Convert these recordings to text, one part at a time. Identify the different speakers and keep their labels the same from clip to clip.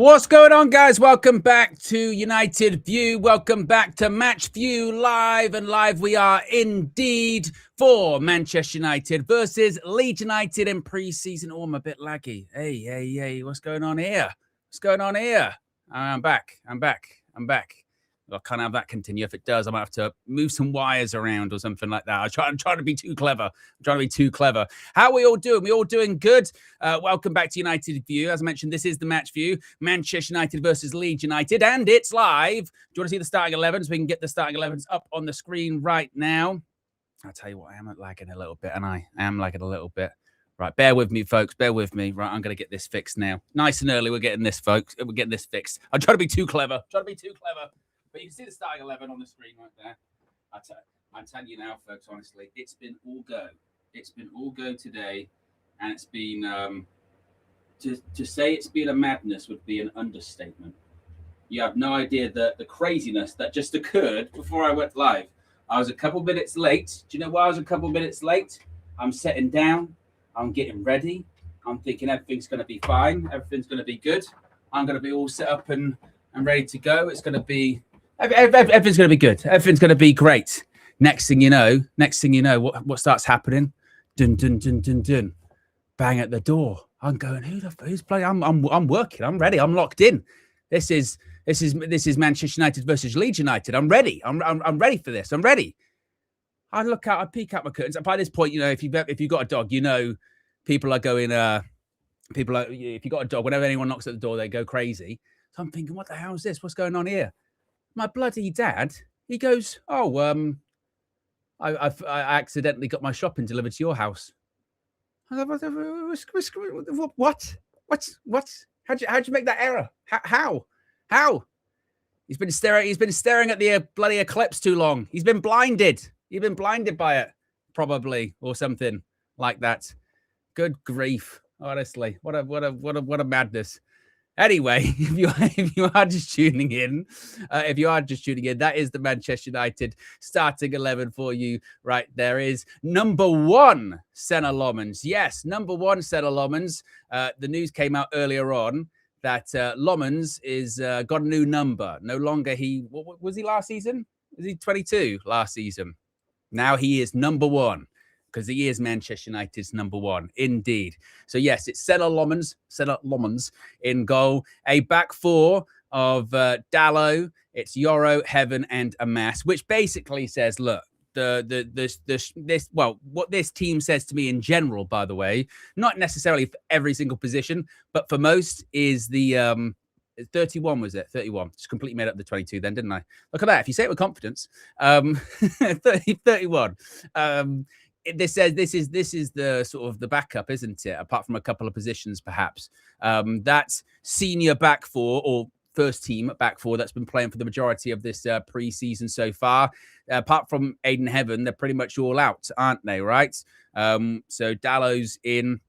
Speaker 1: What's going on, guys? Welcome back to United View. Welcome back to Match View Live. And live we are indeed for Manchester United versus Leeds United in pre-season. Oh, I'm a bit laggy. Hey. What's going on here? What's going on here? I'm back. I can't have that continue. If it does, I might have to move some wires around or something like that. I'm trying to be too clever. How are we all doing? We all doing good? Welcome back to United View. As I mentioned, this is the Match View. Manchester United versus Leeds United. And it's live. Do you want to see the starting 11s? We can get the starting 11s up on the screen right now. I'll tell you what, I am lagging a little bit, and I am lagging a little bit. Right, bear with me, folks. Bear with me. Right, I'm going to get this fixed now. Nice and early, we're getting this, folks. We're getting this fixed. I'm trying to be too clever. But you can see the starting 11 on the screen right there. I'm telling you now, folks, honestly, it's been all go. It's been all go today. And it's been, to say it's been a madness would be an understatement. You have no idea the craziness that just occurred before I went live. I was a couple minutes late. Do you know why I was a couple minutes late? I'm sitting down. I'm getting ready. I'm thinking everything's going to be fine. Everything's going to be good. I'm going to be all set up and ready to go. It's going to be... Everything's going to be good. Everything's going to be great. Next thing you know, what starts happening? Dun dun dun dun dun. Bang at the door. I'm going. Who's playing? I'm working. I'm ready. I'm locked in. This is Manchester United versus Leeds United. I'm ready. I'm ready for this. I'm ready. I look out. I peek out my curtains. By this point, you know, if you've got a dog, you know, people are going. If you got a dog, whenever anyone knocks at the door, they go crazy. So I'm thinking, what the hell is this? What's going on here? My bloody dad, he goes, I accidentally got my shopping delivered to your house. What? How'd you make that error? How? He's been staring at the bloody eclipse too long. He's been blinded. You've been blinded by it, probably, or something like that. Good grief. Honestly, what a madness. Anyway, if you are just tuning in, that is the Manchester United starting 11 for you right there. Is number one, Senna Lomans. Yes, number one, Senna Lomans. The news came out earlier on that Lomans is got a new number. No longer what was he last season? Was he 22 last season? Now he is number one, because he is Manchester United's number one, indeed. So, yes, it's Senna Lomans in goal. A back four of Dalot, it's Yoro, Heaven, and Amas, which basically says, look, what this team says to me in general, by the way, not necessarily for every single position, but for most, is the 31, was it? 31. Just completely made up the 22 then, didn't I? Look at that. If you say it with confidence. 31. This says this is the sort of the backup, isn't it? Apart from a couple of positions, perhaps. That's senior back four or first team back four that's been playing for the majority of this pre-season so far. Apart from Aiden Heaven, they're pretty much all out, aren't they? Right. So Dalot's in.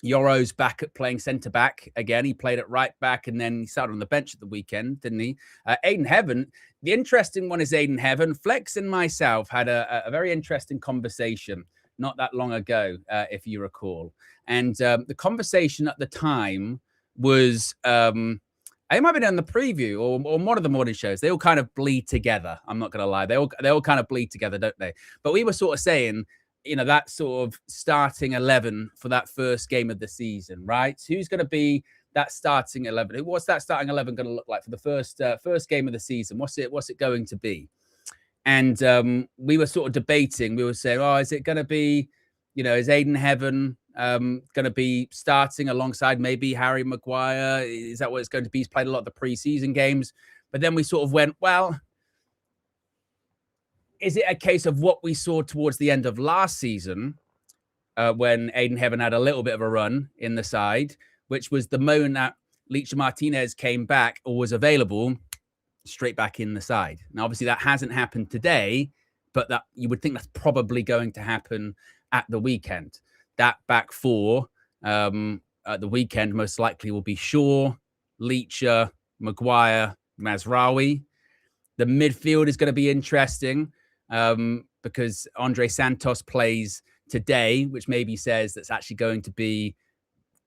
Speaker 1: Yoro's back at playing centre back again. He played at right back and then he started on the bench at the weekend, didn't he? Aiden Heaven. The interesting one is Aiden Heaven. Flex and myself had a very interesting conversation not that long ago, if you recall. And the conversation at the time was, I might have been on the preview or one of the morning shows. They all kind of bleed together. I'm not going to lie. They all kind of bleed together, don't they? But we were sort of saying, you know, that sort of starting 11 for that first game of the season, right? Who's going to be that starting 11? What's that starting 11 going to look like for the first game of the season? What's it going to be? And we were sort of debating. We were saying, is it going to be, you know, is Aiden Heaven going to be starting alongside maybe Harry Maguire? Is that what it's going to be? He's played a lot of the preseason games. But then we sort of went, well, is it a case of what we saw towards the end of last season when Aiden Heaven had a little bit of a run in the side, which was the moment that Licha Martinez came back or was available, straight back in the side. Now, obviously, that hasn't happened today, but that you would think that's probably going to happen at the weekend. That back four at the weekend most likely will be Shaw, Licha, Maguire, Mazraoui. The midfield is going to be interesting. Because Andre Santos plays today, which maybe says that's actually going to be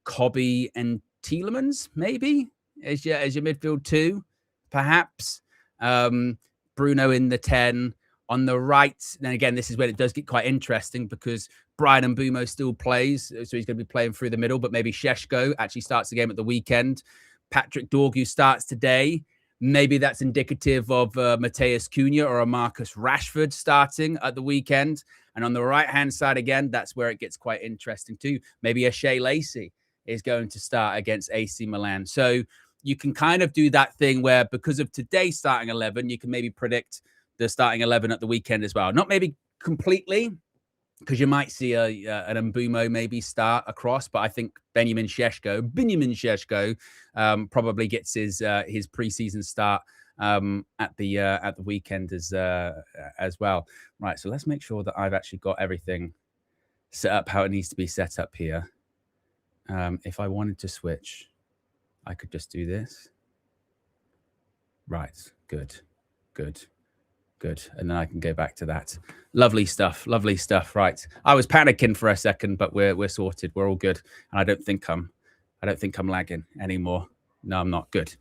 Speaker 1: Cobby and Tielemans, maybe. as your midfield 2, perhaps. Bruno in the 10. On the right, and again, this is when it does get quite interesting because Brian Mbumo still plays, so he's going to be playing through the middle, but maybe Šeško actually starts the game at the weekend. Patrick Dorgu starts today. Maybe that's indicative of Matheus Cunha or a Marcus Rashford starting at the weekend. And on the right-hand side, again, that's where it gets quite interesting too. Maybe a Shea Lacey is going to start against AC Milan. So you can kind of do that thing where because of today's starting 11, you can maybe predict the starting 11 at the weekend as well. Not maybe completely, because you might see an Mbumo maybe start across, but I think Benjamin Šeško probably gets his preseason start at the weekend as well. Right, so let's make sure that I've actually got everything set up how it needs to be set up here. If I wanted to switch, I could just do this. Right, good. And then I can go back to that. Lovely stuff. Right. I was panicking for a second, but we're sorted. We're all good. And I don't think I'm lagging anymore. No, I'm not. Good.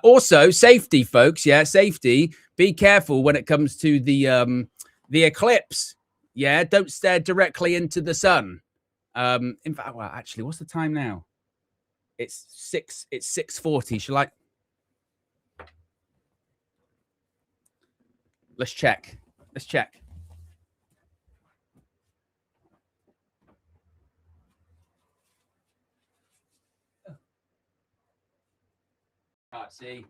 Speaker 1: Also, safety, folks. Yeah, safety. Be careful when it comes to the eclipse. Yeah, don't stare directly into the sun. In fact, well, actually, what's the time now? It's 6:40. Shall I? Let's check. Can't see.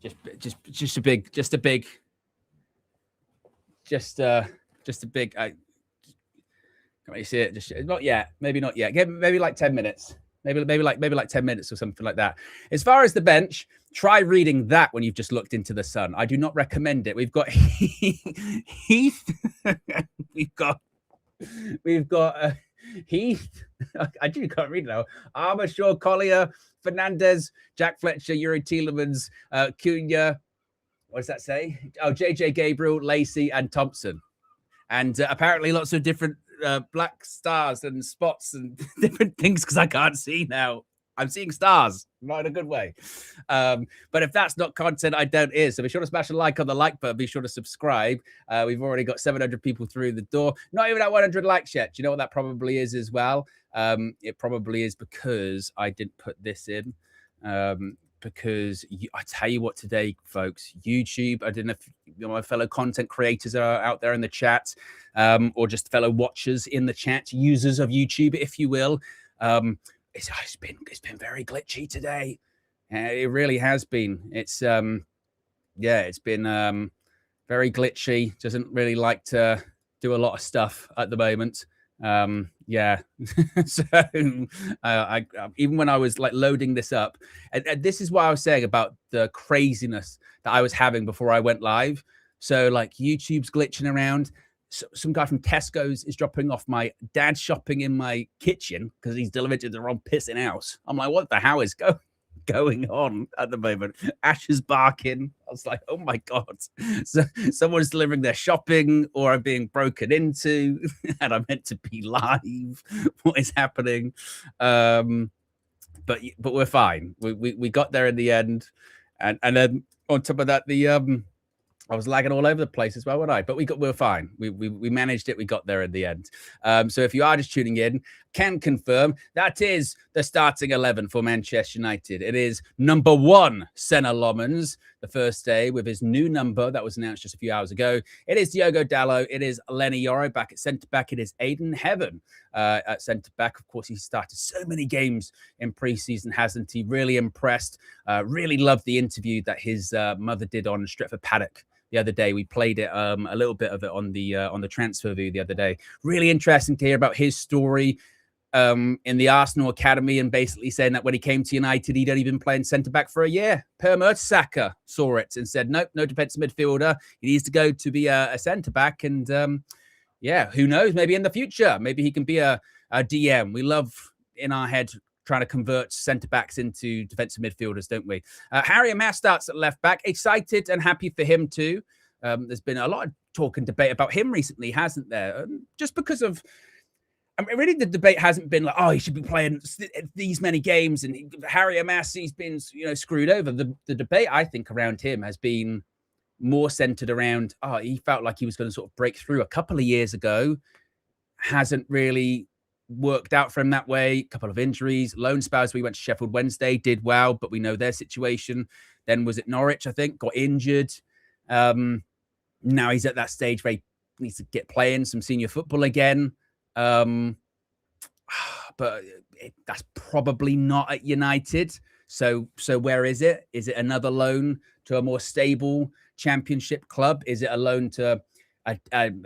Speaker 1: Just a big. Can't really see it. Just not yet. Maybe not yet. Maybe like 10 minutes. Maybe like 10 minutes or something like that. As far as the bench, try reading that when you've just looked into the sun. I do not recommend it. We've got Heath. We've got Heath. I do can't read now. Armour, Shaw, Collier, Fernandez, Jack Fletcher, Yuri Tielemans, Cunha. What does that say? Oh, JJ Gabriel, Lacey, and Thompson. And apparently lots of different black stars and spots and different things because I can't see now. I'm seeing stars, not in a good way. But if that's not content, I don't is. So be sure to smash a like on the like button. Be sure to subscribe. We've already got 700 people through the door. Not even at 100 likes yet. Do you know what that probably is as well? It probably is because I didn't put this in. Because I tell you what today, folks, YouTube, I don't know if my fellow content creators are out there in the chat or just fellow watchers in the chat, users of YouTube, if you will. It's been very glitchy today. It really has been. It's been very glitchy. Doesn't really like to do a lot of stuff at the moment. So I even when I was like loading this up, and this is what I was saying about the craziness that I was having before I went live. So like YouTube's glitching around. So, some guy from Tesco's is dropping off my dad's shopping in my kitchen because he's delivered to the wrong pissing house. I'm like, what the hell is going on at the moment? Ash is barking. I was like, oh my God. So someone's delivering their shopping or I'm being broken into and I'm meant to be live. What is happening? But we're fine. We got there in the end. And then on top of that, I was lagging all over the place as well, wasn't I? But we were fine. We managed it. We got there in the end. So if you are just tuning in, can confirm that is the starting 11 for Manchester United. It is number 1, Senna Lomans, the first day with his new number that was announced just a few hours ago. It is Diogo Dalot. It is Lenny Yoro back at centre-back. It is Aidan Heaven at centre-back. Of course, he started so many games in pre-season, hasn't he? Really impressed. Really loved the interview that his mother did on Stretford Paddock the other day. We played it a little bit of it on the transfer view the other day. Really interesting to hear about his story in the Arsenal academy and basically saying that when he came to United, he'd only been playing centre-back for a year. Per Mertesacker saw it and said, nope, no defensive midfielder. He needs to go to be a centre-back. And who knows? Maybe in the future, maybe he can be a DM. We love in our head trying to convert centre-backs into defensive midfielders, don't we? Harry Amass starts at left-back. Excited and happy for him too. There's been a lot of talk and debate about him recently, hasn't there? Just because of... I mean, really, the debate hasn't been like, oh, he should be playing these many games, and Harry Amassi's been, screwed over. The debate, I think, around him has been more centered around, oh, he felt like he was going to sort of break through a couple of years ago. Hasn't really worked out for him that way. A couple of injuries, loan spells. We went to Sheffield Wednesday, did well, but we know their situation. Then was it Norwich, I think, got injured. Now he's at that stage where he needs to get playing some senior football again. But that's probably not at United. So where is it? Is it another loan to a more stable championship club? Is it a loan to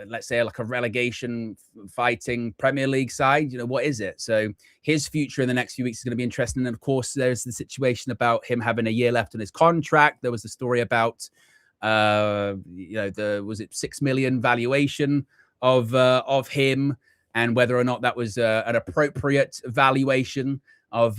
Speaker 1: let's say like a relegation fighting Premier League side? What is it? So his future in the next few weeks is going to be interesting. And of course, there's the situation about him having a year left on his contract. There was the story about was it 6 million valuation of him, and whether or not that was an appropriate valuation of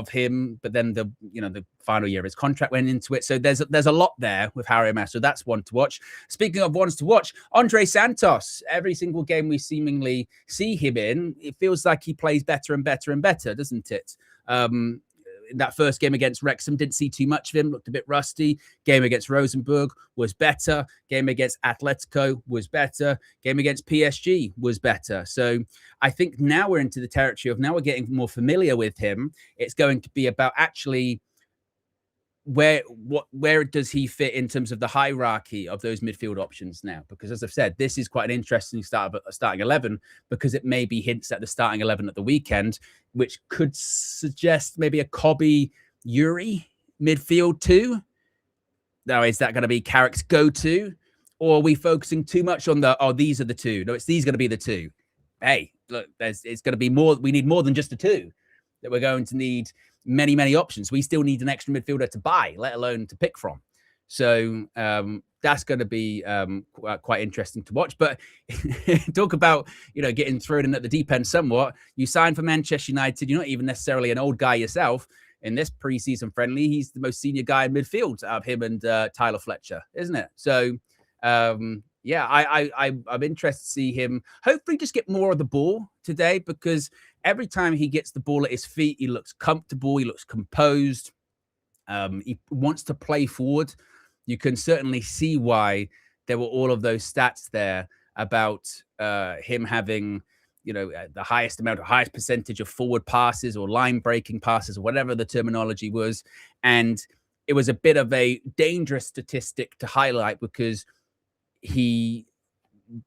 Speaker 1: him. But then the final year of his contract went into it. So there's a lot there with Harry Amass. So that's one to watch. Speaking of ones to watch, Andre Santos. Every single game we seemingly see him in, it feels like he plays better and better and better, doesn't it? In that first game against Wrexham, didn't see too much of him, looked a bit rusty. Game against Rosenborg was better. Game against Atletico was better. Game against PSG was better. So I think now we're into the territory of, now we're getting more familiar with him. It's going to be about actually where does he fit in terms of the hierarchy of those midfield options now? Because as I've said, this is quite an interesting starting 11, because it maybe hints at the starting 11 at the weekend, which could suggest maybe a Kobe Yuri midfield too. Now, is that going to be Carrick's go-to, or are we focusing too much on these are the two? No, these going to be the two. Hey, look, it's going to be more. We need more than just the two. That we're going to need many, many options. We still need an extra midfielder to buy, let alone to pick from. So that's going to be quite interesting to watch. But talk about, getting thrown in at the deep end somewhat. You signed for Manchester United. You're not even necessarily an old guy yourself. In this preseason friendly, he's the most senior guy in midfield out of him and Tyler Fletcher, isn't it? So, I'm interested to see him hopefully just get more of the ball today, because every time he gets the ball at his feet, he looks comfortable. He looks composed. He wants to play forward. You can certainly see why there were all of those stats there about him having, the highest percentage of forward passes or line breaking passes, or whatever the terminology was. And it was a bit of a dangerous statistic to highlight, because he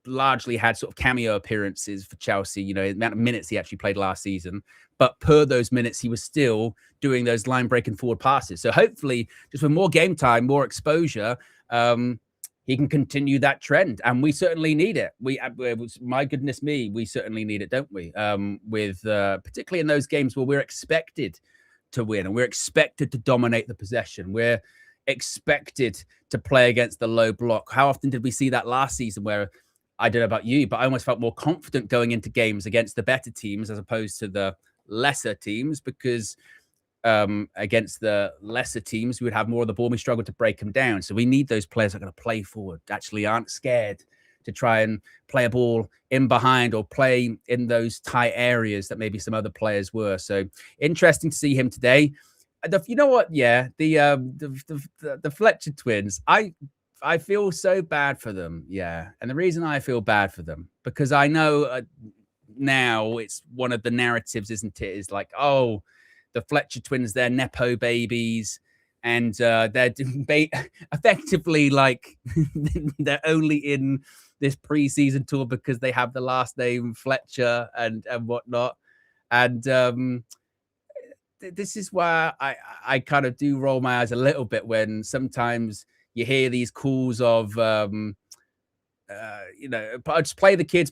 Speaker 1: largely had sort of cameo appearances for Chelsea, the amount of minutes he actually played last season. But per those minutes, he was still doing those line breaking forward passes. So hopefully, just with more game time, more exposure, he can continue that trend. And we certainly need it. My goodness me, we certainly need it, don't we? With particularly in those games where we're expected to win and we're expected to dominate the possession. We're expected to play against the low block. How often did we see that last season, where I don't know about you, but I almost felt more confident going into games against the better teams as opposed to the lesser teams, because against the lesser teams, we would have more of the ball. We struggled to break them down. So we need those players that are going to play forward, actually aren't scared to try and play a ball in behind or play in those tight areas that maybe some other players were. So interesting to see him today. You know what? Yeah, the Fletcher twins, I feel so bad for them. Yeah. And the reason I feel bad for them, because I know now it's one of the narratives, isn't it? Is like, oh, the Fletcher twins, they're Nepo babies. And they're effectively like they're only in this preseason tour because they have the last name Fletcher and whatnot. And this is where I kind of do roll my eyes a little bit when sometimes you hear these calls of, just play the kids,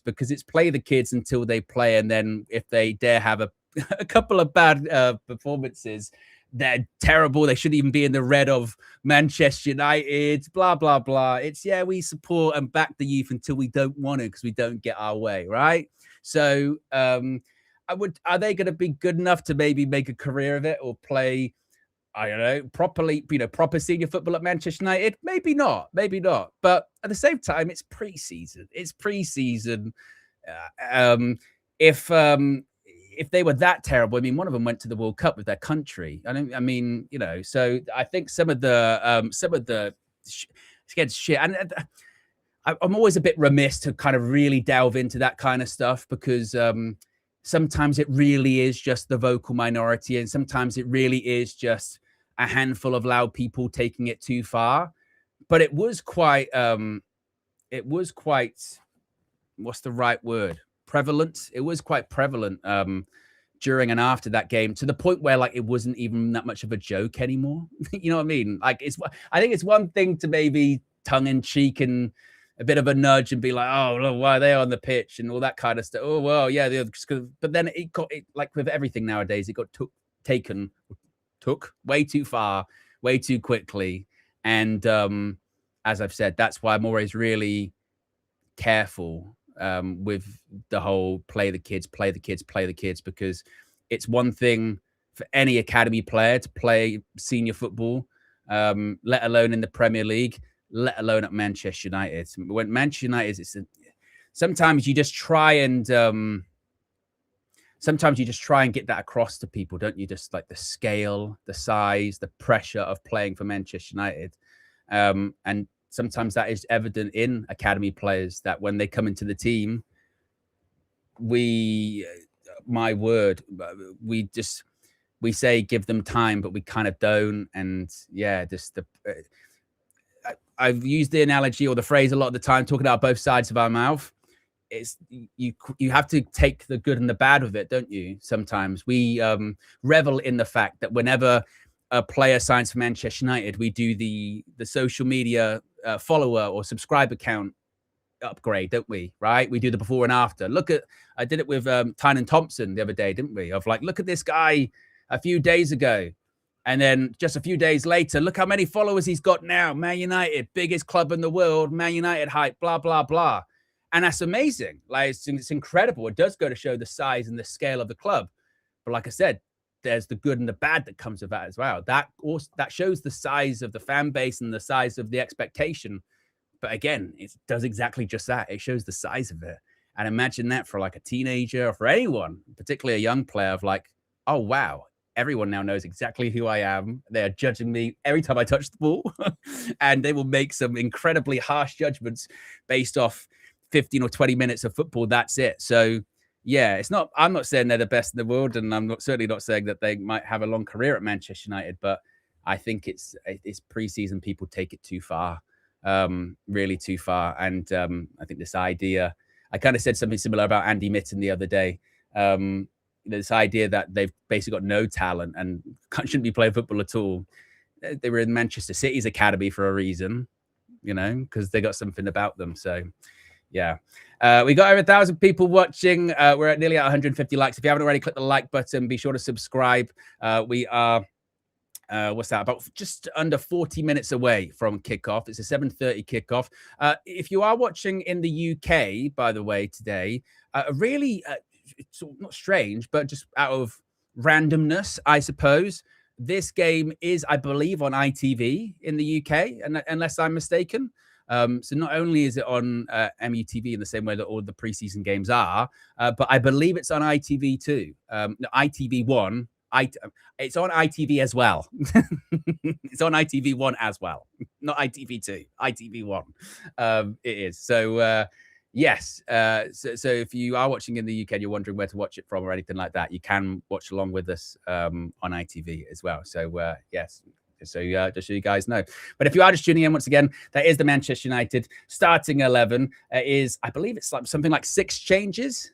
Speaker 1: because it's play the kids until they play. And then if they dare have a couple of bad performances, they're terrible. They shouldn't even be in the red of Manchester United, blah, blah, blah. It's, we support and back the youth until we don't want to, because we don't get our way, right? So are they going to be good enough to maybe make a career of it or play, I don't know, properly, proper senior football at Manchester United? Maybe not. But at the same time, it's preseason. if they were that terrible, I mean, one of them went to the World Cup with their country. I mean, you know, so I think some of the scared shit, and I'm always a bit remiss to kind of really delve into that kind of stuff because sometimes it really is just the vocal minority, and sometimes it really is just a handful of loud people taking it too far. But it was quite, what's the right word? Prevalent. It was quite prevalent during and after that game, to the point where like it wasn't even that much of a joke anymore. You know what I mean? Like I think it's one thing to maybe tongue in cheek and a bit of a nudge and be like, oh, look, why are they on the pitch and all that kind of stuff. Oh, well, yeah. But then it got, like with everything nowadays, it got took way too far, way too quickly. And as I've said, that's why I'm always really careful with the whole play the kids, because it's one thing for any academy player to play senior football, let alone in the Premier League, let alone at Manchester United. When Manchester United, sometimes you just try and get that across to people, don't you? Just like the scale, the size, the pressure of playing for Manchester United. And sometimes that is evident in academy players, that when they come into the team, we say give them time, but we kind of don't. And yeah, I've used the analogy or the phrase a lot of the time, talking about both sides of our mouth. It's you have to take the good and the bad with it, don't you? Sometimes we revel in the fact that whenever a player signs for Manchester United, we do the social media follower or subscriber count upgrade, don't we? Right? We do the before and after. I did it with Tynan Thompson the other day, didn't we? Of like, look at this guy a few days ago, and then just a few days later, look how many followers he's got now. Man United, biggest club in the world. Man United hype, blah blah blah. And that's amazing. Like it's incredible. It does go to show the size and the scale of the club. But like I said, there's the good and the bad that comes with that as well. That shows the size of the fan base and the size of the expectation. But again, it does exactly just that. It shows the size of it. And imagine that for like a teenager or for anyone, particularly a young player, of like, oh, wow, everyone now knows exactly who I am. They're judging me every time I touch the ball. And they will make some incredibly harsh judgments based off 15 or 20 minutes of football. That's it. So yeah, I'm not saying they're the best in the world, and I'm certainly not saying that they might have a long career at Manchester United, but I think it's pre-season. People take it too far, really too far. And I think this idea, I kind of said something similar about Andy Mitten the other day. This idea that they've basically got no talent and shouldn't be playing football at all. They were in Manchester City's academy for a reason, you know, because they got something about them. So yeah, we got over 1,000 people watching. We're at nearly at 150 likes. If you haven't already, click the like button. Be sure to subscribe. We are, about just under 40 minutes away from kickoff. It's a 7:30 kickoff. If you are watching in the UK, by the way, today, really, it's not strange, but just out of randomness, I suppose, this game is, I believe, on ITV in the UK, unless I'm mistaken. So not only is it on MUTV in the same way that all the preseason games are, but I believe it's on ITV too. No, ITV1. It's on ITV as well. It's on ITV1 as well, not ITV2, ITV1. It is. So yes. So if you are watching in the UK and you're wondering where to watch it from or anything like that, you can watch along with us on ITV as well. So yes. So just so you guys know. But if you are just tuning in, once again, that is the Manchester United starting 11. Is, I believe it's like something like 6 changes.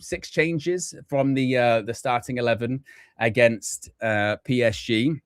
Speaker 1: 6 changes from the starting 11 against PSG.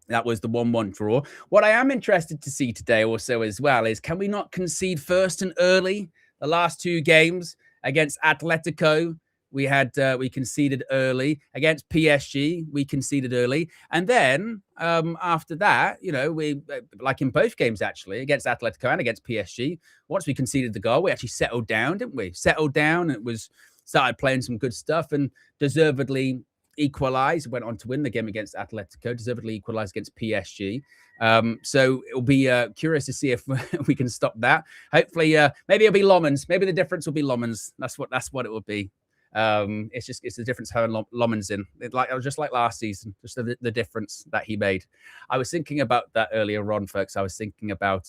Speaker 1: That was the 1-1 draw. What I am interested to see today also as well is, can we not concede first and early? The last 2 games against Atletico, we conceded early. Against PSG, we conceded early. And then after that, you know, we, like in both games actually, against Atletico and against PSG, once we conceded the goal, we actually settled down, didn't we? Started playing some good stuff, and deservedly equalised, went on to win the game against Atletico, deservedly equalised against PSG. So it'll be curious to see if we can stop that. Hopefully, maybe it'll be Lomans. Maybe the difference will be Lomans. That's what it will be. It's the difference having Lomans in. It was just like last season, just the difference that he made. I was thinking about that earlier on, folks. I was thinking about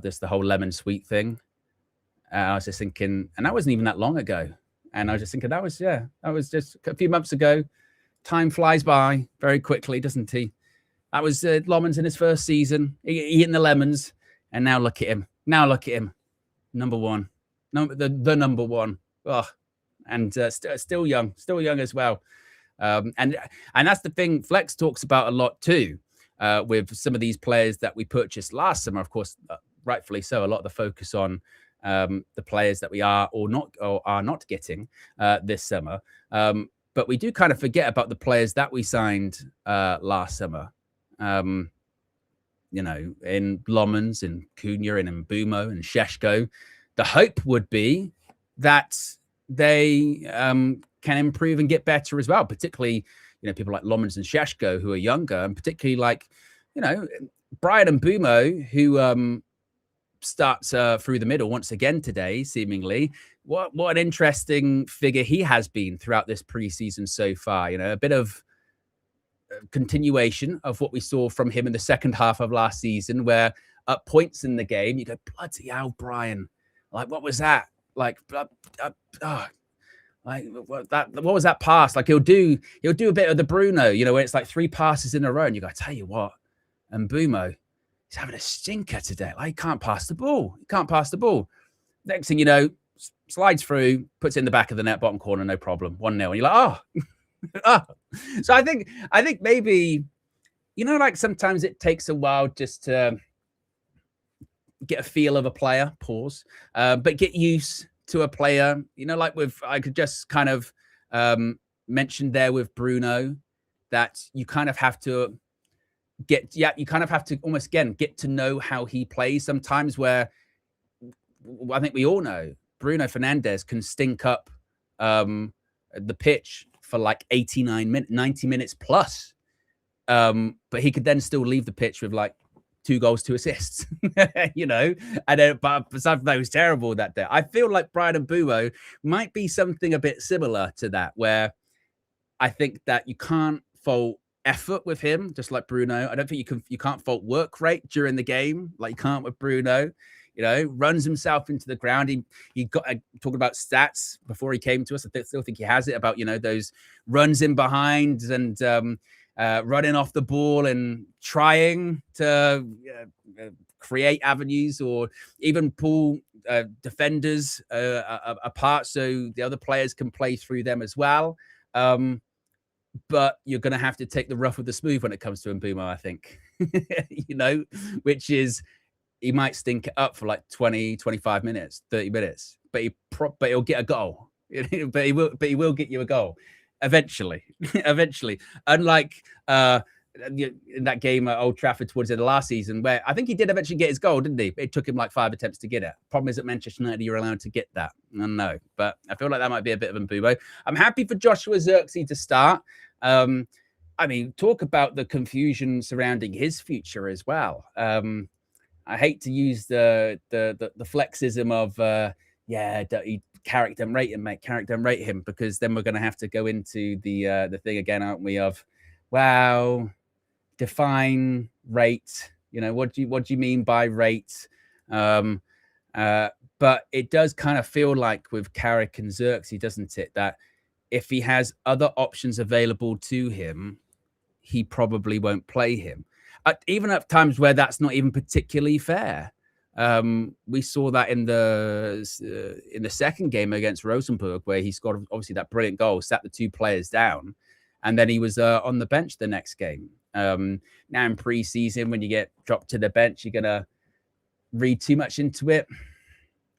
Speaker 1: this, the whole lemon sweet thing. I was just thinking, and that wasn't even that long ago. And I was just thinking that was just a few months ago. Time flies by very quickly, doesn't he? That was Lomans in his first season, eating the lemons, and now look at him. Number one. The number one. Oh, and still young as well. And that's the thing Flex talks about a lot too, with some of these players that we purchased last summer. Of course, rightfully so. A lot of the focus on the players that we are not getting this summer. But we do kind of forget about the players that we signed last summer. In Lomans, in Cunha, and Mbeumo, and Šeško. The hope would be that they can improve and get better as well, particularly, people like Lomans and Šeško who are younger, and particularly like, Bryan Mbeumo, who starts through the middle once again today, seemingly. What an interesting figure he has been throughout this preseason so far. A bit of continuation of what we saw from him in the second half of last season, where at points in the game, you go, bloody hell, Bryan. Like, what was that? Like, what was that pass? Like, he'll do a bit of the Bruno, where it's like 3 passes in a row, and you go, I tell you what, and Mbeumo, he's having a stinker today. Like, he can't pass the ball. Next thing you know, slides through, puts it in the back of the net, bottom corner, no problem. 1-0. And you're like, oh. So I think maybe, like sometimes it takes a while just to get a feel of a player, but get used to a player, like I could just kind of mention there with Bruno, that you kind of have to almost, again, get to know how he plays sometimes, where I think we all know Bruno Fernandes can stink up the pitch for like 90 minutes plus. But he could then still leave the pitch with like 2 goals, 2 assists, and then, but besides that, was terrible that day. I feel like Bryan Mbeumo might be something a bit similar to that, where I think that you can't fault effort with him, just like Bruno. I don't think you can't fault work rate during the game like you can't with Bruno. Runs himself into the ground. He got talking about stats before he came to us. I still think he has it about those runs in behind and running off the ball and trying to create avenues, or even pull defenders apart so the other players can play through them as well. But you're going to have to take the rough with the smooth when it comes to Mbeumo, I think, which is, he might stink it up for like 20, 25 minutes, 30 minutes, but he'll get a goal. but he will get you a goal eventually. Unlike in that game at Old Trafford towards the end of last season, where I think he did eventually get his goal, didn't he? It took him like 5 attempts to get it. Problem is, at Manchester United, you're allowed to get that. I don't know, but I feel like that might be a bit of a Mbeumo. I'm happy for Joshua Zirkzee to start. Talk about the confusion surrounding his future as well. I hate to use the flexism of character and rate him, mate. Character and rate him, because then we're going to have to go into the thing again, aren't we? Of, wow, define rate. What do you mean by rate? But it does kind of feel like with Carrick and Zirkzee, doesn't it, that if he has other options available to him, he probably won't play him. Even at times where that's not even particularly fair. We saw that in the second game against Rosenborg, where he scored obviously that brilliant goal, sat the 2 players down, and then he was on the bench the next game. Now in pre-season, when you get dropped to the bench, you're gonna read too much into it.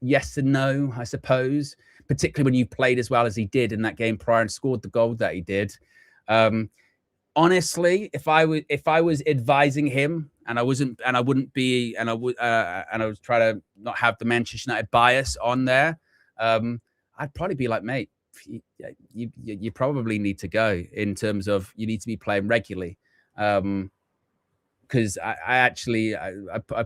Speaker 1: Yes and no, I suppose. Particularly when you played as well as he did in that game prior and scored the goal that he did. Honestly, if I was advising him, and I was trying to not have the Manchester United bias on there, I'd probably be like, mate, you probably need to go in terms of you need to be playing regularly. Because I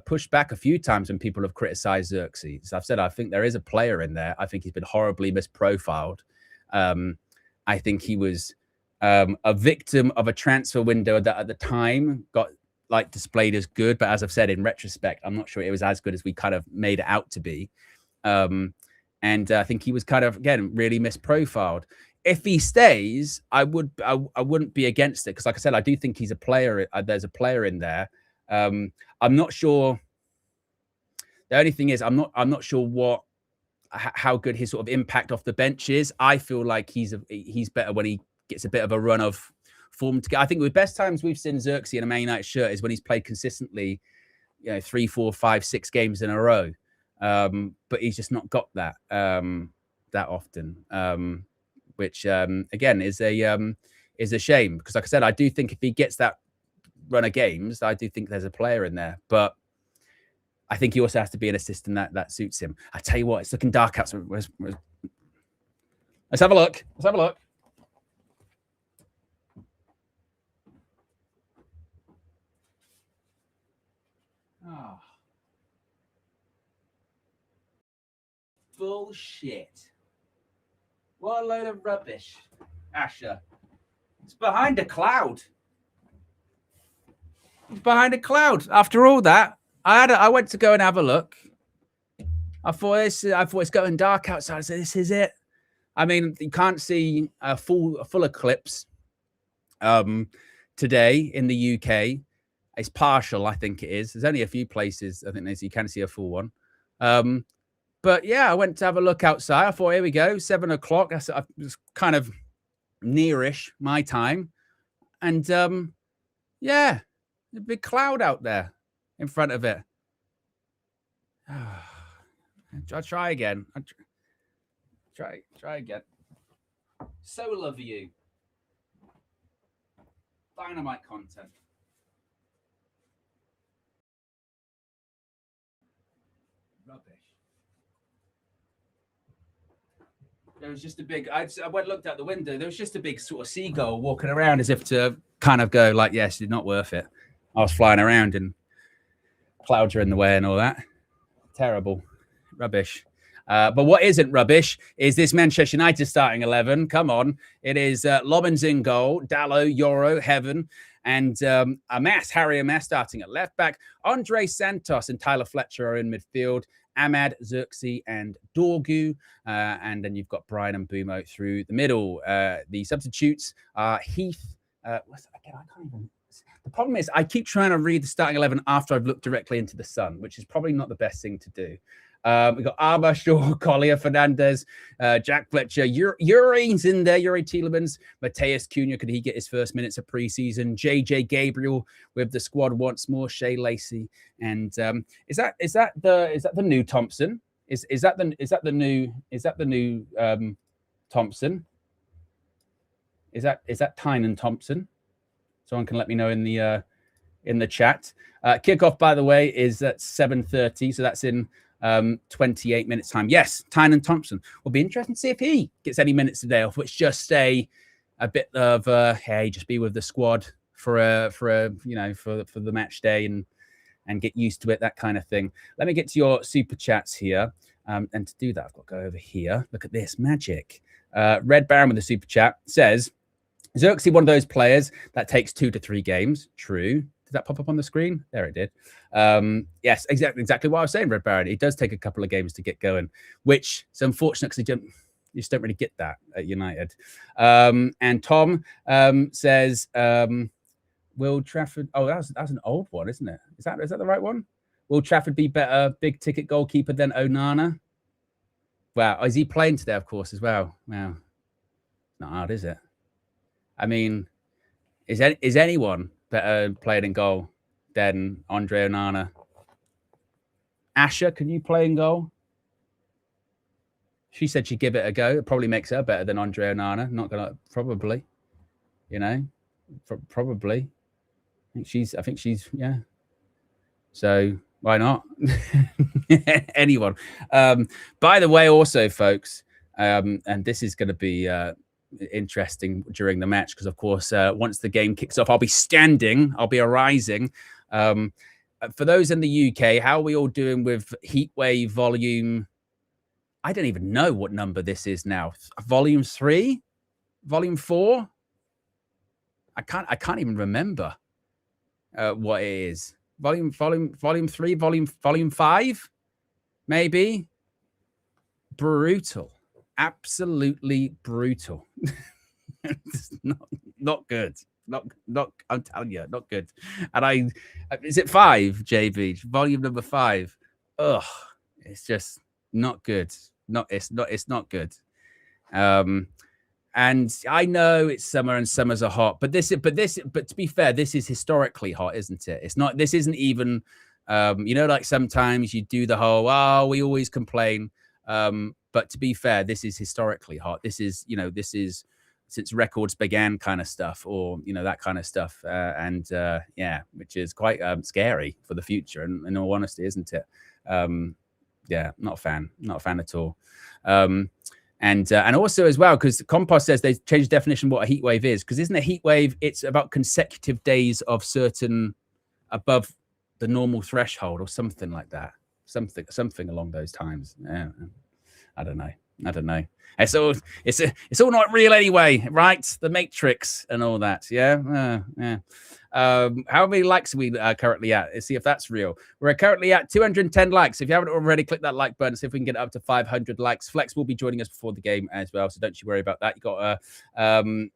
Speaker 1: pushed back a few times when people have criticized Xerxes. I've said I think there is a player in there. I think he's been horribly misprofiled. I think he was a victim of a transfer window that at the time got like displayed as good, but as I've said, in retrospect, I'm not sure it was as good as we kind of made it out to be. And I think he was kind of, again, really misprofiled. If he stays, I wouldn't be against it because, like I said, I do think he's a player. There's a player in there. I'm not sure. The only thing is, I'm not sure how good his sort of impact off the bench is. I feel like he's better when he gets a bit of a run of form together. I think the best times we've seen Xerxes in a Man United shirt is when he's played consistently, 3, 4, 5, 6 games in a row. But he's just not got that that often. Which again is a shame because, like I said, I do think if he gets that run of games, I do think there's a player in there. But I think he also has to be an assistant that suits him. I tell you what, it's looking dark out. So let's have a look. Let's have a look. Oh. Bullshit. What a load of rubbish, Asher. It's behind a cloud. It's behind a cloud. After all that, I went to go and have a look. I thought it's going dark outside. I said, this is it. I mean, you can't see a full eclipse today in the UK. It's partial, I think it is. There's only a few places, I think, you can see a full one. But yeah, I went to have a look outside. I thought, here we go, 7 o'clock. I was kind of nearish my time. And yeah, a big cloud out there in front of it. I'll try again. Try again. Solar view. Dynamite content. Rubbish. There was just a big, I went looked out the window. There was just a big sort of seagull walking around as if to kind of go like, yes, it's not worth it. I was flying around and clouds are in the way and all that. Terrible. Rubbish. But what isn't rubbish is this Manchester United starting 11. Come on. It is Lobbins in goal, Dallo, Yoro, Heaven, and Harry Amas starting at left back. Andre Santos and Tyler Fletcher are in midfield. Ahmad, Xerxes, and Dorgu. And then you've got Brian and Bumo through the middle. The substitutes are Heath. I can't even. The problem is I keep trying to read the starting 11 after I've looked directly into the sun, which is probably not the best thing to do. We've got Arba, Shaw, Collier, Fernandez, Jack Fletcher, Urine's in there, Yuri Tielemans, Mateus Cunha, could he get his first minutes of preseason? JJ Gabriel with the squad once more, Shea Lacey, and is that the new Thompson? Is that the new Thompson? Is that Tynan Thompson? Someone can let me know in the chat. Kickoff, by the way, is at 7:30, so that's in 28 minutes time. Yes, Tynan Thompson. Will be interesting to see if he gets any minutes today, off which just a bit of hey, just be with the squad for the match day and get used to it, that kind of thing. Let me get to your super chats here. And to do that, I've got to go over here. Look at this magic. Red Baron with the super chat says, Xerxes, one of those players that takes 2 to 3 games. True. Did that pop up on the screen? There it did. Yes, exactly what I was saying, Red Baron. It does take a couple of games to get going, which is unfortunate because you just don't really get that at United. And Tom says, Will Trafford... Oh, that's an old one, isn't it? Is that the right one? Will Trafford be better big ticket goalkeeper than Onana? Wow. Is he playing today, of course, as well? Wow. Not hard, is it? I mean, is anyone better playing in goal than Andre Onana? Asher, can you play in goal? She said she'd give it a go. It probably makes her better than Andre Onana. Not gonna, probably, probably. I think she's yeah. So why not? Anyone. By the way, also, folks, And this is going to be interesting during the match because, of course, once the game kicks off, I'll be standing, I'll be arising. For those in the UK, how are we all doing with Heatwave Volume? I don't even know what number this is now. Volume 3? Volume 4? I can't even remember what it is. Volume 3, volume 5, maybe. Brutal, absolutely brutal. It's not good. Not. I'm telling you, not good. And is it 5, JB? Volume number 5. Ugh, it's just not good. It's not good. And I know it's summer and summers are hot, but to be fair, this is historically hot, isn't it? It's not. This isn't even. Like sometimes you do the whole, oh, we always complain. But to be fair, this is historically hot. This is since records began kind of stuff, or that kind of stuff. Which is quite scary for the future. And in all honesty, isn't it? Not a fan at all. And also as well, because Compost says they changed the definition of what a heat wave is, because isn't a heat wave, it's about consecutive days of certain above the normal threshold or something like that. Something along those times. Yeah. I don't know. It's all not real anyway, right? The Matrix and all that. Yeah. How many likes are we currently at? Let's see if that's real. We're currently at 210 likes. If you haven't already, click that like button. See if we can get up to 500 likes. Flex will be joining us before the game as well, so don't you worry about that. You got to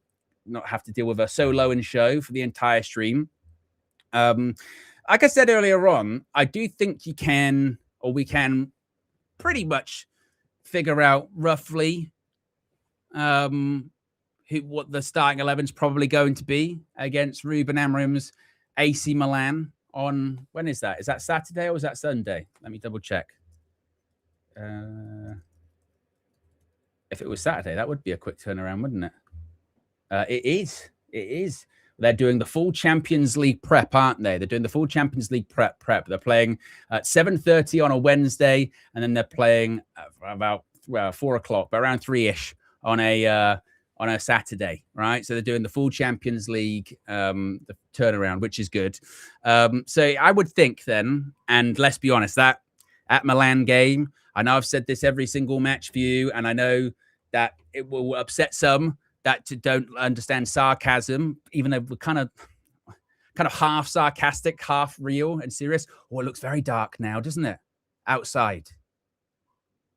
Speaker 1: not have to deal with a solo and show for the entire stream. Like I said earlier on, I do think we can pretty much figure out roughly what the starting 11 is probably going to be against Ruben Amorim's AC Milan on, when is that? Is that Saturday or is that Sunday? Let me double check. If it was Saturday, that would be a quick turnaround, wouldn't it? It is. They're doing the full Champions League prep, aren't they? They're doing the full Champions League prep. They're playing at 7:30 on a Wednesday, and then they're playing about 4 o'clock, but around 3-ish on a Saturday, right? So they're doing the full Champions League the turnaround, which is good. So I would think then, and let's be honest, that at Milan game, I know I've said this every single match for you, and I know that it will upset some that don't understand sarcasm, even though we're kind of half sarcastic, half real and serious. Oh, it looks very dark now, doesn't it? Outside.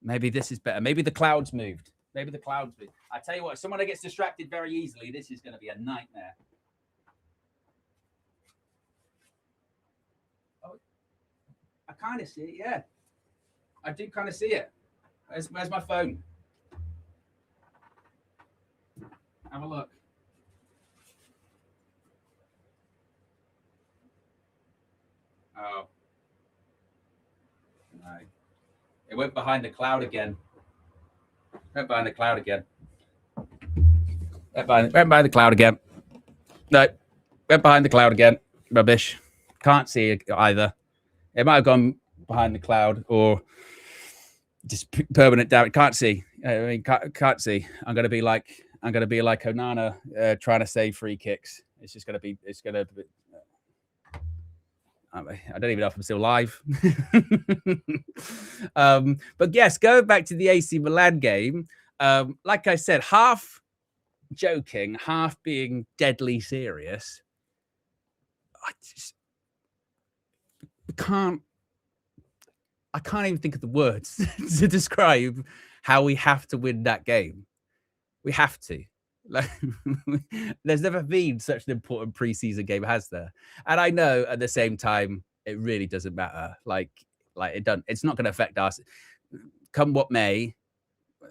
Speaker 1: Maybe this is better. Maybe the clouds moved. I tell you what, if someone gets distracted very easily, this is going to be a nightmare. Oh, I kind of see it, yeah. I do kind of see it. Where's my phone? Have a look. Oh. No. It went behind the cloud again. Went behind the cloud again. No. Went behind the cloud again. Rubbish. Can't see it either. It might have gone behind the cloud or just permanent damage. Can't see. I mean, can't see. I'm gonna be like Onana trying to save free kicks. It's gonna be. I don't even know if I'm still live. But yes, going back to the AC Milan game, like I said, half joking, half being deadly serious. I can't even think of the words to describe how we have to win that game. We have to. Like, there's never been such an important preseason game, has there? And I know at the same time, it really doesn't matter. Like it doesn't. It's not going to affect us. Come what may,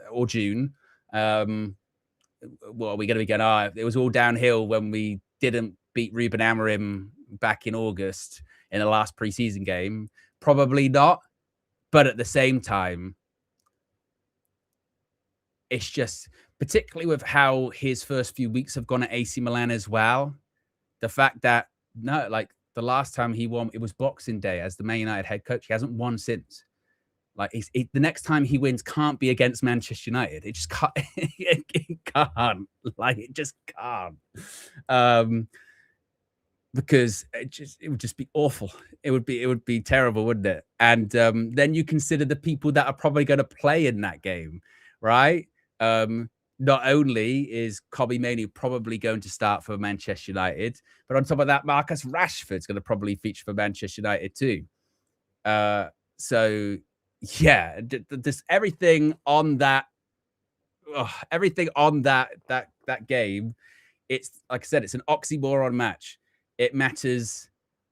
Speaker 1: or June. What are we going to be going? It was all downhill when we didn't beat Ruben Amorim back in August in the last preseason game. Probably not. But at the same time, it's just, particularly with how his first few weeks have gone at AC Milan as well, the fact that, the last time he won, it was Boxing Day as the Man United head coach. He hasn't won since, Like the next time he wins can't be against Manchester United. It just can't. It can't. Like it just can't. Because it would just be awful. It would be terrible, wouldn't it? And then you consider the people that are probably going to play in that game, right? Not only is Kobbie Mainoo probably going to start for Manchester United, but on top of that, Marcus Rashford's going to probably feature for Manchester United too. So yeah, just everything on that game. It's like I said, it's an oxymoron match. It matters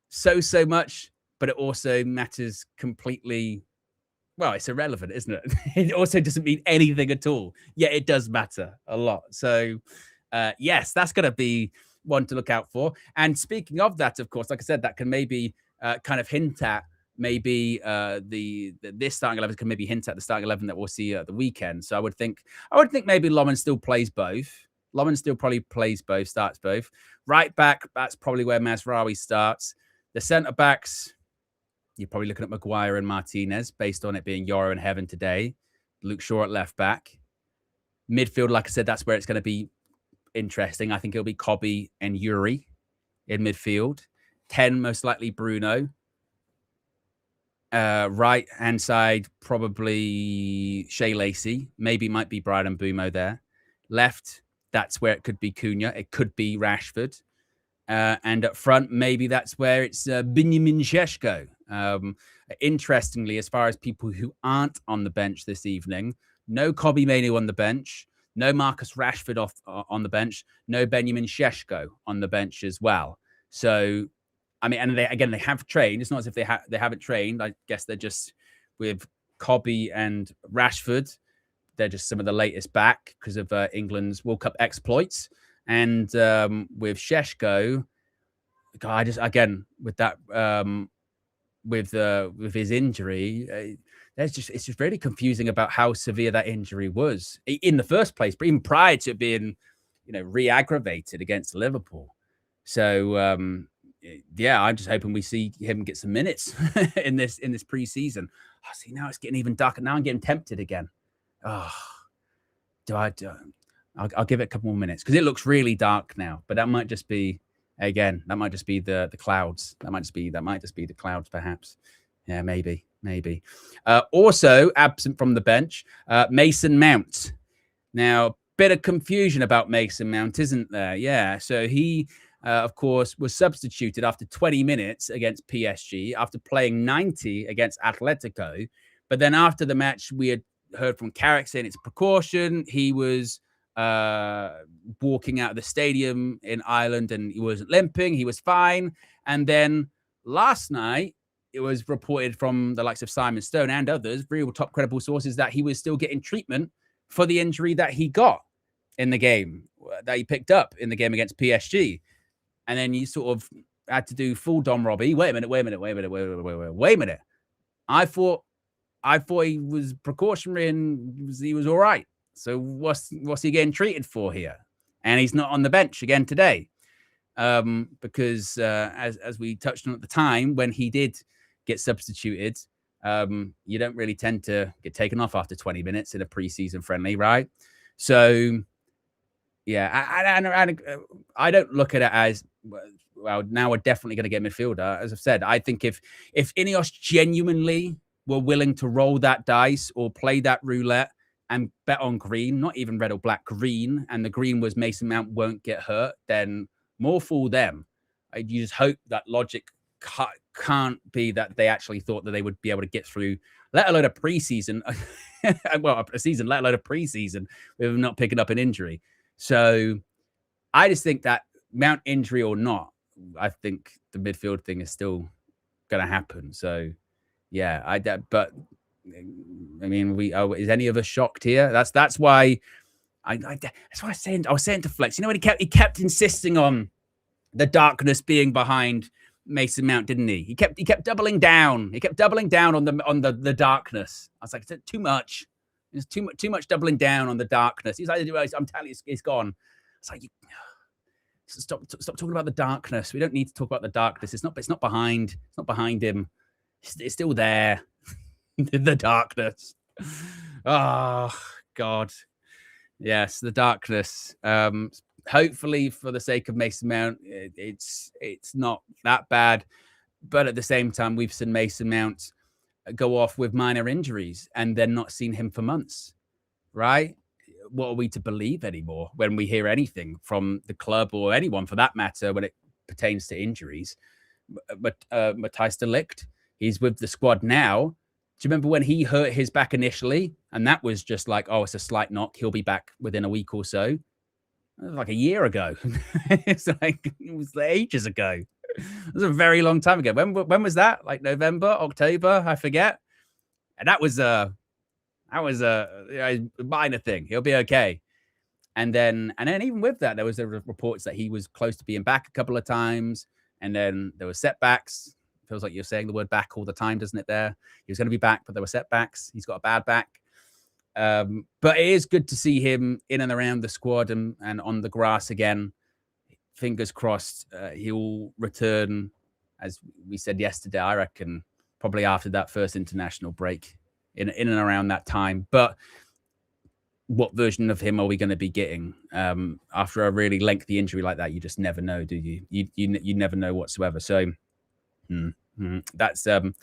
Speaker 1: so much, but it also matters completely. Well, it's irrelevant, isn't it? It also doesn't mean anything at all. Yeah, it does matter a lot. So, yes, that's going to be one to look out for. And speaking of that, of course, like I said, that can maybe kind of hint at maybe this starting 11 can maybe hint at the starting 11 that we'll see at the weekend. So I would think maybe Loman still plays both. Loman still probably plays both, starts both. Right back, that's probably where Mazraoui starts. The centre backs, you're probably looking at Maguire and Martinez based on it being Yoro and Heaven today. Luke Shaw at left back. Midfield, like I said, that's where it's going to be interesting. I think it'll be Kobbie and Yuri in midfield. 10, most likely Bruno. Right hand side, probably Shea Lacey. Maybe might be Brian Mbeumo there. Left, that's where it could be Cunha. It could be Rashford. And up front, maybe that's where it's Benjamin Šeško. Interestingly, as far as people who aren't on the bench this evening, no Kobbie Mainoo on the bench, no Marcus Rashford on the bench, no Benjamin Šeško on the bench as well. So, I mean, and they have trained. It's not as if they haven't trained. I guess they're just with Kobbie and Rashford. They're just some of the latest back because of England's World Cup exploits. And with Šeško, I just again with that with his injury, it's just really confusing about how severe that injury was in the first place, but even prior to it being, re-aggravated against Liverpool. So yeah, I'm just hoping we see him get some minutes in this preseason. Oh, see, now it's getting even darker. Now I'm getting tempted again. Oh, I'll give it a couple more minutes because it looks really dark now. But that might just be, again, the clouds. That might just be the clouds, perhaps. Yeah, maybe. Also absent from the bench, Mason Mount. Now, bit of confusion about Mason Mount, isn't there? Yeah. So he, of course, was substituted after 20 minutes against PSG after playing 90 against Atletico. But then after the match, we had heard from Carrick saying it's a precaution. He was walking out of the stadium in Ireland and he wasn't limping. He was fine. And then last night, it was reported from the likes of Simon Stone and others, real top credible sources, that he was still getting treatment for the injury that he got in the game, that he picked up in the game against PSG. And then you sort of had to do full Dom Robbie. Wait a minute. I thought he was precautionary and he was all right. So what's he getting treated for here? And he's not on the bench again today. Because as we touched on at the time, when he did get substituted, you don't really tend to get taken off after 20 minutes in a preseason friendly, right? So, yeah, I don't look at it as, well, now we're definitely going to get midfielder. As I've said, I think if Ineos genuinely were willing to roll that dice or play that roulette and bet on green, not even red or black, green, and the green was Mason Mount won't get hurt, then more fool them. You just hope that logic can't be that they actually thought that they would be able to get through, let alone a preseason, well, a season, let alone a preseason, with not picking up an injury. So I just think that Mount injury or not, I think the midfield thing is still going to happen. So yeah, but I mean, is any of us shocked here? That's why I was saying to Flex, when he kept insisting on the darkness being behind Mason Mount, didn't he? He kept doubling down. He kept doubling down on the darkness. I was like, it's too much. There's too much doubling down on the darkness. He's like, I'm telling you, it's gone. It's like, stop talking about the darkness. We don't need to talk about the darkness. It's not behind him. It's still there. The darkness. Oh, God. Yes, the darkness. Hopefully, for the sake of Mason Mount, it's not that bad. But at the same time, we've seen Mason Mount go off with minor injuries and then not seen him for months, right? What are we to believe anymore when we hear anything from the club or anyone for that matter when it pertains to injuries? But Matthijs de Ligt, he's with the squad now. Do you remember when he hurt his back initially? And that was just like, oh, it's a slight knock. He'll be back within a week or so. It was like a year ago. It was ages ago. It was a very long time ago. When was that? Like November, October? I forget. And that was a minor thing. He'll be okay. And then even with that, there was the reports that he was close to being back a couple of times. And then there were setbacks. Feels like you're saying the word back all the time, doesn't it there? He was going to be back, but there were setbacks. He's got a bad back. But it is good to see him in and around the squad and on the grass again. Fingers crossed he'll return, as we said yesterday, I reckon, probably after that first international break in and around that time. But what version of him are we going to be getting after a really lengthy injury like that? You just never know, do you? You never know whatsoever. So that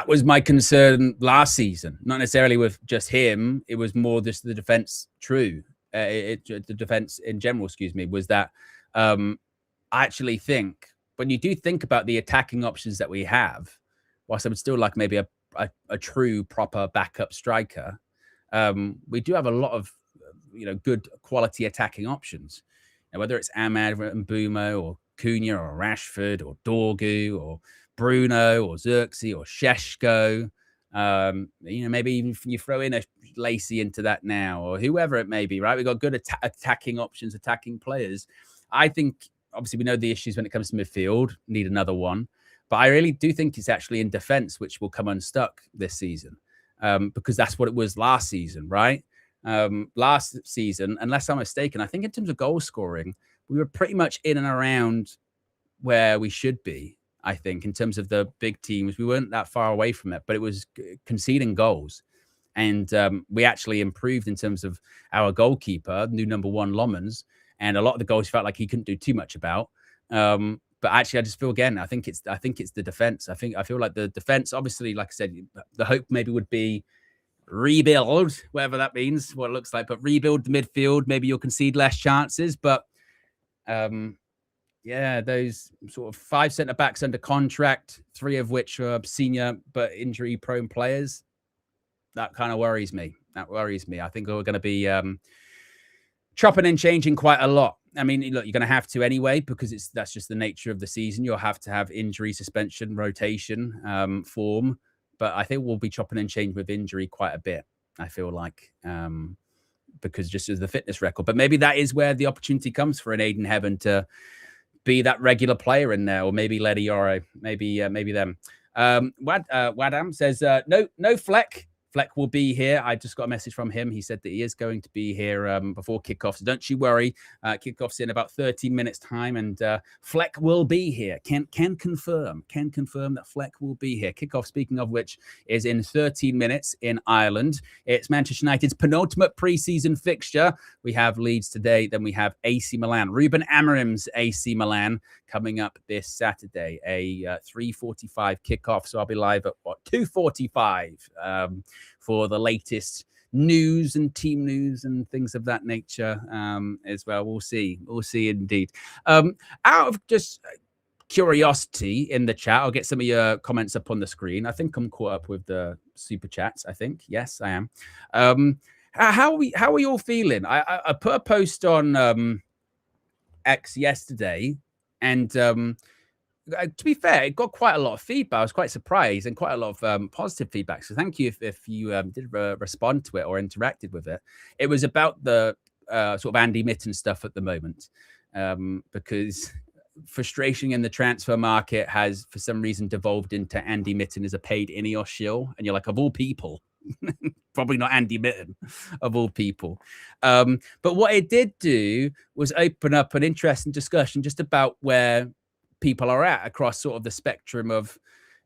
Speaker 1: was my concern last season. Not necessarily with just him. It was more just the defense. The defense in general, was that I actually think when you do think about the attacking options that we have, whilst I would still like maybe a true proper backup striker, we do have a lot of good quality attacking options. And whether it's Ahmad and Mbeumo or Cunha or Rashford or Dorgu or Bruno or Xerxes or Šeško, maybe even you throw in a Lacey into that now or whoever it may be, right? We've got good attacking options, attacking players. I think, obviously, we know the issues when it comes to midfield, need another one. But I really do think it's actually in defense which will come unstuck this season because that's what it was last season, right? Last season, unless I'm mistaken, I think in terms of goal scoring, we were pretty much in and around where we should be. I think in terms of the big teams, we weren't that far away from it, but it was conceding goals. And we actually improved in terms of our goalkeeper, new number one, Lommans. And a lot of the goals felt like he couldn't do too much about. But actually, I just feel again, I think it's the defense. I feel like the defense, obviously, like I said, the hope maybe would be rebuild, whatever that means, what it looks like, but rebuild the midfield. Maybe you'll concede less chances. But those sort of 5 centre backs under contract, 3 of which are senior but injury prone players. That kind of worries me. I think we're going to be chopping and changing quite a lot. I mean, look, you're going to have to anyway, because that's just the nature of the season. You'll have to have injury, suspension, rotation, form. But I think we'll be chopping and changing with injury quite a bit, I feel like, because just as the fitness record. But maybe that is where the opportunity comes for an Aiden Heaven to be that regular player in there, or maybe Ledi Yoro, maybe them. Wadam says, no Fleck. Fleck will be here. I just got a message from him. He said that he is going to be here before kickoff. So don't you worry. Kickoff's in about 13 minutes time, and Fleck will be here. Can confirm that Fleck will be here. Kickoff, speaking of which, is in 13 minutes in Ireland. It's Manchester United's penultimate pre-season fixture. We have Leeds today. Then we have AC Milan. Ruben Amorim's AC Milan coming up this Saturday, a 3:45 kickoff. So I'll be live at 2:45 for the latest news and team news and things of that nature as well. We'll see indeed. Out of just curiosity in the chat, I'll get some of your comments up on the screen. I think I'm caught up with the super chats. I think, yes, I am. How are you all feeling? I put a post on X yesterday, and to be fair, it got quite a lot of feedback. I was quite surprised, and quite a lot of positive feedback. So thank you if you did respond to it or interacted with it. It was about the sort of Andy Mitten stuff at the moment, because frustration in the transfer market has, for some reason, devolved into Andy Mitten as a paid Ineos shill. And you're like, of all people, probably not Andy Mitten, of all people. But what it did do was open up an interesting discussion just about where people are at across sort of the spectrum of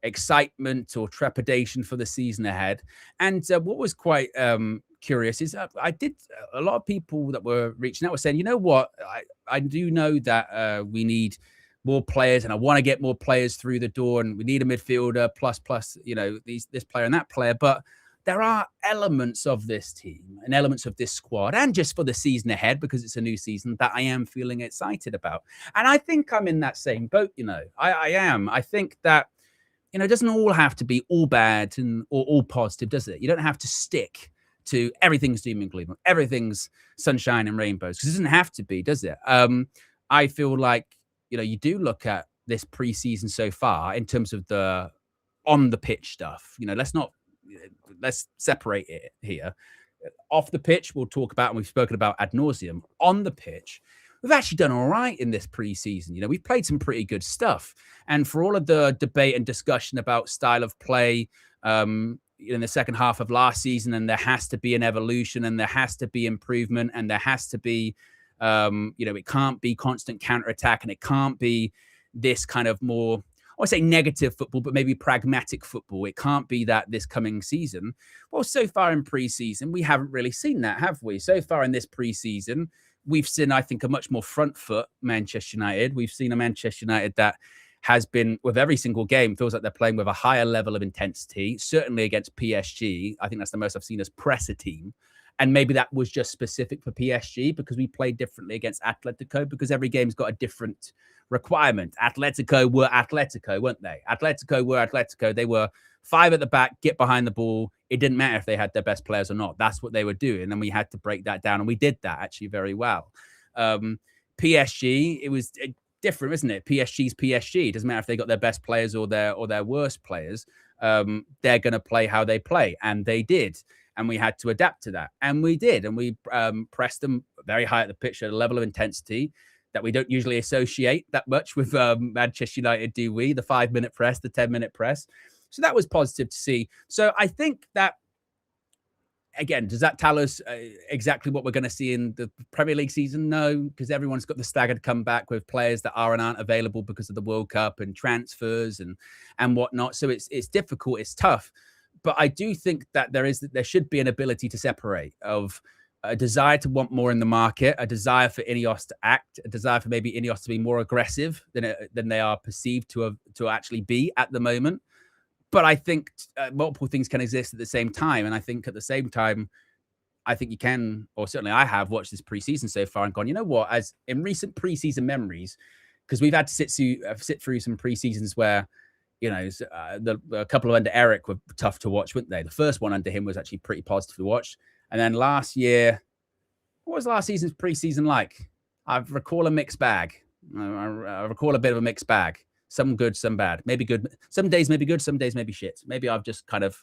Speaker 1: excitement or trepidation for the season ahead. And what was quite curious is a lot of people that were reaching out were saying, you know what, I do know that we need more players, and I want to get more players through the door, and we need a midfielder plus, you know, this player and that player. But there are elements of this team and elements of this squad, and just for the season ahead, because it's a new season, that I am feeling excited about. And I think I'm in that same boat, you know. I am. I think that, you know, it doesn't all have to be all bad or all positive, does it? You don't have to stick to everything's doom and gloom, everything's sunshine and rainbows, because it doesn't have to be, does it? I feel like, you know, you do look at this preseason so far in terms of the on the pitch stuff. You know, let's separate it here. Off the pitch, we'll talk about, and we've spoken about ad nauseum. On the pitch, we've actually done all right in this preseason. You know, we've played some pretty good stuff. And for all of the debate and discussion about style of play in the second half of last season, and there has to be an evolution, and there has to be improvement, and there has to be, you know, it can't be constant counterattack, and it can't be this kind of more, I would say negative football, but maybe pragmatic football. It can't be that this coming season. Well, so far in preseason, we haven't really seen that, have we? So far in this preseason, we've seen, I think, a much more front foot Manchester United. We've seen a Manchester United that has been, with every single game, feels like they're playing with a higher level of intensity, certainly against PSG. I think that's the most I've seen us press a team. And maybe that was just specific for PSG because we played differently against Atletico, because every game's got a different requirement. Atletico were Atletico, weren't they? Atletico were Atletico. They were 5 at the back, get behind the ball. It didn't matter if they had their best players or not. That's what they were doing. And we had to break that down. And we did that actually very well. PSG, it was different, isn't it? PSG's PSG. It doesn't matter if they got their best players or their worst players. They're going to play how they play. And they did. And we had to adapt to that. And we did. And we pressed them very high at the pitch at a level of intensity that we don't usually associate that much with Manchester United, do we? The 5-minute press, the 10-minute press. So that was positive to see. So I think that, again, does that tell us exactly what we're going to see in the Premier League season? No, because everyone's got the staggered comeback with players that are and aren't available because of the World Cup and transfers and whatnot. So it's difficult, it's tough. But I do think that there should be an ability to separate of a desire to want more in the market, a desire for Ineos to act, a desire for maybe Ineos to be more aggressive than they are perceived to actually be at the moment. But I think multiple things can exist at the same time. And I think at the same time, I think you can, or certainly I have watched this preseason so far and gone, you know what, as in recent preseason memories, because we've had to sit through some preseasons where, you know, a couple of under Eric were tough to watch, weren't they? The first one under him was actually pretty positive to watch. And then last year, what was last season's preseason like? I recall a mixed bag. I recall a bit of a mixed bag. Some good, some bad. Maybe good. Some days maybe good, some days maybe shit. Maybe I've just kind of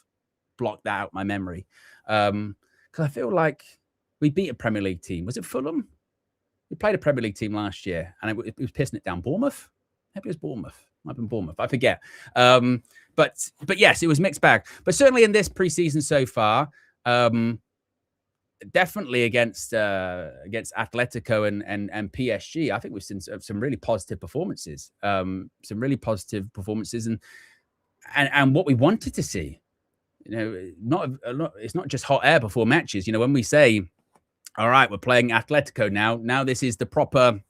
Speaker 1: blocked that out my memory. Because I feel like we beat a Premier League team. Was it Fulham? We played a Premier League team last year, and it was pissing it down. Bournemouth? Maybe it was Bournemouth. Might have been Bournemouth. I forget. But yes, it was mixed bag. But certainly in this preseason so far, definitely against Atletico and PSG, I think we've seen some really positive performances. And what we wanted to see. You know, it's not just hot air before matches. You know, when we say, all right, we're playing Atletico now. Now this is the proper.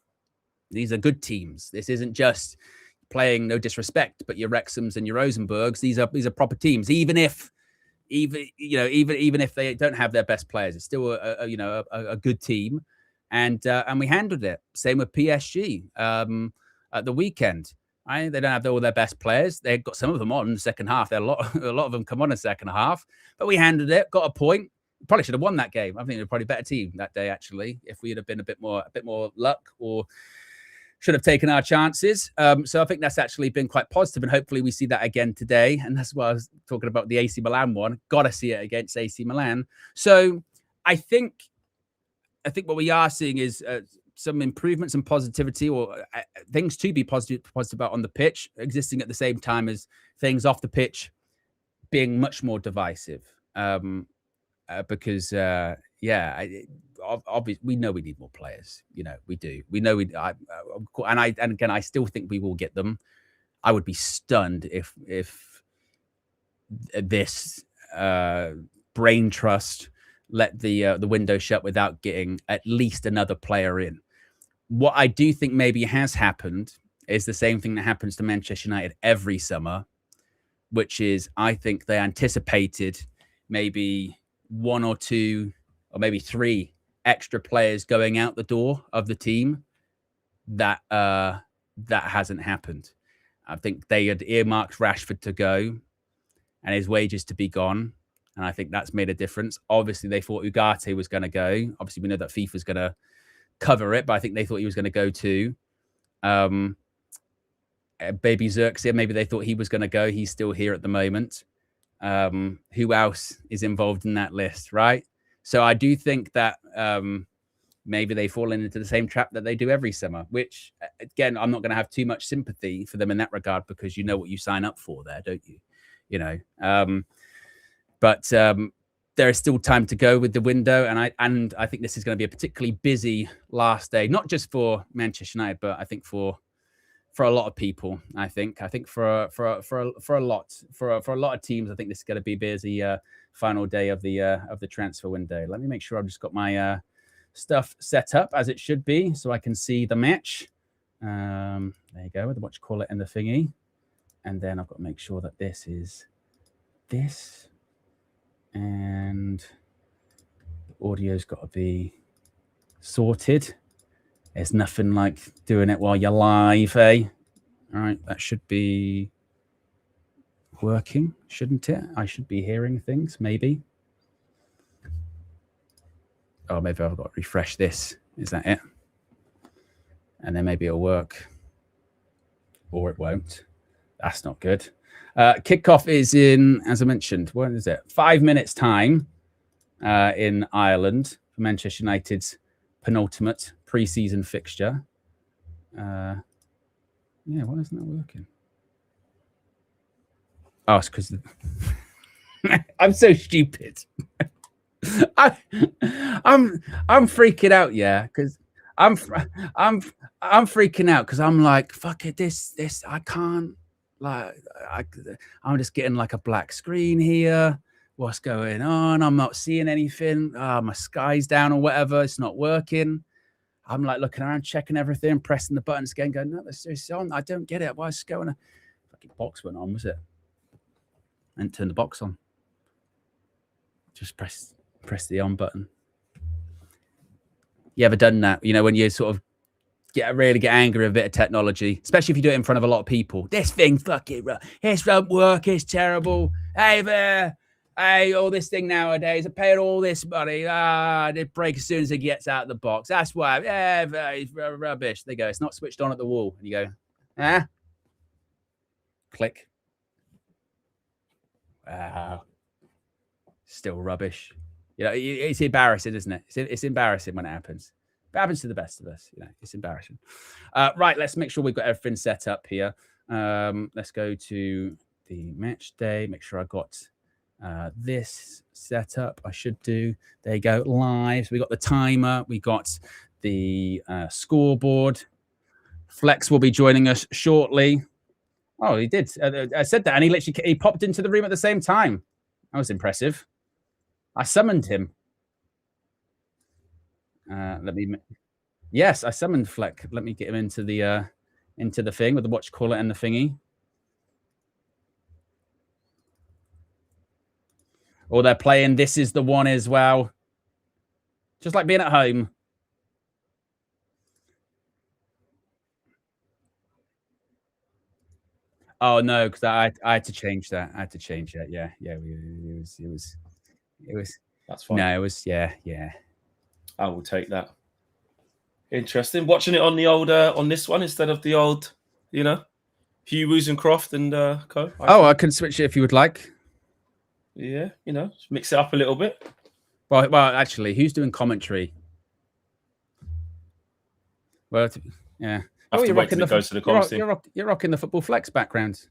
Speaker 1: These are good teams. This isn't just playing, no disrespect, but your Wrexhams and your Rosenborgs. These are proper teams. Even if they don't have their best players, it's still a good team. And we handled it. Same with PSG at the weekend. Right? They don't have all their best players. They've got some of them on in the second half. A lot of them come on in the second half, but we handled it, got a point. Probably should have won that game. I think we're probably a better team that day, actually, if we had been a bit more luck, or should have taken our chances. So I think that's actually been quite positive, and hopefully we see that again today. And that's why I was talking about the AC Milan one. Got to see it against AC Milan. So I think what we are seeing is some improvements and positivity, or things to be positive about on the pitch, existing at the same time as things off the pitch being much more divisive. Because obviously we know we need more players. You know, we do. We know and again, I still think we will get them. I would be stunned if this brain trust let the window shut without getting at least another player in. What I do think maybe has happened is the same thing that happens to Manchester United every summer, which is I think they anticipated maybe 1 or 2 or maybe 3 extra players going out the door of the team. That hasn't happened. I think they had earmarked Rashford to go and his wages to be gone. And I think that's made a difference. Obviously, they thought Ugarte was going to go. Obviously, we know that FIFA's going to cover it, but I think they thought he was going to go too. Baby Xerxes, maybe they thought he was going to go. He's still here at the moment. Who else is involved in that list, right? So I do think that maybe they've fallen into the same trap that they do every summer, which, again, I'm not going to have too much sympathy for them in that regard because you know what you sign up for there, don't you? You know, but there is still time to go with the window. And I think this is going to be a particularly busy last day, not just for Manchester United, but I think for a lot of people. I think for a lot of teams, I think this is going to be a busy final day of the transfer window. Let me make sure I've just got my stuff set up as it should be, so I can see the match. There you go, with the what you call it and the thingy, and then I've got to make sure that this is this, and the audio's got to be sorted. There's nothing like doing it while you're live, eh? All right, that should be working, shouldn't it? I should be hearing things, maybe. Oh, maybe I've got to refresh this. Is that it? And then maybe it'll work. Or it won't. That's not good. Kickoff is in, as I mentioned, what is it? 5 minutes time in Ireland for Manchester United's penultimate pre-season fixture. Yeah, why isn't that working? Oh, it's because I'm so stupid. I'm freaking out, yeah, because I'm freaking out because I'm like, fuck it, this I can't, like, I'm just getting like a black screen here. What's going on? I'm not seeing anything. My sky's down or whatever. It's not working. I'm like looking around, checking everything, pressing the buttons again, going, no, it's on. I don't get it. Why is it going on? Fucking box went on, was it? And turn the box on. Just press the on button. You ever done that? You know, when you sort of really get angry with a bit of technology, especially if you do it in front of a lot of people. This thing, fucking, it won't work. It's terrible. Hey there. Hey, all this thing nowadays, I paid all this money. It breaks as soon as it gets out of the box. That's why. It's rubbish. They go, it's not switched on at the wall. And you go, ah. Click. Wow. Still rubbish. You know, it's embarrassing, isn't it? It's embarrassing when it happens. It happens to the best of us. You know, it's embarrassing. Right, let's make sure we've got everything set up here. Let's go to the match day. Make sure I got this set up. I should do. There you go. Live. We got the timer. We got the scoreboard. Flex will be joining us shortly. Oh, he did. I said that, and he popped into the room at the same time. That was impressive. I summoned him. Yes, I summoned Fleck. Let me get him into the thing with the watch caller and the thingy. Oh, they're playing This Is the One as well. Just like being at home. Oh no, because I had to change that. I had to change that. Yeah. It was.
Speaker 2: That's fine.
Speaker 1: No, it was. Yeah.
Speaker 2: I will take that. Interesting. Watching it on the old on this one instead of the old, you know, Hugh Woozencroft and co.
Speaker 1: I can switch it if you would like.
Speaker 2: Yeah, you know, mix it up a little bit.
Speaker 1: Well, actually, who's doing commentary? Well, yeah.
Speaker 2: You're rocking
Speaker 1: you're rocking the Football Flex background.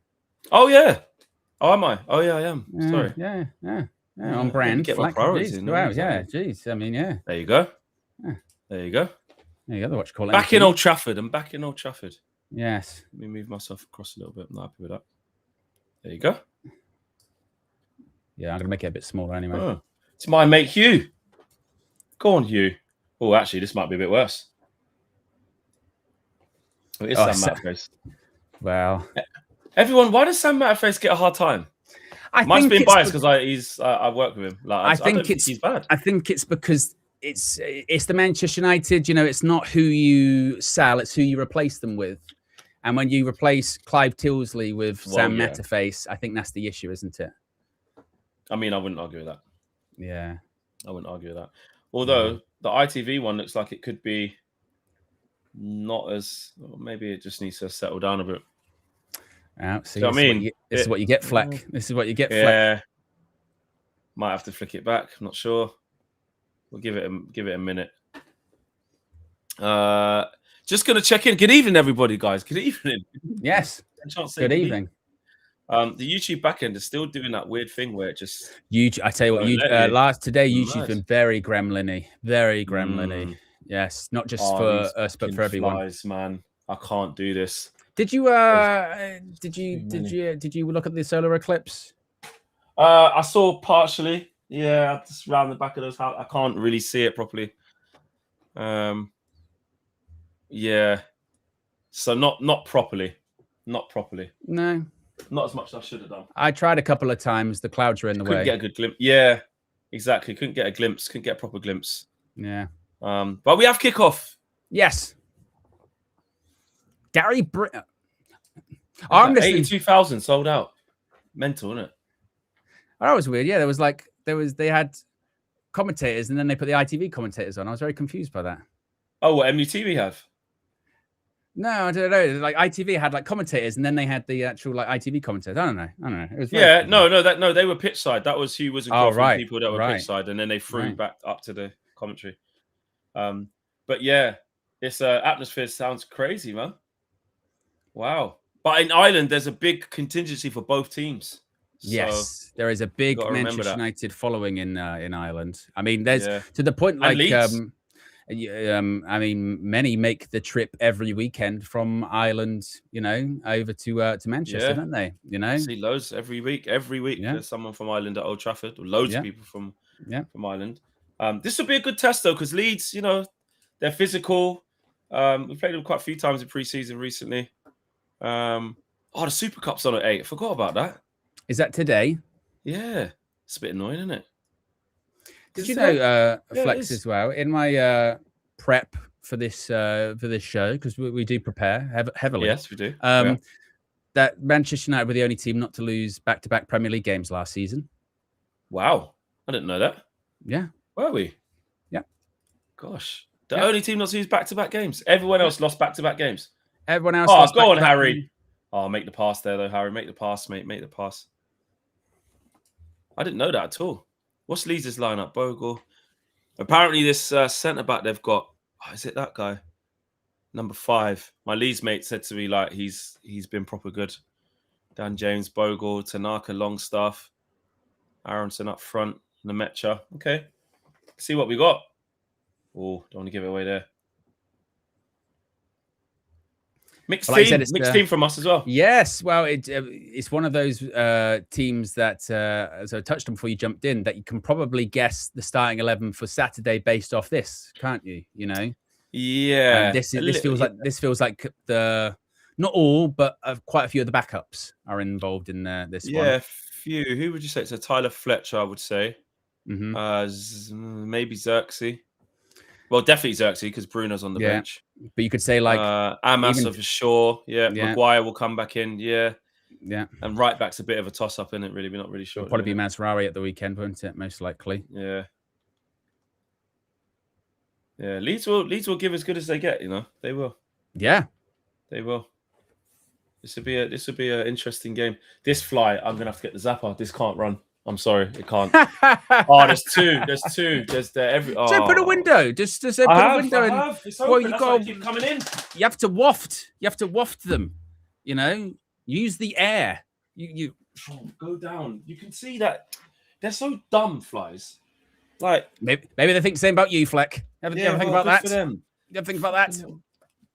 Speaker 2: Oh yeah. Oh, am I? Oh yeah, I am. Sorry.
Speaker 1: Yeah. On brand.
Speaker 2: Get my priorities in.
Speaker 1: Wow. Yeah. Jeez. I mean, yeah.
Speaker 2: There you go.
Speaker 1: Yeah.
Speaker 2: There you go.
Speaker 1: There you go. Watch call it.
Speaker 2: Back in Old Trafford. I'm back in Old Trafford.
Speaker 1: Yes.
Speaker 2: Let me move myself across a little bit. I'm not happy with that. There you go.
Speaker 1: Yeah, I'm gonna make it a bit smaller anyway.
Speaker 2: Oh, it's my mate Hugh. Go on, Hugh. Oh, actually, this might be a bit worse. It is Sam Matterface.
Speaker 1: Well,
Speaker 2: everyone, why does Sam Matterface get a hard time? I might be biased because I work with him. Like, I don't think he's bad.
Speaker 1: I think it's because it's the Manchester United. You know, it's not who you sell; it's who you replace them with. And when you replace Clive Tilsley with Sam Matterface, I think that's the issue, isn't it?
Speaker 2: I mean, I wouldn't argue with that.
Speaker 1: Yeah,
Speaker 2: I wouldn't argue with that. Although the ITV one looks like it could be not as. Well, maybe it just needs to settle down a bit.
Speaker 1: So this is what you get, Fleck. This is what you get, Fleck.
Speaker 2: Might have to flick it back. I'm not sure. We'll give it a minute. Just gonna check in. Good evening, everybody, guys. Good evening.
Speaker 1: Yes. Good evening.
Speaker 2: The YouTube backend is still doing that weird thing where it just.
Speaker 1: I tell you what, today YouTube's been very gremlin-y. Very gremlin-y. Yes, not just for us, but for everyone.
Speaker 2: Flies, man, I can't do this.
Speaker 1: Did you look at the solar eclipse?
Speaker 2: I saw partially. Yeah, just round the back of those houses. I can't really see it properly. Yeah. So not properly. Not properly.
Speaker 1: No.
Speaker 2: Not as much as I should have done.
Speaker 1: I tried a couple of times. The clouds were in the way.
Speaker 2: Couldn't get a good glimpse. Yeah, exactly. Couldn't get a glimpse. Couldn't get a proper glimpse.
Speaker 1: Yeah.
Speaker 2: But we have kickoff.
Speaker 1: Yes. Gary Britt.
Speaker 2: 82,000 sold out. Mental, isn't it?
Speaker 1: Oh, that was weird. Yeah, they had commentators and then they put the ITV commentators on. I was very confused by that.
Speaker 2: Oh, what MUTV have?
Speaker 1: No, I don't know. Like ITV had like commentators and then they had the actual like ITV commentators. I don't know. It was
Speaker 2: no, they were pitch side. That was Hugh was people that were pitch side, and then they threw back up to the commentary. But yeah, this atmosphere sounds crazy, man. Wow. But in Ireland, there's a big contingency for both teams.
Speaker 1: Yes, there is a big Manchester United following in Ireland. I mean, there's to the point like I mean, many make the trip every weekend from Ireland, you know, over to Manchester, don't they? You know,
Speaker 2: I see loads every week. There's someone from Ireland at Old Trafford. Or loads of people from Ireland. This will be a good test though, because Leeds, you know, they're physical. We played them quite a few times in pre-season recently. The Super Cup's on at 8. I forgot about that.
Speaker 1: Is that today?
Speaker 2: Yeah, it's a bit annoying, isn't it?
Speaker 1: Did you know, Flex, as well, in my prep for this show, because we do prepare heavily.
Speaker 2: Yes, we do.
Speaker 1: That Manchester United were the only team not to lose back-to-back Premier League games last season.
Speaker 2: Wow, I didn't know that.
Speaker 1: Yeah,
Speaker 2: were we?
Speaker 1: Yeah.
Speaker 2: Gosh, the only team not to lose back-to-back games. Everyone else lost back-to-back games.
Speaker 1: Everyone else.
Speaker 2: Oh, go on, Harry. Oh, make the pass there, though, Harry. Make the pass, mate. Make the pass. I didn't know that at all. What's Leeds' lineup? Bogle. Apparently, this centre back they've got. Oh, is it that guy? Number 5. My Leeds mate said to me like he's been proper good. Dan James, Bogle, Tanaka, Longstaff, Aronson up front, Nemecha. Okay, see what we got. Oh, don't want to give it away there. Mixed team from us as well.
Speaker 1: Yes, well, it's one of those teams that, as I touched on before you jumped in, that you can probably guess the starting 11 for Saturday based off this, can't you? You know.
Speaker 2: Yeah.
Speaker 1: This feels like the not all, but quite a few of the backups are involved in this one.
Speaker 2: Yeah, few. Who would you say? So Tyler Fletcher, I would say. Maybe Xerxes. Well, definitely Xerxes because Bruno's on the bench.
Speaker 1: But you could say like
Speaker 2: Amasa for sure. Yeah. Maguire will come back in. Yeah.
Speaker 1: Yeah.
Speaker 2: And right back's a bit of a toss up, isn't it? Really, we're not really sure.
Speaker 1: It'll probably be Masraoui at the weekend, won't it? Most likely.
Speaker 2: Yeah. Yeah. Leeds will give as good as they get. You know, they will.
Speaker 1: Yeah. They
Speaker 2: will. This would be an interesting game. This fly, I'm gonna have to get the zapper. This can't run. I'm sorry, it can't. There's two. There's every. Oh.
Speaker 1: So put a window. Just open a window and.
Speaker 2: It's open. You got to keep coming in.
Speaker 1: You have to waft. You have to waft them. You know, use the air. You
Speaker 2: go down. You can see that they're so dumb, flies. Like
Speaker 1: maybe they think the same about you, Fleck. Ever think about that? You ever think about that?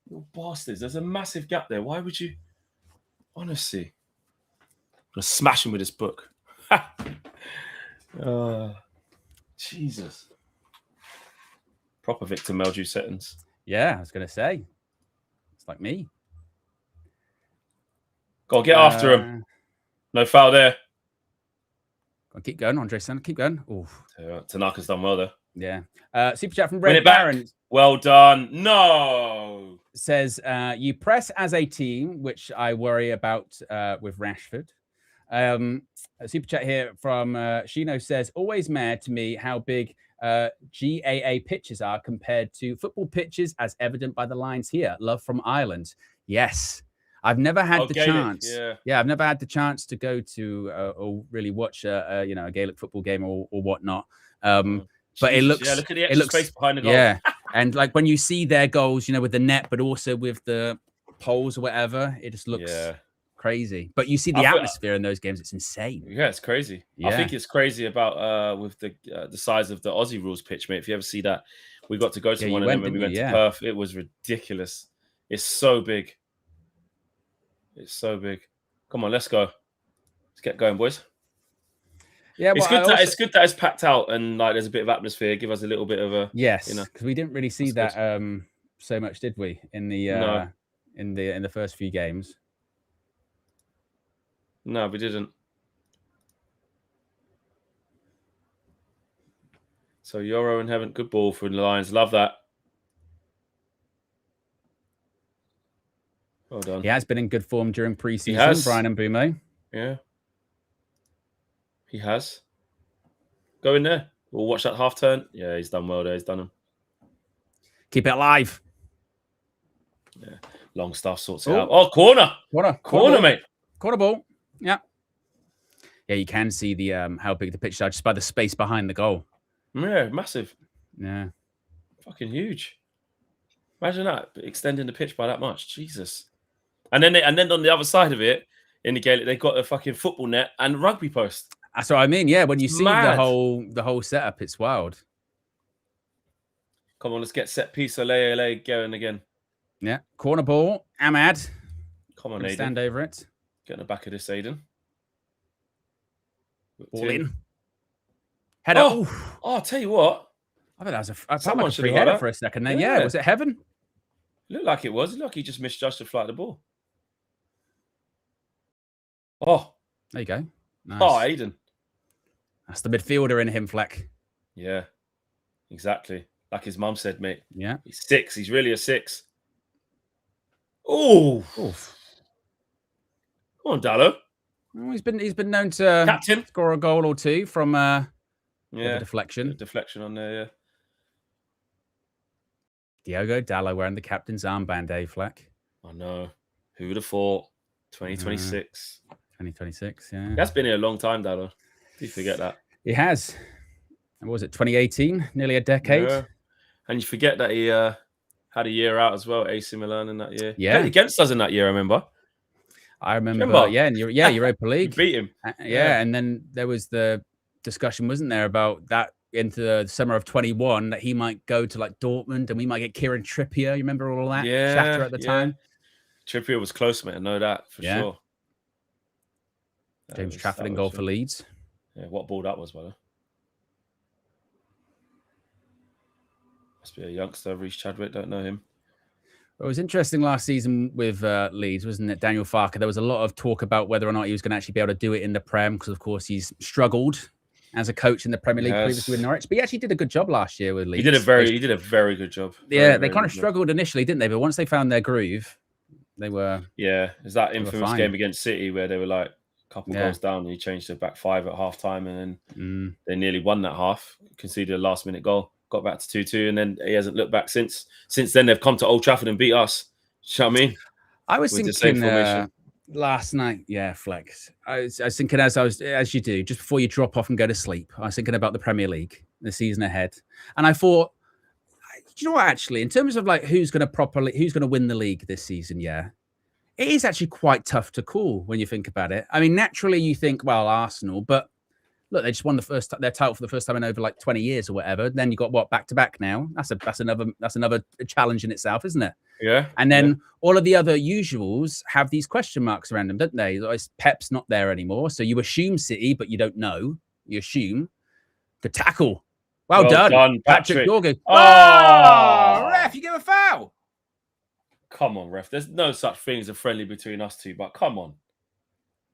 Speaker 2: Little bastards. There's a massive gap there. Why would you? Honestly, I'm gonna smash him with this book. Jesus. Proper Victor Meldrew settings.
Speaker 1: Yeah, I was going to say. It's like me.
Speaker 2: Go on, get after him. No foul there.
Speaker 1: Keep going, Andre Sen. Keep going.
Speaker 2: Tanaka's done well there.
Speaker 1: Yeah. Super chat from Red Baron.
Speaker 2: Well done. No.
Speaker 1: Says, you press as a team, which I worry about with Rashford. A super chat here from Shino says, always mad to me how big GAA pitches are compared to football pitches, as evident by the lines here. Love from Ireland. Yes. I've never had the chance. Yeah, I've never had the chance to go to or really watch a Gaelic football game or whatnot. But it looks,
Speaker 2: look at the extra space behind the goal.
Speaker 1: Yeah, and like when you see their goals, with the net, but also with the poles or whatever, it just looks crazy. But you see the atmosphere in those games; it's insane.
Speaker 2: Yeah, it's crazy. Yeah. I think it's crazy about with the size of the Aussie rules pitch, mate. If you ever see that, we got to go to one of them when we went to Perth. It was ridiculous. It's so big. It's so big. Come on, let's go. Let's get going, boys. Yeah, it's good that it's packed out and like there's a bit of atmosphere. Give us a little bit of a
Speaker 1: because we didn't really see that so much, did we? In the in the first few games.
Speaker 2: No, we didn't. So Euro in heaven, good ball for the Lions. Love that. Well done.
Speaker 1: He has been in good form during pre-season, Brian Mbumo.
Speaker 2: Yeah. He has. Go in there. We'll watch that half turn. Yeah, he's done well there. He's done him.
Speaker 1: Keep it alive.
Speaker 2: Yeah. Long stuff sorts it out. Oh, corner, mate.
Speaker 1: Corner ball. Yeah. Yeah, you can see the how big the pitch is just by the space behind the goal.
Speaker 2: Yeah, massive.
Speaker 1: Yeah.
Speaker 2: Fucking huge. Imagine that, extending the pitch by that much. Jesus. And then on the other side of it, in the Gaelic, they've got a fucking football net and rugby post.
Speaker 1: That's what I mean. Yeah, when you see the whole setup, it's wild.
Speaker 2: Come on, let's get set piece LA going again.
Speaker 1: Yeah, corner ball. Ahmad.
Speaker 2: Come on, Aiden.
Speaker 1: Stand over it.
Speaker 2: Get in the back of this, Aiden.
Speaker 1: Ball in. Header.
Speaker 2: Oh, I'll tell you what.
Speaker 1: I thought that was a free header for a second there. Yeah, was it heaven?
Speaker 2: It looked like it was. It looked like he just misjudged the flight of the ball. Oh.
Speaker 1: There you go. Nice.
Speaker 2: Oh, Aiden.
Speaker 1: That's the midfielder in him, Fleck.
Speaker 2: Yeah, exactly. Like his mum said, mate.
Speaker 1: Yeah.
Speaker 2: He's 6. He's really a 6. Oh. Come on, Dallo.
Speaker 1: Well, he's been known to score a goal or two from a deflection.
Speaker 2: Deflection on there, yeah.
Speaker 1: Diogo Dallo wearing the captain's armband, Fleck.
Speaker 2: I know. Who would have thought? 2026.
Speaker 1: 2026, yeah.
Speaker 2: That's been here a long time, Dallo. You forget that.
Speaker 1: He has. And what was it, 2018? Nearly a decade. Yeah.
Speaker 2: And you forget that he had a year out as well, AC Milan in that year.
Speaker 1: Yeah.
Speaker 2: He against us in that year, I remember.
Speaker 1: Yeah, and Europa League.
Speaker 2: You beat him.
Speaker 1: Yeah, and then there was the discussion, wasn't there, about that into the summer of 21 that he might go to like Dortmund and we might get Kieran Trippier. You remember all that?
Speaker 2: Yeah.
Speaker 1: Shatter at the time.
Speaker 2: Trippier was close, mate. I know that for sure.
Speaker 1: James Trafford in goal for Leeds.
Speaker 2: Yeah, what ball that was, brother. Must be a youngster, Reece Chadwick. Don't know him.
Speaker 1: It was interesting last season with Leeds, wasn't it? Daniel Farke. There was a lot of talk about whether or not he was going to actually be able to do it in the Prem because, of course, he's struggled as a coach in the Premier League previously with Norwich. But he actually did a good job last year with Leeds.
Speaker 2: He did a very good job.
Speaker 1: Yeah, they kind of struggled initially, didn't they? But once they found their groove, they were.
Speaker 2: Yeah, there's that infamous game against City where they were like a couple goals down and he changed to back 5 at half time and then they nearly won that half, conceded a last minute goal, got back to 2-2, and then he hasn't looked back since. Since then, they've come to Old Trafford and beat us. You know what I mean?
Speaker 1: I was thinking last night, Flex. I was thinking as you do, just before you drop off and go to sleep, I was thinking about the Premier League, the season ahead. And I thought, do you know what, actually, in terms of like who's going to win the league this season, it is actually quite tough to call when you think about it. I mean, naturally you think, well, Arsenal, but look, they just won their title for the first time in over like 20 years or whatever. Then you got what, back to back now. That's another challenge in itself, isn't it?
Speaker 2: Yeah.
Speaker 1: And then all of the other usuals have these question marks around them, don't they? Pep's not there anymore, so you assume City, but you don't know. You assume. Good tackle. Well done,
Speaker 2: Patrick.
Speaker 1: Dorgan.
Speaker 2: Oh,
Speaker 1: Ref, you give a foul.
Speaker 2: Come on, ref. There's no such thing as a friendly between us two, but come on.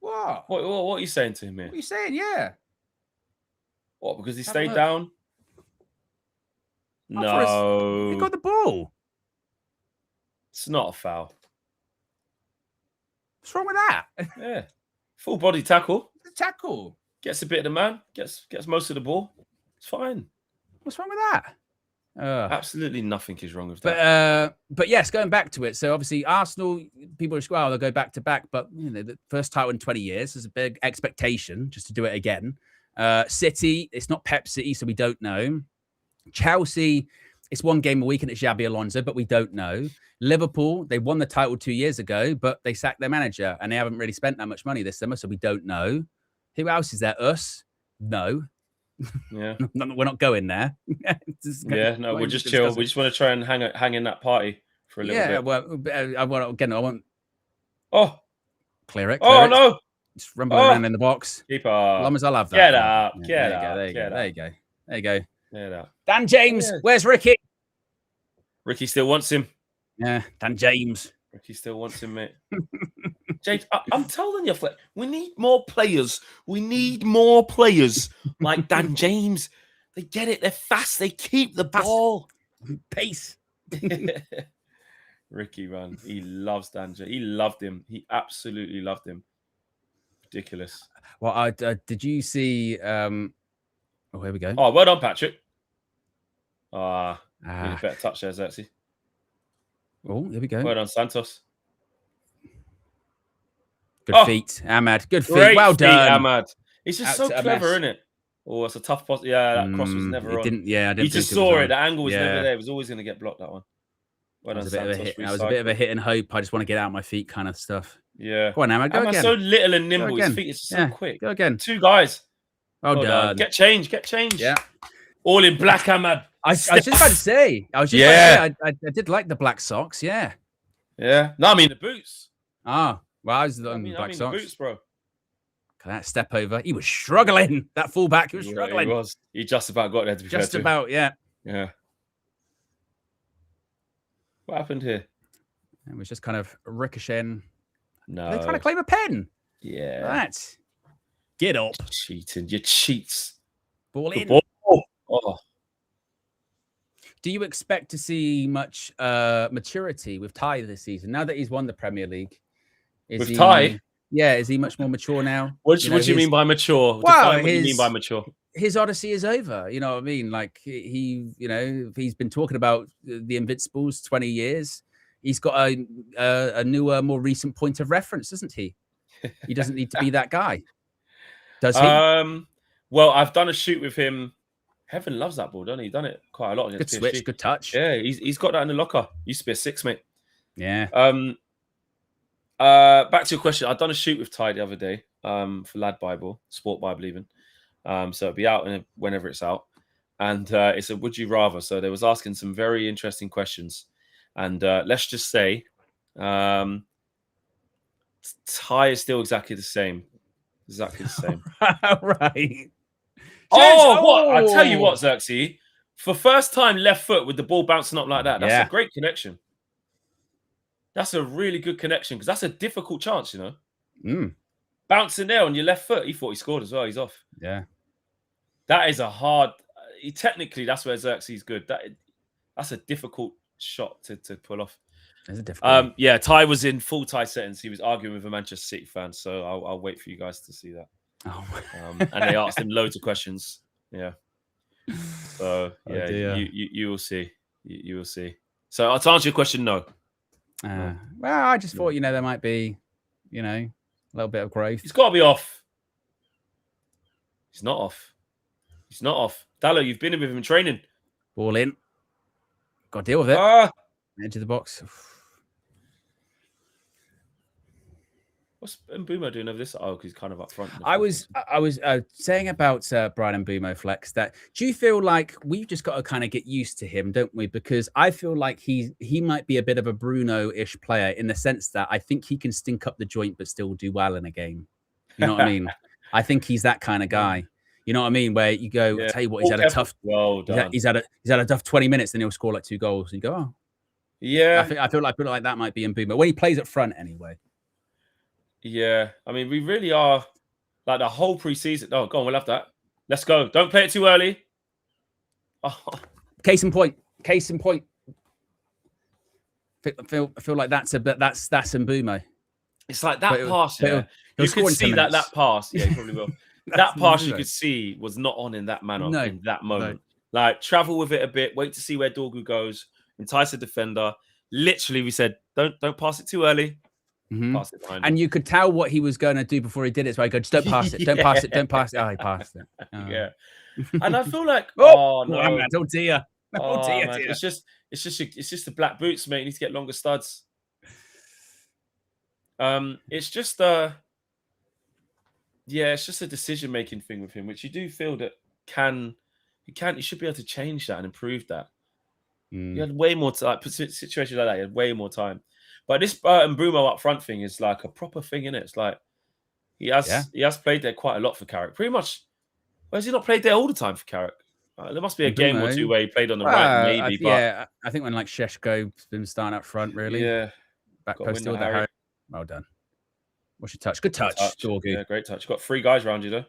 Speaker 1: What?
Speaker 2: What are you saying to him here?
Speaker 1: What are you saying? Yeah.
Speaker 2: What, because he stayed down?
Speaker 1: No. He got the ball.
Speaker 2: It's not a foul.
Speaker 1: What's wrong with that?
Speaker 2: Yeah. Full body tackle.
Speaker 1: The tackle.
Speaker 2: Gets a bit of the man. Gets most of the ball. It's fine.
Speaker 1: What's wrong with that?
Speaker 2: Absolutely nothing is wrong with that.
Speaker 1: But yes, going back to it. So obviously Arsenal, people are they'll go back to back, but you know, the first title in 20 years is a big expectation just to do it again. City, it's not Pep City, so we don't know. Chelsea, it's one game a week and it's Xabi Alonso, but we don't know. Liverpool, they won the title 2 years ago, but they sacked their manager and they haven't really spent that much money this summer, so we don't know. Who else is there? Us? No.
Speaker 2: Yeah.
Speaker 1: We're not going there.
Speaker 2: No, we'll just chill. We just want to try and hang in that party for a little bit.
Speaker 1: Well, I want.
Speaker 2: Oh,
Speaker 1: clear it.
Speaker 2: No.
Speaker 1: Just rumbling around in the box.
Speaker 2: Keep on.
Speaker 1: As I'll have that.
Speaker 2: Get out.
Speaker 1: There you go.
Speaker 2: Yeah,
Speaker 1: Dan James, where's Ricky?
Speaker 2: Ricky still wants him.
Speaker 1: Yeah, Dan James.
Speaker 2: Ricky still wants him, mate. James, I'm telling you, Fleck, we need more players. We need more players like Dan James. They get it. They're fast. They keep the ball.
Speaker 1: Pace.
Speaker 2: Ricky, man. He loves Dan James. He loved him. He absolutely loved him. Ridiculous.
Speaker 1: Well, did you see... Oh, here we go.
Speaker 2: Oh, well done, Patrick. Really better touch there, Xerxes.
Speaker 1: Oh, here we go.
Speaker 2: Well done, Santos.
Speaker 1: Good feet, Ahmad. Good feet.
Speaker 2: Great
Speaker 1: Well done,
Speaker 2: Ahmad. He's just so clever, isn't it? Oh, it's a tough post. Yeah, that cross was never on.
Speaker 1: I didn't.
Speaker 2: He just saw it. The angle was never there. It was always going to get blocked, that one. Well done, Santos.
Speaker 1: That was a bit of a hit and hope. I just want to get out my feet kind of stuff.
Speaker 2: Yeah.
Speaker 1: Go on, Ahmad. Go again.
Speaker 2: so little and nimble. His feet are so quick.
Speaker 1: Go again.
Speaker 2: Two guys.
Speaker 1: Well done.
Speaker 2: Get change.
Speaker 1: Yeah.
Speaker 2: All in black, Ahmad.
Speaker 1: I was just about to say. I did like the black socks. Yeah.
Speaker 2: Yeah. No, I mean the boots.
Speaker 1: Well, I was on black socks.
Speaker 2: The boots, bro.
Speaker 1: That step over. He was struggling. That fullback, he was struggling.
Speaker 2: He was. He just about got there, to be fair.
Speaker 1: Just about, yeah.
Speaker 2: Yeah. What happened here?
Speaker 1: It was just kind of ricocheting.
Speaker 2: No.
Speaker 1: They're trying to claim a pen.
Speaker 2: Yeah.
Speaker 1: That. Get up.
Speaker 2: Cheating. You cheats.
Speaker 1: Ball in.
Speaker 2: Oh.
Speaker 1: Do you expect to see much maturity with Ty this season? Now that he's won the Premier League.
Speaker 2: Ty?
Speaker 1: Yeah, is he much more mature now?
Speaker 2: What do you mean by mature?
Speaker 1: Well,
Speaker 2: what do you mean by mature?
Speaker 1: His odyssey is over. You know what I mean? Like he's been talking about the Invincibles 20 years. He's got a newer, more recent point of reference, doesn't he? He doesn't need to be that guy. Does he?
Speaker 2: Well, I've done a shoot with him. Heaven loves that ball, doesn't he? He's done it quite a lot.
Speaker 1: Good switch, good touch.
Speaker 2: Yeah, he's got that in the locker. Used to be a 6, mate.
Speaker 1: Yeah.
Speaker 2: Back to your question. I've done a shoot with Ty the other day for Lad Bible, Sport Bible even. So it'll be out whenever it's out. And it's a would you rather. So they was asking some very interesting questions. And let's just say Ty is still exactly the same. Exactly the same.
Speaker 1: Right.
Speaker 2: What? I tell you what, Xerxes. For first time left foot with the ball bouncing up like that, that's a great connection. That's a really good connection because that's a difficult chance, you know. Bouncing there on your left foot. He thought he scored as well. He's off.
Speaker 1: Yeah.
Speaker 2: That is a hard... technically, that's where Xerxes is good. That's a difficult shot to pull off.
Speaker 1: It's a difficult
Speaker 2: yeah, Ty was in full Ty settings. He was arguing with a Manchester City fan, so I'll wait for you guys to see that. And they asked him loads of questions. Yeah. So, yeah, you will see. You will see. So, to answer your question, no.
Speaker 1: Well, I just thought, there might be, a little bit of growth.
Speaker 2: He's got to be off. He's not off. He's not off. Dallo, you've been with him in training.
Speaker 1: Ball in. Got to deal with it. Edge of the box.
Speaker 2: What's Mbumo doing over this? Oh, because he's kind of up front.
Speaker 1: I was saying about Brian Mbumo, Flex, that do you feel like we've just got to kind of get used to him, don't we? Because I feel like he might be a bit of a Bruno-ish player in the sense that I think he can stink up the joint but still do well in a game. You know what I mean? I think he's that kind of guy. You know what I mean? Where you go, I tell you what, he's had a tough.
Speaker 2: Well done.
Speaker 1: He's had a tough 20 minutes, then he'll score like 2 goals. And you go, oh,
Speaker 2: yeah.
Speaker 1: I feel like that might be in Boomer when he plays up front anyway.
Speaker 2: Yeah, I mean, we really are like the whole preseason. Oh, go on, we'll have that. Let's go. Don't play it too early. Oh.
Speaker 1: Case in point. I feel like that's Mbumo.
Speaker 2: It's like that pass. Yeah, you could see that pass. Yeah, you probably will. That pass you could see was not on in that manner in that moment. No. Like travel with it a bit. Wait to see where Dorgu goes. Entice a defender. Literally, we said don't pass it too early. Pass it behind
Speaker 1: and
Speaker 2: him.
Speaker 1: You could tell what he was going to do before he did it. So I go, just don't pass it. Don't pass it. Don't pass it. Oh, he passed it. Oh.
Speaker 2: Yeah. And I feel like, oh no,
Speaker 1: oh dear.
Speaker 2: Oh dear, dear. It's just the black boots, mate. You need to get longer studs. It's just it's just a decision-making thing with him, which you do feel that you should be able to change that and improve that. You had way more time, situations like that, you had way more time. But this Mbeumo up front thing is like a proper thing, innit? It's like he has played there quite a lot for Carrick. Pretty much, why has he not played there all the time for Carrick? There must be a game or two where he played on the right, maybe.
Speaker 1: I think when like Sheshko's been starting up front, really.
Speaker 2: Yeah.
Speaker 1: Back post still there. Well done. What's your touch? Good touch, Dorgu.
Speaker 2: Yeah, great touch. Got 3 guys around you though.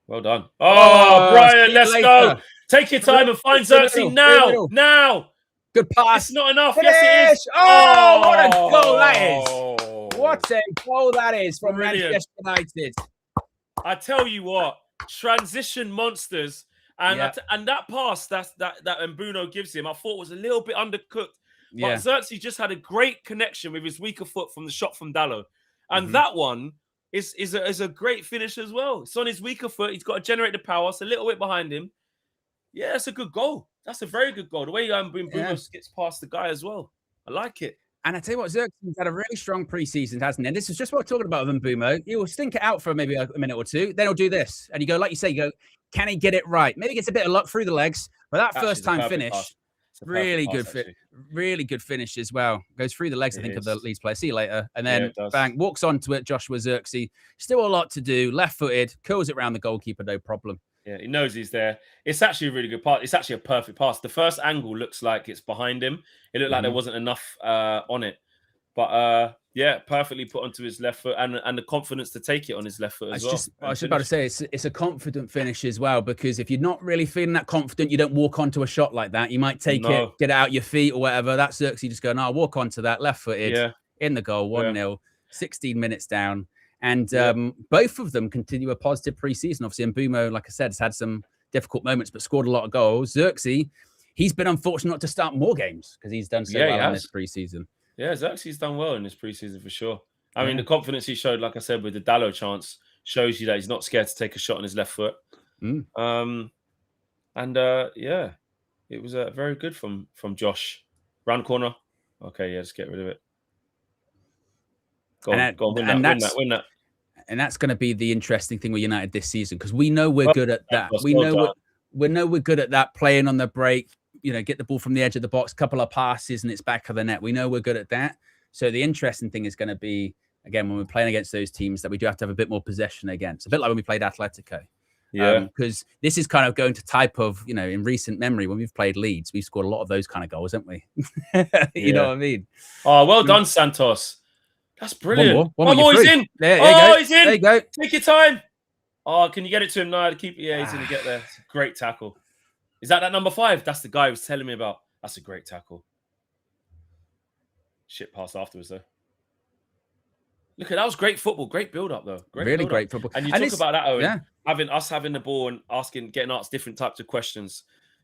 Speaker 2: Well done. Oh, Brian, let's go. Take your time and find Xerxes now. Now.
Speaker 1: Good pass.
Speaker 2: It's not enough. Yes, it is.
Speaker 1: Oh, what a goal that is. What a goal that is from Manchester United.
Speaker 2: I tell you what, transition monsters. And that pass that Mbeumo gives him, I thought was a little bit undercooked. But Xerxes just had a great connection with his weaker foot from the shot from Dalot. And that one is a great finish as well. It's on his weaker foot. He's got to generate the power. It's a little bit behind him. Yeah, it's a good goal. That's a very good goal. The way Mbeumo gets past the guy as well. I like it.
Speaker 1: And I tell you what, Xerxes had a really strong preseason, hasn't he? And this is just what we're talking about with Mbeumo. He will stink it out for maybe a minute or two. Then he'll do this. And you go, like you say, can he get it right? Maybe he gets a bit of luck through the legs. But that first time finish, really good finish as well. Goes through the legs, I think, of the Leeds player. See you later. And then bang, walks onto it. Joshua Xerxes. Still a lot to do. Left-footed. Curls it around the goalkeeper, no problem.
Speaker 2: Yeah, he knows he's there. It's actually a really good pass. It's actually a perfect pass. The first angle looks like it's behind him. It looked like there wasn't enough on it. But perfectly put onto his left foot and the confidence to take it on his left foot as well.
Speaker 1: I was just about to say, it's a confident finish as well, because if you're not really feeling that confident, you don't walk onto a shot like that. You might take it, get it out your feet or whatever. That's Xerxes just going, I'll walk onto that left-footed in the goal, 1-0, 16 minutes down. And both of them continue a positive preseason. Obviously, Mbeumo, like I said, has had some difficult moments, but scored a lot of goals. Xerxes, he's been unfortunate not to start more games because he's done so well in this preseason.
Speaker 2: Yeah, Xerxes done well in this preseason for sure. I mean, the confidence he showed, like I said, with the Dalot chance shows you that he's not scared to take a shot on his left foot. It was very good from Josh. Round corner. Okay, just get rid of it. Go on, win that.
Speaker 1: And that's going to be the interesting thing with United this season, because we know we're good at that. We know we're good at that, playing on the break, get the ball from the edge of the box, couple of passes, and it's back of the net. We know we're good at that. So the interesting thing is going to be, again, when we're playing against those teams, that we do have to have a bit more possession against. A bit like when we played Atletico. Yeah. Because this is kind of going to type of, in recent memory, when we've played Leeds, we've scored a lot of those kind of goals, haven't we? You know what I mean?
Speaker 2: Oh, well done, Santos. That's brilliant.
Speaker 1: One more,
Speaker 2: he's in. He's in.
Speaker 1: There you go.
Speaker 2: Take your time. Oh, can you get it to him? No, he's going to get there. It's a great tackle. Is that number 5? That's the guy who was telling me about. That's a great tackle. Shit pass afterwards, though. Look, that was great football. Great build-up, though.
Speaker 1: Great football.
Speaker 2: And you talk about that, Owen. Having the ball and getting asked different types of questions.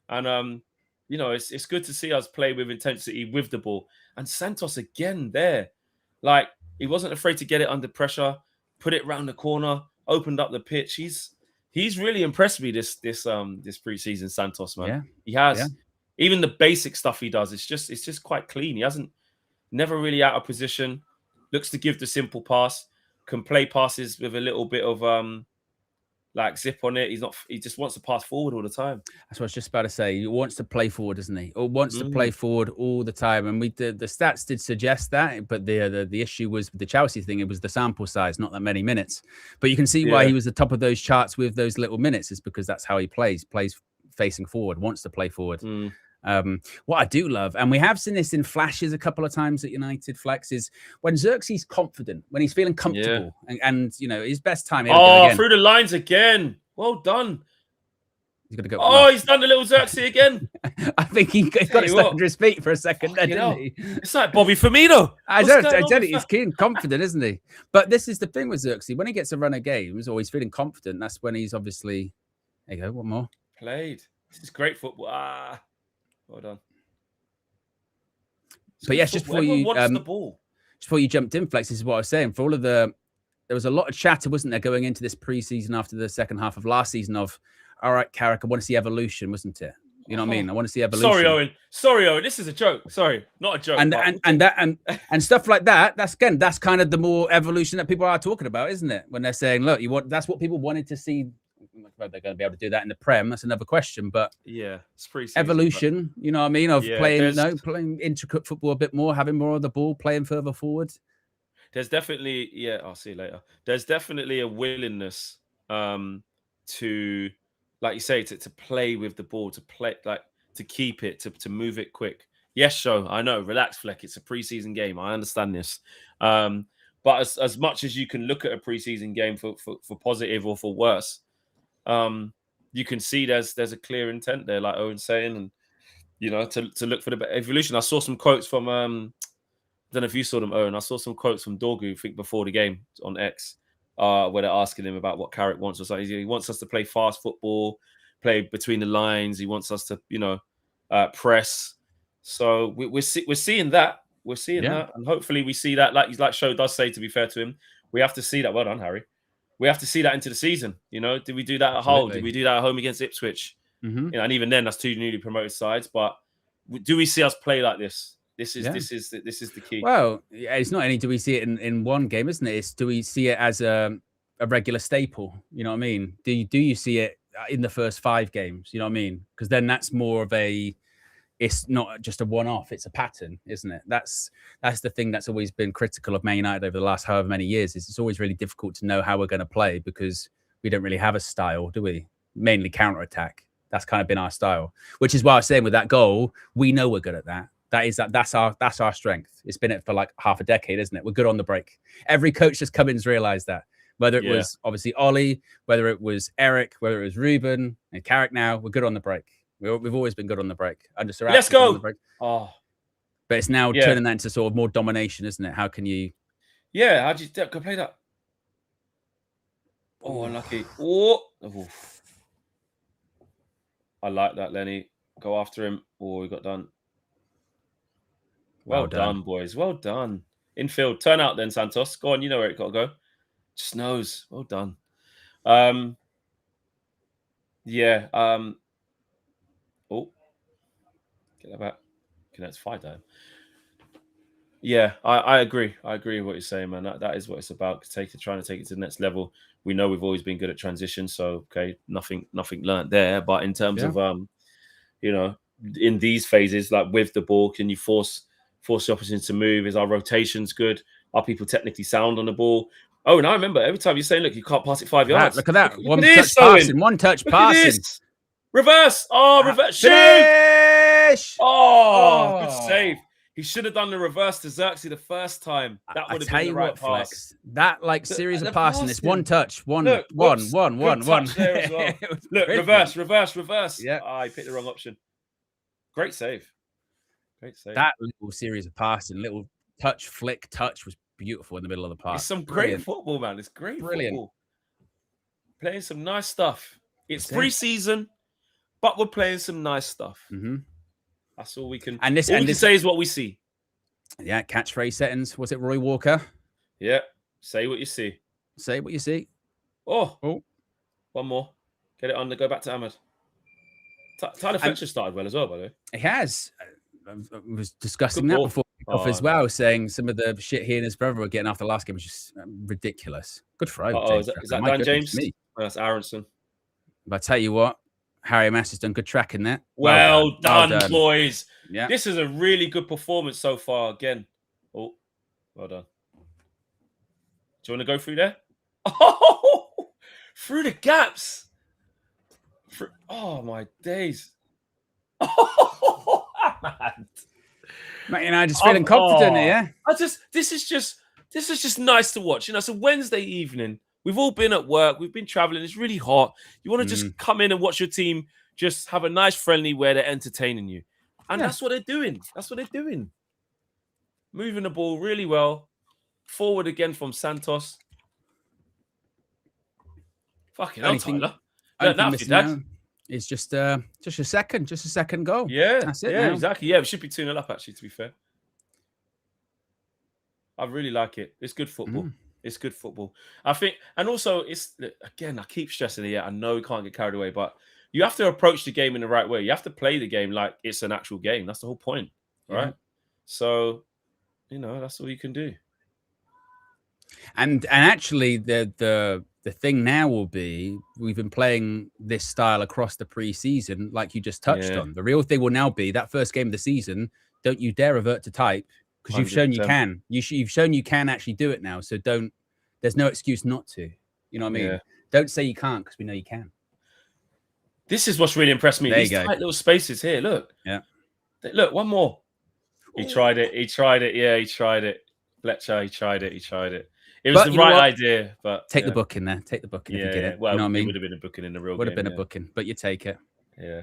Speaker 2: And, it's good to see us play with intensity with the ball. And Santos again there. Like, he wasn't afraid to get it under pressure, put it round the corner, opened up the pitch. He's really impressed me this preseason, Santos, man.
Speaker 1: Yeah.
Speaker 2: He has. Yeah. Even the basic stuff he does, it's just quite clean. He never really out of position, looks to give the simple pass, can play passes with a little bit of like zip on it. He just wants to pass forward all the time.
Speaker 1: That's what I was just about to say. He wants to play forward, doesn't he? Or wants to play forward all the time. And the stats did suggest that, but the issue was with the Chelsea thing. It was the sample size, not that many minutes. But you can see why he was the top of those charts with those little minutes, is because that's how he plays facing forward, wants to play forward. What I do love, and we have seen this in flashes a couple of times at United, Flex, is when Xerxes confident, when he's feeling comfortable, and you know his best time.
Speaker 2: Through the lines again. Well done.
Speaker 1: He's got to go.
Speaker 2: Oh, he's done the little Xerxes again.
Speaker 1: I think he got stuck under his feet for a second, didn't he?
Speaker 2: It's like Bobby Firmino.
Speaker 1: I tell you, he's keen, confident, isn't he? But this is the thing with Xerxes. When he gets a run of games or he's feeling confident, that's when he's obviously. There you go. One more.
Speaker 2: Played. This is great football. Well done.
Speaker 1: But yes, just before you
Speaker 2: the ball.
Speaker 1: Just before you jumped in, Flex, this is what I was saying. For all of there was a lot of chatter, wasn't there, going into this preseason after the second half of last season of, all right, Carrick, I want to see evolution, wasn't it? You know what I mean? I want to see evolution.
Speaker 2: Sorry, Owen. This is a joke. Sorry, not a joke.
Speaker 1: And stuff like that. That's kind of the more evolution that people are talking about, isn't it? When they're saying, look, that's what people wanted to see. Whether they're going to be able to do that in the Prem, that's another question. But
Speaker 2: yeah, it's pre-season,
Speaker 1: evolution, you know what I mean, of playing intricate football a bit more, having more of the ball, playing further forward.
Speaker 2: There's definitely, I'll see you later. There's definitely a willingness to, like you say, to play with the ball, to keep it, to move it quick. Yes, Show, I know, relax, Fleck. It's a preseason game. I understand this. But as much as you can look at a preseason game for positive or for worse, you can see there's a clear intent there, like Owen's saying, and you know, to look for the evolution. I saw some quotes from I don't know if you saw them, Owen. I saw some quotes from Dorgu, I think before the game on X, where they're asking him about what Carrick wants. Or he wants us to play fast football, play between the lines. He wants us to, you know, press. So we're seeing that. We're seeing that, and hopefully we see that. Like Show does say, to be fair to him, we have to see that. Well done, Harry. We have to see that into the season. You know, did we do that at Hull? Did we do that at home against Ipswich? You know, and even then, that's two newly promoted sides. But do we see us play like this? This is the key.
Speaker 1: Well, it's not only do we see it in one game, isn't it? It's do we see it as a regular staple? You know what I mean? Do you see it in the first 5 games? You know what I mean? Because then that's more of a. It's not just a one-off; it's a pattern, isn't it? That's the thing that's always been critical of Man United over the last however many years. Is it's always really difficult to know how we're going to play because we don't really have a style, do we? Mainly counter-attack. That's kind of been our style, which is why I was saying with that goal, we know we're good at that. That's our strength. It's been it for like half a decade, isn't it? We're good on the break. Every coach that's come in's realised that. Whether it was obviously Ollie, whether it was Eric, whether it was Ruben and Carrick, now we're good on the break. We've always been good on the break.
Speaker 2: Let's go. Oh,
Speaker 1: but it's now turning that into sort of more domination, isn't it? How can you?
Speaker 2: Yeah, how'd you go play that? Oh, unlucky. Oh, I like that, Lenny. Go after him. Oh, we got done. Well done, boys. Well done. Infield. Turn out then, Santos. Go on. You know where it got to go. Just knows. Well done. Oh, get that back. Okay, that's 5 down. Yeah, I agree. I agree with what you're saying, man. That is what it's about. Trying to take it to the next level. We know we've always been good at transition, so okay, nothing learned there. But in terms of you know, in these phases, like with the ball, can you force the opposition to move? Is our rotations good? Are people technically sound on the ball? Oh, and I remember every time you're saying, look, you can't pass it 5 yards.
Speaker 1: Look at that. One touch passing.
Speaker 2: Reverse. Oh, reverse.
Speaker 1: Finish.
Speaker 2: Oh, good save. He should have done the reverse to Xerxes the first time. That would have been the right pass.
Speaker 1: Flex, that like series of passing. It's one touch. One.
Speaker 2: There as well. Look,
Speaker 1: brilliant.
Speaker 2: reverse.
Speaker 1: Yeah.
Speaker 2: He picked the wrong option. Great save.
Speaker 1: That little series of passing, little touch, flick, touch was beautiful in the middle of the pass.
Speaker 2: It's some great football, man. It's great football. Playing some nice stuff. It's pre-season, but we're playing some nice stuff. That's all we can. And this say is what we see.
Speaker 1: Yeah, catchphrase settings. Was it Roy Walker?
Speaker 2: Yeah. Say what you see.
Speaker 1: Say what you see.
Speaker 2: Oh. One more. Get it on. Go back to Ahmed. Tyler Fletcher started well as well, by the way.
Speaker 1: He has. I was discussing that before as well, saying some of the shit he and his brother were getting after the last game was just ridiculous. Good for him.
Speaker 2: Is that Dan James? That's Aronson.
Speaker 1: But I tell you what, Harry Mass has done good tracking there.
Speaker 2: Well done, boys.
Speaker 1: Yeah.
Speaker 2: This is a really good performance so far. Again. Oh, well done. Do you want to go through there? Oh, through the gaps. Oh, my days. Oh,
Speaker 1: man. You know, just feeling confident here.
Speaker 2: This is just nice to watch. You know, it's a Wednesday evening. We've all been at work. We've been traveling. It's really hot. You want to just come in and watch your team just have a nice friendly where they're entertaining you. And that's what they're doing. That's what they're doing. Moving the ball really well. Forward again from Santos. Fucking hell, Tyler.
Speaker 1: It's just a second goal.
Speaker 2: Yeah,
Speaker 1: that's it.
Speaker 2: Yeah,
Speaker 1: now.
Speaker 2: Exactly. Yeah, we should be 2-0 up, actually, to be fair. I really like it. It's good football. It's good football. I think, and also, it's, again, I keep stressing it. I know we can't get carried away, but you have to approach the game in the right way. You have to play the game like it's an actual game. That's the whole point, right? So, you know, that's all you can do.
Speaker 1: And actually, the thing now will be, we've been playing this style across the pre-season, like you just touched on. The real thing will now be that first game of the season. Don't you dare revert to type, because you've shown you can. You've shown you can actually do it now. So don't. There's no excuse not to. You know what I mean? Don't say you can't, because we know you can.
Speaker 2: This is what's really impressed me. These tight little spaces here. Look.
Speaker 1: Yeah.
Speaker 2: Look, one more. He tried it. He tried it. Yeah, he tried it. Fletcher, he tried it. He tried it. It was the right idea, but
Speaker 1: take the booking there. Take the booking if you get it.
Speaker 2: Well,
Speaker 1: you know what I mean?
Speaker 2: It would have been a booking in the real game.
Speaker 1: Would have been a booking, but you take it.
Speaker 2: Yeah.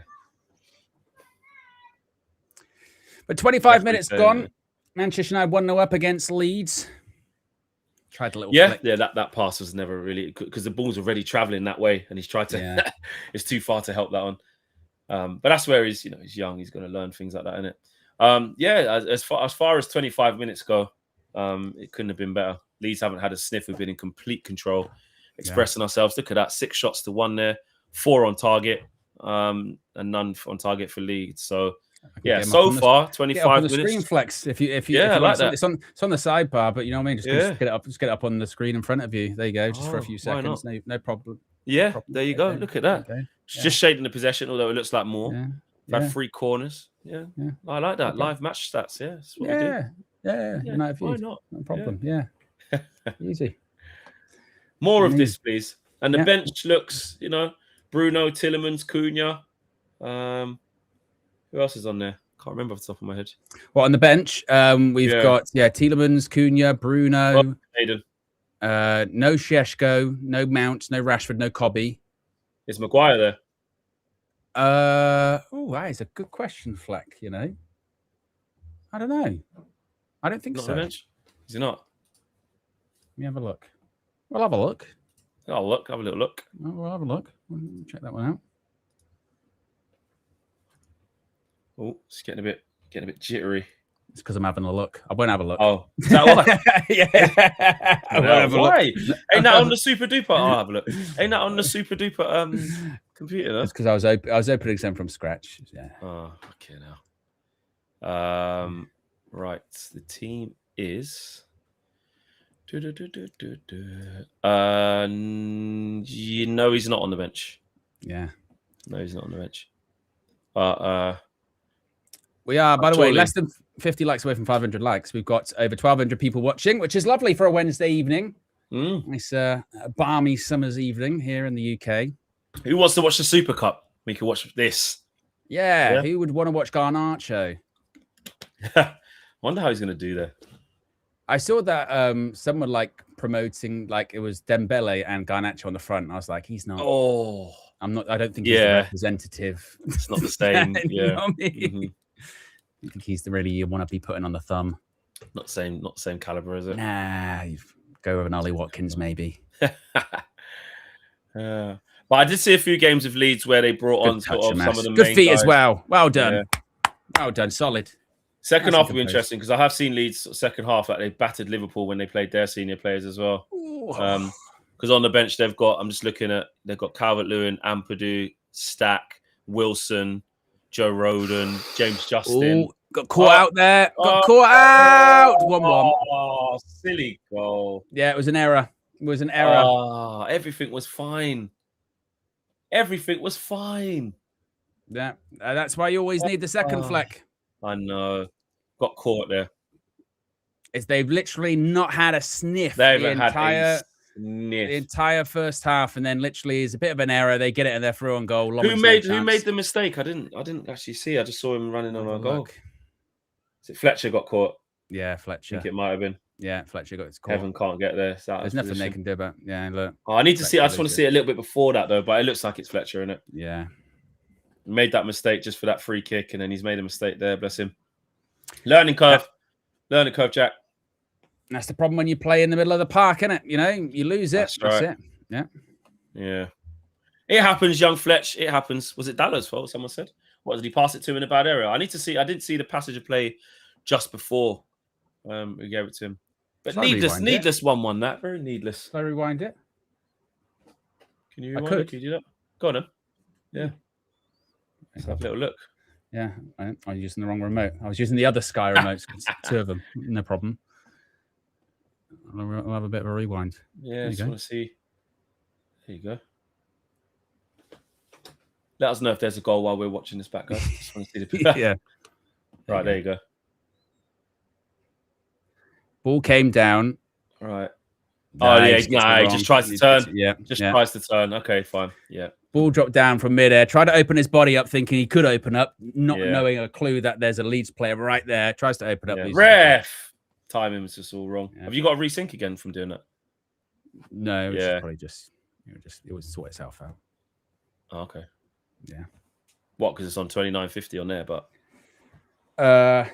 Speaker 1: But 25 minutes gone. Manchester United 1-0 up against Leeds. Tried a little flick.
Speaker 2: That pass was never really, because the ball's already traveling that way, and he's tried to. It's too far to help that one. But that's where he's young. He's going to learn things like that, isn't it? As far as 25 minutes go, it couldn't have been better. Leeds haven't had a sniff. We've been in complete control, expressing ourselves. Look at that, 6 shots to 1 there, 4 on target, and none on target for Leeds. So so far 25 minutes.
Speaker 1: Screen flex if you
Speaker 2: like that.
Speaker 1: It's on the sidebar, but you know what I mean. Just get it up on the screen in front of you. There you go, just for a few seconds. No problem.
Speaker 2: Yeah, there you go. Look at that. Just shading the possession, although it looks like more. Had 3 corners. Yeah, I like that. Live match stats. Yeah, that's what we do.
Speaker 1: Yeah. United
Speaker 2: why not?
Speaker 1: No problem. Yeah. Easy.
Speaker 2: More of this, please. And the bench looks, Bruno, Tielemans, Cunha. Who else is on there? Can't remember off the top of my head.
Speaker 1: Well, on the bench, we've got Tielemans, Cunha, Bruno,
Speaker 2: Aiden.
Speaker 1: No Šeško, no Mount, no Rashford, no Cobby.
Speaker 2: Is Maguire there?
Speaker 1: That is a good question, Fleck. I don't know. I don't think
Speaker 2: not
Speaker 1: so.
Speaker 2: On the bench? Is he not?
Speaker 1: Let me have a look. We'll have a look.
Speaker 2: I'll look. Have a little look.
Speaker 1: We'll have a look. We'll check that one out.
Speaker 2: Oh, it's getting a bit jittery.
Speaker 1: It's because I'm having a look. I won't have a look.
Speaker 2: Oh, is that why?
Speaker 1: I won't have a
Speaker 2: why?
Speaker 1: look.
Speaker 2: Ain't that on the super duper? I'll have a look. Ain't that on the super duper computer? Though?
Speaker 1: It's because I was opening some from scratch. Yeah.
Speaker 2: Oh, okay now. Right. The team is. He's not on the bench.
Speaker 1: Yeah.
Speaker 2: No, he's not on the bench.
Speaker 1: We are, by the way, less than 50 likes away from 500 likes. We've got over 1,200 people watching, which is lovely for a Wednesday evening. Nice balmy summer's evening here in the UK.
Speaker 2: Who wants to watch the Super Cup? We can watch this.
Speaker 1: Yeah. Who would want to watch Garnacho?
Speaker 2: Wonder how he's going to do that.
Speaker 1: I saw that someone promoting it was Dembele and Garnacho on the front. And I was like, he's not.
Speaker 2: Oh,
Speaker 1: I don't think he's the representative.
Speaker 2: It's not the same.
Speaker 1: You know what I mean? I think he's the really you want to be putting on the thumb.
Speaker 2: Not the same caliber, is it?
Speaker 1: Nah, you go with an Ollie Watkins maybe.
Speaker 2: But I did see a few games of Leeds where they brought on sort of some of the
Speaker 1: good
Speaker 2: main
Speaker 1: feet
Speaker 2: guys.
Speaker 1: as well. Well done. Well done. Solid.
Speaker 2: Second half will be interesting because I have seen Leeds second half they battered Liverpool when they played their senior players as well. Because on the bench they've got Calvert-Lewin, Ampadu, Stack, Wilson, Joe Rodon, James Justin.
Speaker 1: Got caught out there. Got caught out. 1-1.
Speaker 2: Oh, silly goal.
Speaker 1: Yeah, it was an error. Everything
Speaker 2: Everything was fine. Everything was fine.
Speaker 1: Yeah, that's why you always need the second fleck.
Speaker 2: I know. Got caught there.
Speaker 1: They've literally not had a sniff
Speaker 2: The
Speaker 1: entire first half, and then literally is a bit of an error. They get it and they're through on goal.
Speaker 2: Who made the mistake? I didn't actually see. I just saw him running on our goal. Is it Fletcher got caught?
Speaker 1: Yeah, Fletcher.
Speaker 2: I think it might have been.
Speaker 1: Yeah, Fletcher got caught.
Speaker 2: Heaven can't get there.
Speaker 1: There's nothing they can do about. Yeah, look.
Speaker 2: Oh, I need to see. I just want to see it a little bit before that though. But it looks like it's Fletcher, innit?
Speaker 1: Yeah.
Speaker 2: He made that mistake just for that free kick, and then he's made a mistake there. Bless him. Learning curve. Learning curve, Jack.
Speaker 1: That's the problem when you play in the middle of the park, isn't it? You know, you lose it. That's it. Yeah.
Speaker 2: Yeah. It happens, young Fletch. It happens. Was it Dallo's fault? Someone said. What did he pass it to in a bad area? I need to see. I didn't see the passage of play just before we gave it to him. But needless 1-1. That very needless.
Speaker 1: Shall I rewind it?
Speaker 2: Can you rewind it? Can you do that? Go on then. Yeah. Let's have a little look.
Speaker 1: Yeah, I was using the wrong remote. I was using the other Sky remotes. 2 of them. No problem. I'll have a bit of a rewind.
Speaker 2: Yeah, I just want to see. There you go. Let us know if there's a goal while we're watching this back, guys. Just want to see the
Speaker 1: yeah.
Speaker 2: Right, there you go.
Speaker 1: Ball came down.
Speaker 2: Right. Oh, yeah. Nah, he just tries to turn.
Speaker 1: Yeah.
Speaker 2: Tries to turn. Okay, fine. Yeah.
Speaker 1: Ball dropped down from midair. Tried to open his body up, thinking he could open up, not knowing a clue that there's a Leeds player right there. Tries to open up.
Speaker 2: Yeah. Ref! Timing was just all wrong. Yeah. Have you got to resync again from doing that?
Speaker 1: No, it's probably it would sort itself out.
Speaker 2: Oh, okay.
Speaker 1: Yeah.
Speaker 2: What? Because it's on 29.50 on there, but
Speaker 1: yeah,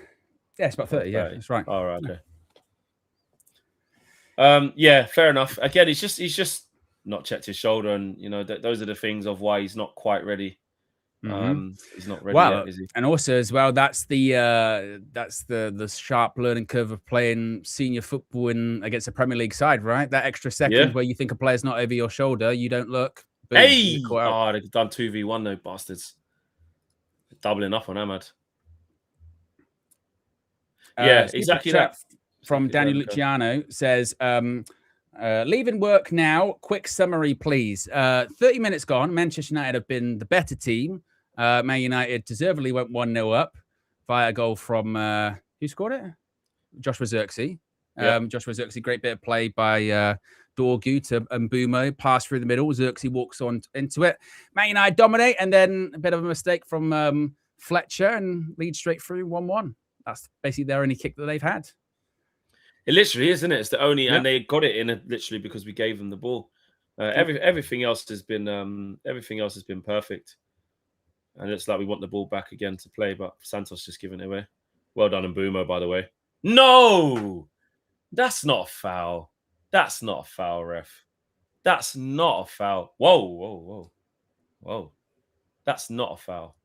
Speaker 1: it's about 30. Yeah, that's right.
Speaker 2: All right. Okay. Yeah, fair enough. Again, he's just not checked his shoulder, and you know those are the things of why he's not quite ready. He's not ready yet, is he?
Speaker 1: And also as well, that's the sharp learning curve of playing senior football against a Premier League side, right? That extra second where you think a player's not over your shoulder, you don't look. Boom,
Speaker 2: hey, they've done 2v1 though, bastards. Doubling up on Ahmad. Yeah, exactly that.
Speaker 1: From Daniel Luciano says, leaving work now. Quick summary, please. 30 minutes gone. Manchester United have been the better team. Man United deservedly went 1-0 up via a goal from who scored it? Joshua Zirkzee. Joshua Zirkzee, great bit of play by Dorgu to Mbumo. Pass through the middle. Zirkzee walks on into it. Man United dominate, and then a bit of a mistake from Fletcher and lead straight through 1-1. That's basically their only kick that they've had.
Speaker 2: It literally is, isn't it? It's the only, and they got it in literally because we gave them the ball. Everything else has been perfect, and it's like we want the ball back again to play, but Santos just giving it away. Well done, Mbumo, by the way. No, that's not a foul. That's not a foul, ref. That's not a foul. Whoa. That's not a foul.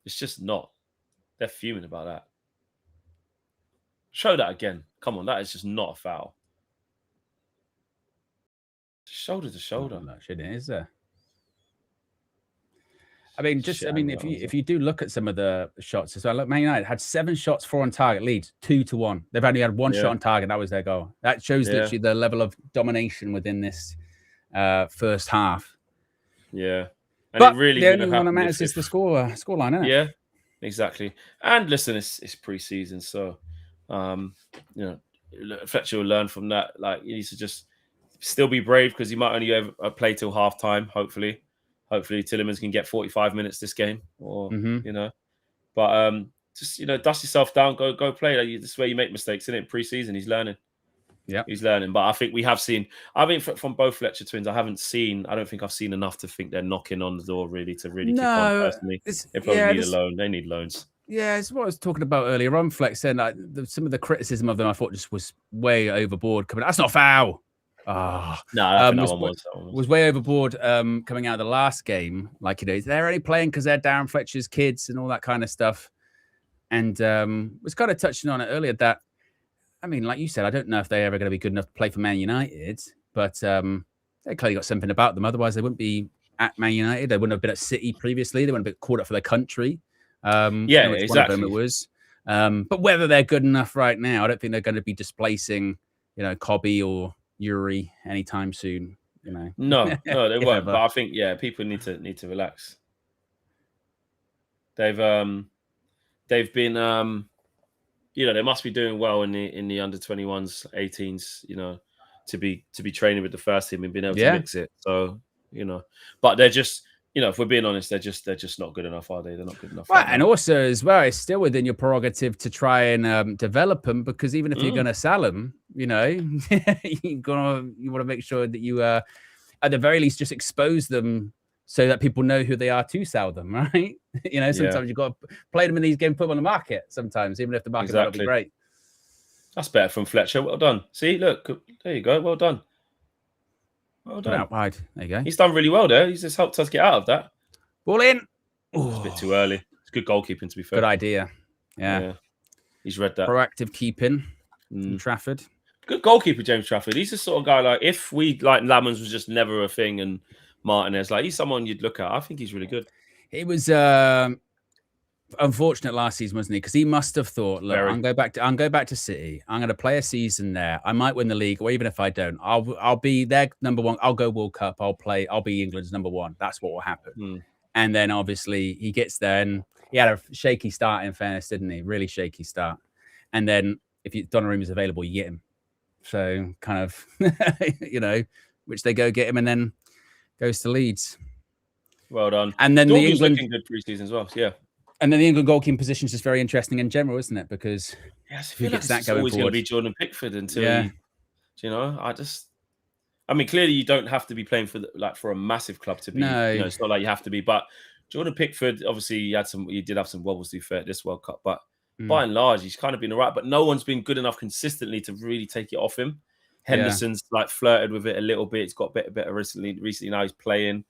Speaker 2: It's just not. They're fuming about that. Show that again. Come on, that is just not a foul. Shoulder to shoulder.
Speaker 1: No, shit, it is there. I mean, if you do look at some of the shots as well, look, Man United had 7 shots, 4 on target, Leeds 2-1. They've only had 1 shot on target. That was their goal. That shows literally the level of domination within this first half.
Speaker 2: Yeah, and
Speaker 1: but
Speaker 2: it really
Speaker 1: the only one that matters is the scoreline, isn't it?
Speaker 2: Yeah, exactly. And listen, it's pre-season, so you know, Fletcher will learn from that. Like, he needs to just still be brave because he might only play till half time. Hopefully Tielemans can get 45 minutes this game, or you know, but just, you know, dust yourself down, go play. This is where you make mistakes, isn't it? Pre-season, he's learning. Yeah, he's learning. But I think we have seen. I mean, from both Fletcher twins, I don't think I've seen enough to think they're knocking on the door really to kick on. Personally, they probably need a loan. They need loans.
Speaker 1: Yeah, it's what I was talking about earlier on. Flex saying like some of the criticism of them, I thought just was way overboard. That's not foul. Was way overboard coming out of the last game. Like, you know, they're only playing because they're Darren Fletcher's kids and all that kind of stuff. And was kind of touching on it earlier that, I mean, like you said, I don't know if they're ever going to be good enough to play for Man United, but they clearly got something about them. Otherwise, they wouldn't be at Man United. They wouldn't have been at City previously. They wouldn't have been caught up for their country.
Speaker 2: Exactly.
Speaker 1: One of them it was. But whether they're good enough right now, I don't think they're going to be displacing, you know, Cobby or Yuri anytime soon. you know.
Speaker 2: No, they won't.
Speaker 1: Ever.
Speaker 2: But I think people need to relax. They've been they must be doing well in the under 21s, 18s, to be training with the first team and being able to mix it. So, but they're just, if we're being honest, they're just not good enough, are they? They're not good enough.
Speaker 1: Well, and also as well, it's still within your prerogative to try and develop them, because even if you're going to sell them, you want to make sure that you at the very least just expose them so that people know who they are to sell them, right? Sometimes you've got to play them in these games, put them on the market sometimes, even if the market might not be great.
Speaker 2: That's better from Fletcher. Well done. See, look, there you go. Well done. Well done.
Speaker 1: Out wide. There you go.
Speaker 2: He's done really well there. He's just helped us get out of that.
Speaker 1: Ball in.
Speaker 2: It's a bit too early. It's good goalkeeping, to be fair.
Speaker 1: Good idea. Yeah.
Speaker 2: He's read that.
Speaker 1: Proactive keeping from Trafford.
Speaker 2: Good goalkeeper, James Trafford. He's the sort of guy, like, if Lamans was just never a thing and Martinez, he's someone you'd look at. I think he's really good.
Speaker 1: It was unfortunate last season, wasn't he? Because he must have thought, look, I'm going back to City. I'm going to play a season there. I might win the league, or even if I don't, I'll be their number one. I'll go World Cup. I'll be England's number one. That's what will happen. And then obviously he gets there, and he had a shaky start, in fairness, didn't he? Really shaky start. And then if Donnarumma's available, you get him. So kind of, which they go get him, and then goes to Leeds.
Speaker 2: Well done.
Speaker 1: And then
Speaker 2: Dortmund's the England looking good pre-season as well. Yeah.
Speaker 1: And then the England goalkeeping position is just very interesting in general, isn't it? Because
Speaker 2: I feel like it's always going to be Jordan Pickford until clearly you don't have to be playing for a massive club to be.
Speaker 1: No.
Speaker 2: It's not like you have to be. But Jordan Pickford, obviously, he did have some wobbles to be fair at this World Cup, but by and large, he's kind of been all right. But no one's been good enough consistently to really take it off him. Henderson's flirted with it a little bit. It's got better recently. Now he's playing.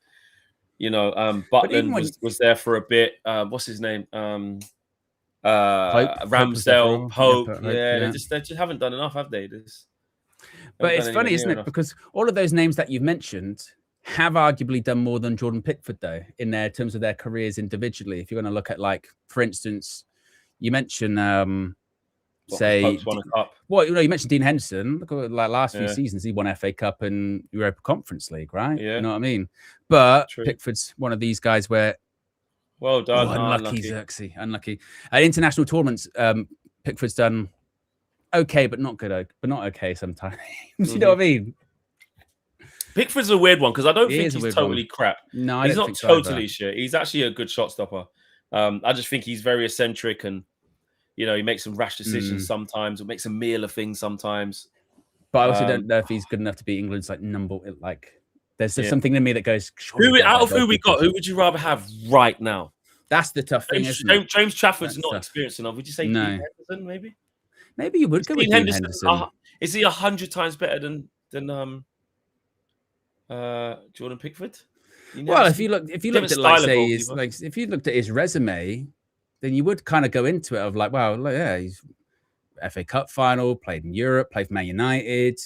Speaker 2: Butland was there for a bit. What's his name? Ramsdale, Pope. They just haven't done enough, have they?
Speaker 1: But it's funny, isn't it? Because all of those names that you've mentioned have arguably done more than Jordan Pickford, though, in their terms of their careers individually. If you're going to look at, for instance, you mentioned Pope's won a cup. Well, you mentioned Dean Henderson. Look at last few seasons, he won FA Cup and Europa Conference League, right? Yeah. You know what I mean? But Pickford's one of these guys where,
Speaker 2: well done,
Speaker 1: unlucky Xerxes, unlucky. At international tournaments, Pickford's done okay, but not good, but not okay sometimes. You know what I mean?
Speaker 2: Pickford's a weird one because I don't think he's totally crap.
Speaker 1: No,
Speaker 2: he's not totally shit. He's actually a good shot stopper. I just think he's very eccentric and. He makes some rash decisions sometimes, or makes a meal of things sometimes.
Speaker 1: But I also don't know if he's good enough to be England's number. There's just something in me that goes.
Speaker 2: Out of who we got, who would you rather have right now?
Speaker 1: That's the tough thing, isn't it?
Speaker 2: James Trafford's not experienced enough. Would you say
Speaker 1: no.
Speaker 2: Dean Henderson, maybe?
Speaker 1: Maybe you would go with Dean Henderson.
Speaker 2: Is he 100 times better than Jordan Pickford?
Speaker 1: Well, if you looked at if you looked at his resume, then you would kind of go into it of he's FA Cup final, played in Europe, played for Man United.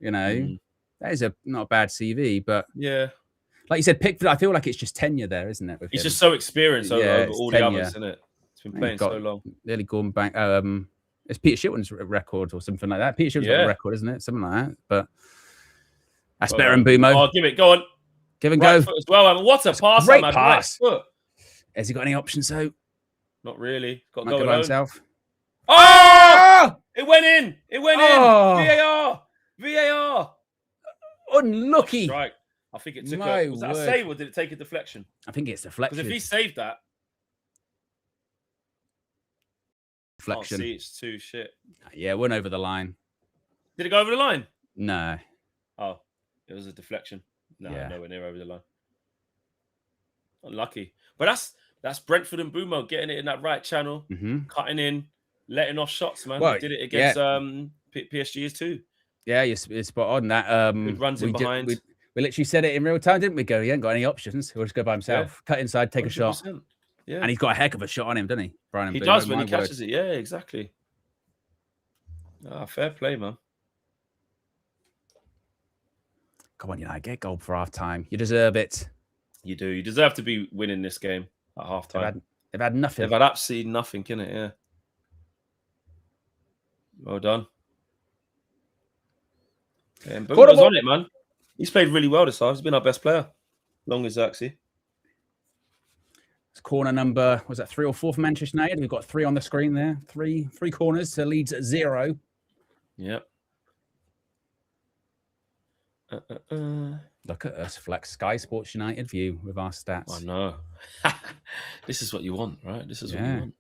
Speaker 1: That is not a bad CV, but like you said, Pickford, I feel like it's just tenure there, isn't it?
Speaker 2: He's just so experienced over all the others, isn't it? It's been playing so long.
Speaker 1: Nearly gone back. It's Peter Shilton's record or something like that. Peter Shilton's got a record, isn't it? Something like that. But that's better than Bumo.
Speaker 2: Oh, give it. Go on.
Speaker 1: Give and go.
Speaker 2: As well. What a pass.
Speaker 1: Great pass. Has he got any options, though?
Speaker 2: Not really. Got to
Speaker 1: go by himself.
Speaker 2: Oh! It went in. VAR.
Speaker 1: Unlucky.
Speaker 2: Right. I think it took was that a save or did it take a deflection?
Speaker 1: I think it's deflection.
Speaker 2: Because if he saved that.
Speaker 1: Deflection.
Speaker 2: See, it's too shit.
Speaker 1: Yeah, went over the line.
Speaker 2: Did it go over the line?
Speaker 1: No.
Speaker 2: Oh, it was a deflection. No, nowhere near over the line. Unlucky. But that's Brentford and Bumo getting it in that right channel, cutting in, letting off shots, man. They did it against PSG too. Yeah, you're spot on. That runs in behind.
Speaker 1: We literally said it in real time, didn't we? Go, he ain't got any options. He'll just go by himself, cut inside, take 100%. A shot. Yeah, and he's got a heck of a shot on him, doesn't he, Brian?
Speaker 2: He does when he catches it. Yeah, exactly. Fair play, man.
Speaker 1: Come on, United, get goal for half time. You deserve it.
Speaker 2: You do. You deserve to be winning this game at half time.
Speaker 1: They've had nothing.
Speaker 2: They've had absolutely nothing, innit? Yeah. Well done. And Bumo's on it, man. He's played really well this time. He's been our best player, long as Xerxes.
Speaker 1: It's corner number, was that 3 or 4 for Manchester United? We've got 3 on the screen there. Three corners to Leeds at 0.
Speaker 2: Yep.
Speaker 1: Look at us, Flex. Sky Sports United view with our stats.
Speaker 2: I know. This is what you want, right? This is what you want.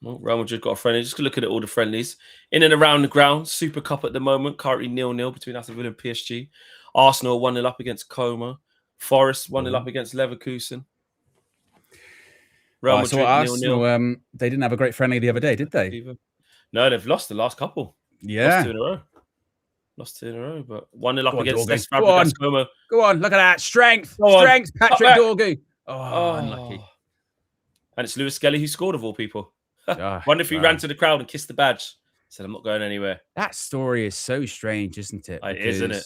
Speaker 2: Well, Real Madrid got a friendly. Just look at all the friendlies. In and around the ground. Super Cup at the moment. Currently 0-0 between Aston Villa and PSG. Arsenal 1-0 up against Como. Forest 1-0 up against Leverkusen. Real Madrid 0-0.
Speaker 1: Arsenal, they didn't have a great friendly the other day, did they?
Speaker 2: No, they've lost the last couple.
Speaker 1: Yeah.
Speaker 2: Lost 2 in a row, but 1-0 up against
Speaker 1: Como. Go on, look at that. Strength, Patrick Dorgu. Oh, unlucky.
Speaker 2: And it's Lewis Skelly who scored, of all people. Wonder if he ran to the crowd and kissed the badge. Said, I'm not going anywhere.
Speaker 1: That story is so strange, isn't it?
Speaker 2: It is, isn't it?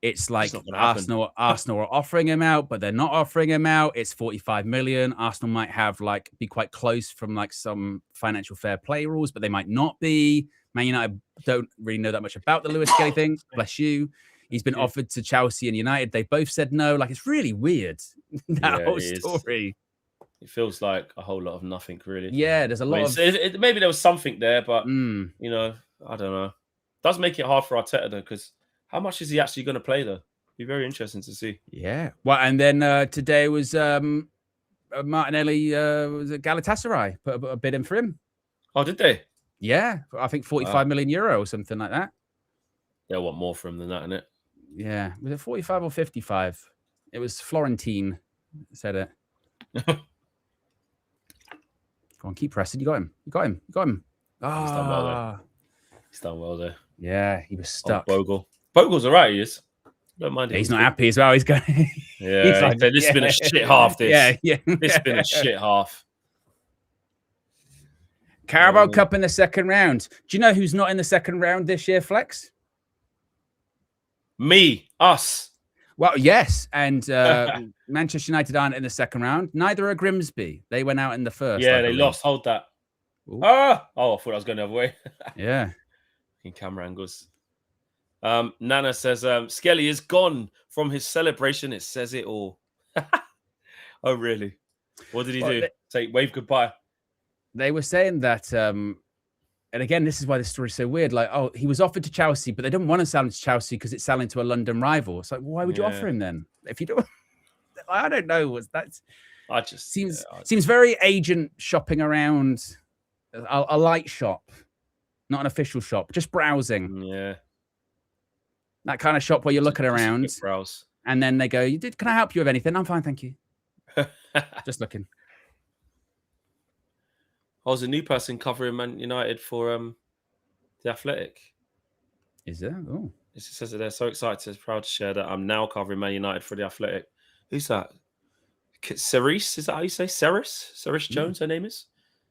Speaker 1: It's like Arsenal are offering him out, but they're not offering him out. It's 45 million. Arsenal might have be quite close from some financial fair play rules, but they might not be. Man United don't really know that much about the Lewis Skelly thing. Bless you. He's been offered to Chelsea and United. They both said no. It's really weird, that whole story.
Speaker 2: It feels like a whole lot of nothing, really.
Speaker 1: Yeah, there's a lot of...
Speaker 2: maybe there was something there, but, I don't know. It does make it hard for Arteta, though, because how much is he actually going to play, though? Be very interesting to see.
Speaker 1: Yeah. Well, and then today was Martinelli, was it Galatasaray, put a bid in for him.
Speaker 2: Oh, did they?
Speaker 1: Yeah. I think 45 million euro or something like that.
Speaker 2: They'll want more from him than that, innit?
Speaker 1: Yeah. Was it 45 or 55? It was Florentine said it. Go on, keep pressing. You got him. You got him.
Speaker 2: He's done well there. He's done well there.
Speaker 1: Yeah, he was stuck.
Speaker 2: Bogle. Bogle's all right, he is. Don't mind him.
Speaker 1: He's not happy as well. He's going.
Speaker 2: Yeah, this has been a shit half. This.
Speaker 1: Yeah.
Speaker 2: This has been a shit half.
Speaker 1: Carabao Cup in the second round. Do you know who's not in the second round this year, Flex?
Speaker 2: Us.
Speaker 1: Well, yes, and Manchester United aren't in the second round. Neither are Grimsby. They went out in the first.
Speaker 2: Yeah, they lost. Hold that.
Speaker 1: Ooh.
Speaker 2: I thought I was going the other way.
Speaker 1: Yeah.
Speaker 2: In camera angles. Nana says, Skelly is gone from his celebration. It says it all. Oh, really? What did he do? Say, wave goodbye.
Speaker 1: They were saying that, and again, this is why this story is so weird. He was offered to Chelsea, but they didn't want to sell him to Chelsea because it's selling to a London rival. It's why would you offer him then? If you don't, I don't know. Seems very agent shopping around a light shop, not an official shop, just browsing.
Speaker 2: Yeah.
Speaker 1: That kind of shop where you're looking around, and then they go, "Can I help you with anything?" I'm fine, thank you. Just looking.
Speaker 2: I was a new person covering Man United for The Athletic.
Speaker 1: Is there? Oh.
Speaker 2: It says that they're so excited, proud to share that I'm now covering Man United for The Athletic. Who's that? Cerise? Is that how you say? Cerise Jones, her name is?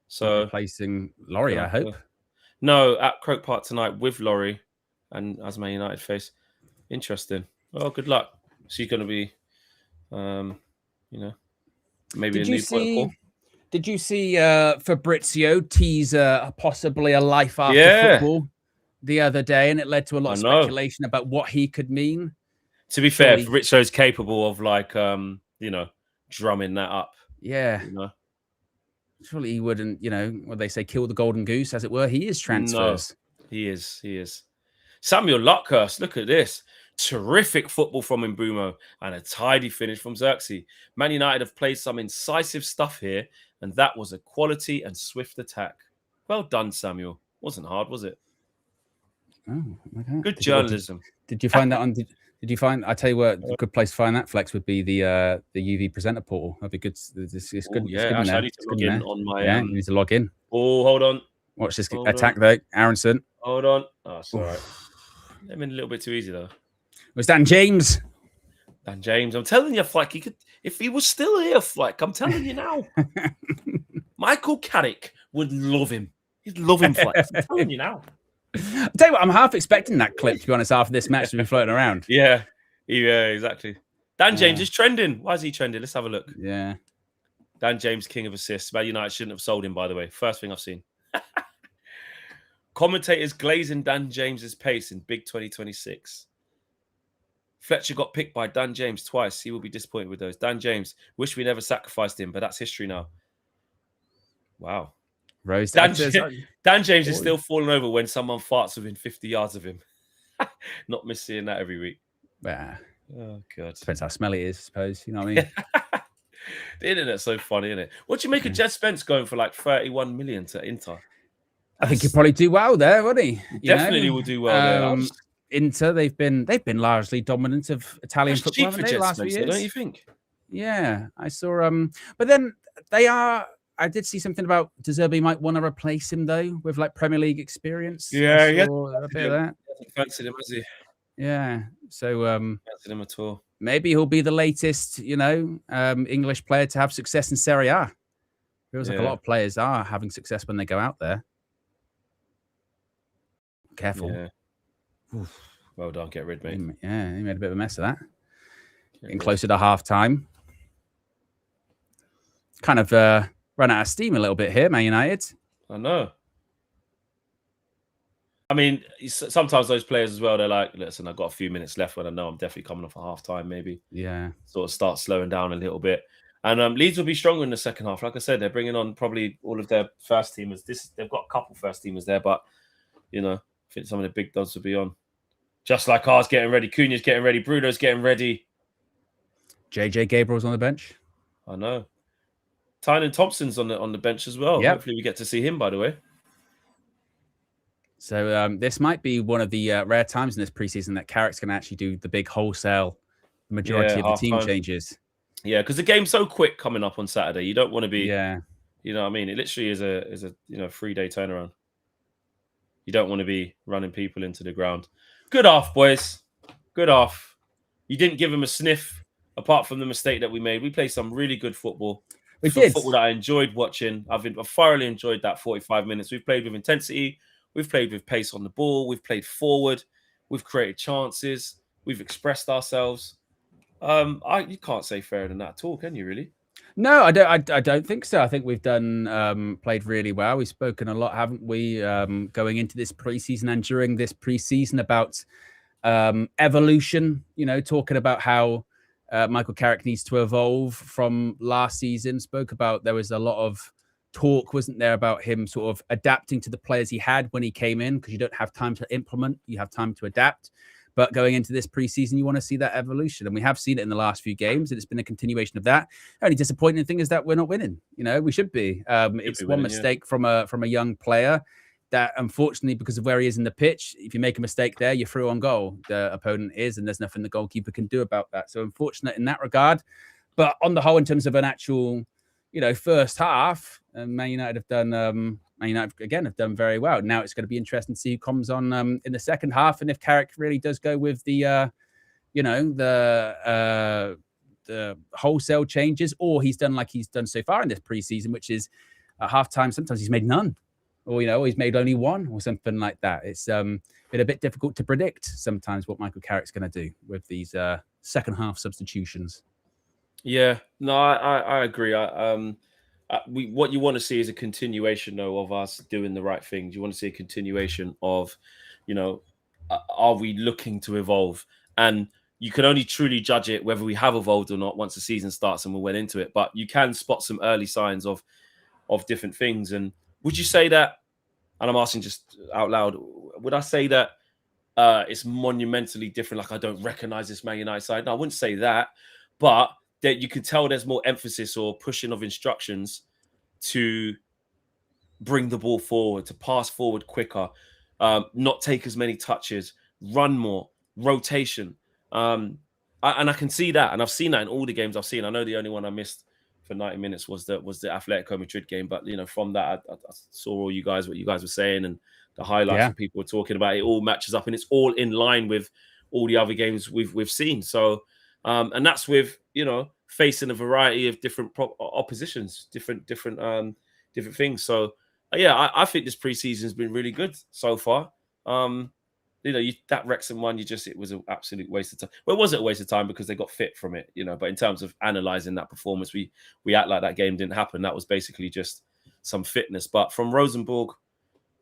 Speaker 2: So
Speaker 1: replacing Laurie, I hope.
Speaker 2: No, at Croke Park tonight with Laurie and as Man United face. Interesting. Well, good luck. She's going to be, maybe a new point of call.
Speaker 1: Did you see Fabrizio tease possibly a life after football the other day, and it led to a lot of speculation about what he could mean?
Speaker 2: To be fair, Fabrizio's capable of drumming that up.
Speaker 1: Yeah. Surely he wouldn't, what they say, kill the golden goose, as it were. He is transfers.
Speaker 2: No, he is. Samuel Luckhurst, look at this. Terrific football from Mbumo and a tidy finish from Xerxes. Man United have played some incisive stuff here, and that was a quality and swift attack. Well done, Samuel. Wasn't hard, was it?
Speaker 1: Oh, okay.
Speaker 2: Good journalism.
Speaker 1: Did you find that on? Did you find? I tell you what, a good place to find that, Flex, would be the UV presenter portal. That'd be good. It's good.
Speaker 2: Yeah, actually, I need to log in on my.
Speaker 1: Yeah, you need to log in.
Speaker 2: Oh, hold on.
Speaker 1: Watch this attack though, Aronson.
Speaker 2: Hold on. Oh, it's all right. They've been a little bit too easy though.
Speaker 1: It was Dan James.
Speaker 2: Dan James, I'm telling you, Fleck, he could, if he was still here, Fleck, I'm telling you now. Michael Carrick would love him. He'd love him, Fleck. I'm telling you now.
Speaker 1: I'll tell you what, I'm half expecting that clip, to be honest, after this match to be floating around.
Speaker 2: Yeah, exactly. Dan James is trending. Why is he trending? Let's have a look.
Speaker 1: Yeah.
Speaker 2: Dan James, king of assists. Man United shouldn't have sold him, by the way. First thing I've seen. Commentators glazing Dan James's pace in big 2026. Fletcher got picked by Dan James twice. He will be disappointed with those. Dan James, wish we never sacrificed him, but that's history now. Wow.
Speaker 1: Rose
Speaker 2: Dan James is still falling over when someone farts within 50 yards of him. Not miss seeing that every week.
Speaker 1: Yeah.
Speaker 2: Oh, God.
Speaker 1: Depends how smelly it is, I suppose. You know what I mean?
Speaker 2: The internet's so funny, isn't it? What do you make of Jed Spence going for like 31 million to Inter?
Speaker 1: I think he'll probably do well there, won't he?
Speaker 2: Definitely will do well there.
Speaker 1: Inter, they've been largely dominant of Italian football, haven't they, the last few years?
Speaker 2: Don't you think?
Speaker 1: Yeah, I saw. But then they are. I did see something about De Zerbi might want to replace him though with like Premier League experience.
Speaker 2: Yeah,
Speaker 1: a bit of that.
Speaker 2: Fancied him, has he?
Speaker 1: Yeah. So
Speaker 2: fancied him at all.
Speaker 1: Maybe he'll be the latest, English player to have success in Serie A. Feels like a lot of players are having success when they go out there. Careful.
Speaker 2: Yeah. Well done, get rid, mate.
Speaker 1: Yeah, he made a bit of a mess of that. Getting closer to half time. Kind of run out of steam a little bit here, Man United.
Speaker 2: I know. I mean, sometimes those players as well, they're like, listen, I've got a few minutes left when I know I'm definitely coming off a half time, maybe.
Speaker 1: Yeah.
Speaker 2: Sort of start slowing down a little bit. And Leeds will be stronger in the second half. Like I said, they're bringing on probably all of their first teamers. They've got a couple first teamers there, but, I think some of the big dogs will be on. Just like ours getting ready. Cunha's getting ready. Bruno's getting ready.
Speaker 1: JJ Gabriel's on the bench.
Speaker 2: I know. Tynan Thompson's on the bench as well. Yep. Hopefully we get to see him, by the way.
Speaker 1: So this might be one of the rare times in this preseason that Carrick's going to actually do the big wholesale majority of the team changes.
Speaker 2: Yeah, because the game's so quick coming up on Saturday. You don't want to be, you know what I mean? It literally is a 3-day turnaround. You don't want to be running people into the ground. Good off, boys. Good off. You didn't give him a sniff, apart from the mistake that we made. We played some really good football.
Speaker 1: We did.
Speaker 2: Football that I enjoyed watching. I've thoroughly enjoyed that 45 minutes. We've played with intensity. We've played with pace on the ball. We've played forward. We've created chances. We've expressed ourselves. You can't say fairer than that at all, can you, really?
Speaker 1: No, I don't think so. I think we've done played really well. We've spoken a lot, haven't we, going into this preseason and during this preseason about evolution, talking about how Michael Carrick needs to evolve from last season. Spoke about there was a lot of talk, wasn't there, about him sort of adapting to the players he had when he came in, because you don't have time to implement, you have time to adapt. But going into this preseason, you want to see that evolution. And we have seen it in the last few games, and it's been a continuation of that. The only disappointing thing is that we're not winning. We should be. It's one mistake from a young player that, unfortunately, because of where he is in the pitch, if you make a mistake there, you're through on goal. The opponent is, and there's nothing the goalkeeper can do about that. So unfortunate in that regard. But on the whole, in terms of an actual, first half, Man United have done... Man United, again, have done very well. Now it's going to be interesting to see who comes on in the second half, and if Carrick really does go with the wholesale changes, or he's done like he's done so far in this preseason, which is at halftime. Sometimes he's made none, or he's made only one, or something like that. It's been a bit difficult to predict sometimes what Michael Carrick's going to do with these second half substitutions.
Speaker 2: Yeah, no, I agree. What you want to see is a continuation, though, of us doing the right things. You want to see a continuation of, are we looking to evolve? And you can only truly judge it whether we have evolved or not once the season starts and we went into it. But you can spot some early signs of different things. And would you say that, and I'm asking just out loud, would I say that it's monumentally different? Like, I don't recognize this Man United side. No, I wouldn't say that. But that you can tell there's more emphasis or pushing of instructions to bring the ball forward, to pass forward quicker, not take as many touches, run more, rotation. And I can see that. And I've seen that in all the games I've seen. I know the only one I missed for 90 minutes was the Atletico Madrid game. But, from that, I saw what you guys were saying, and the highlights that people were talking about. It all matches up, and it's all in line with all the other games we've seen. So, and that's with, facing a variety of different oppositions, different things. So, I think this preseason has been really good so far. That Wrexham one, it was an absolute waste of time. Well, it wasn't a waste of time because they got fit from it, but in terms of analysing that performance, we act like that game didn't happen. That was basically just some fitness. But from Rosenborg,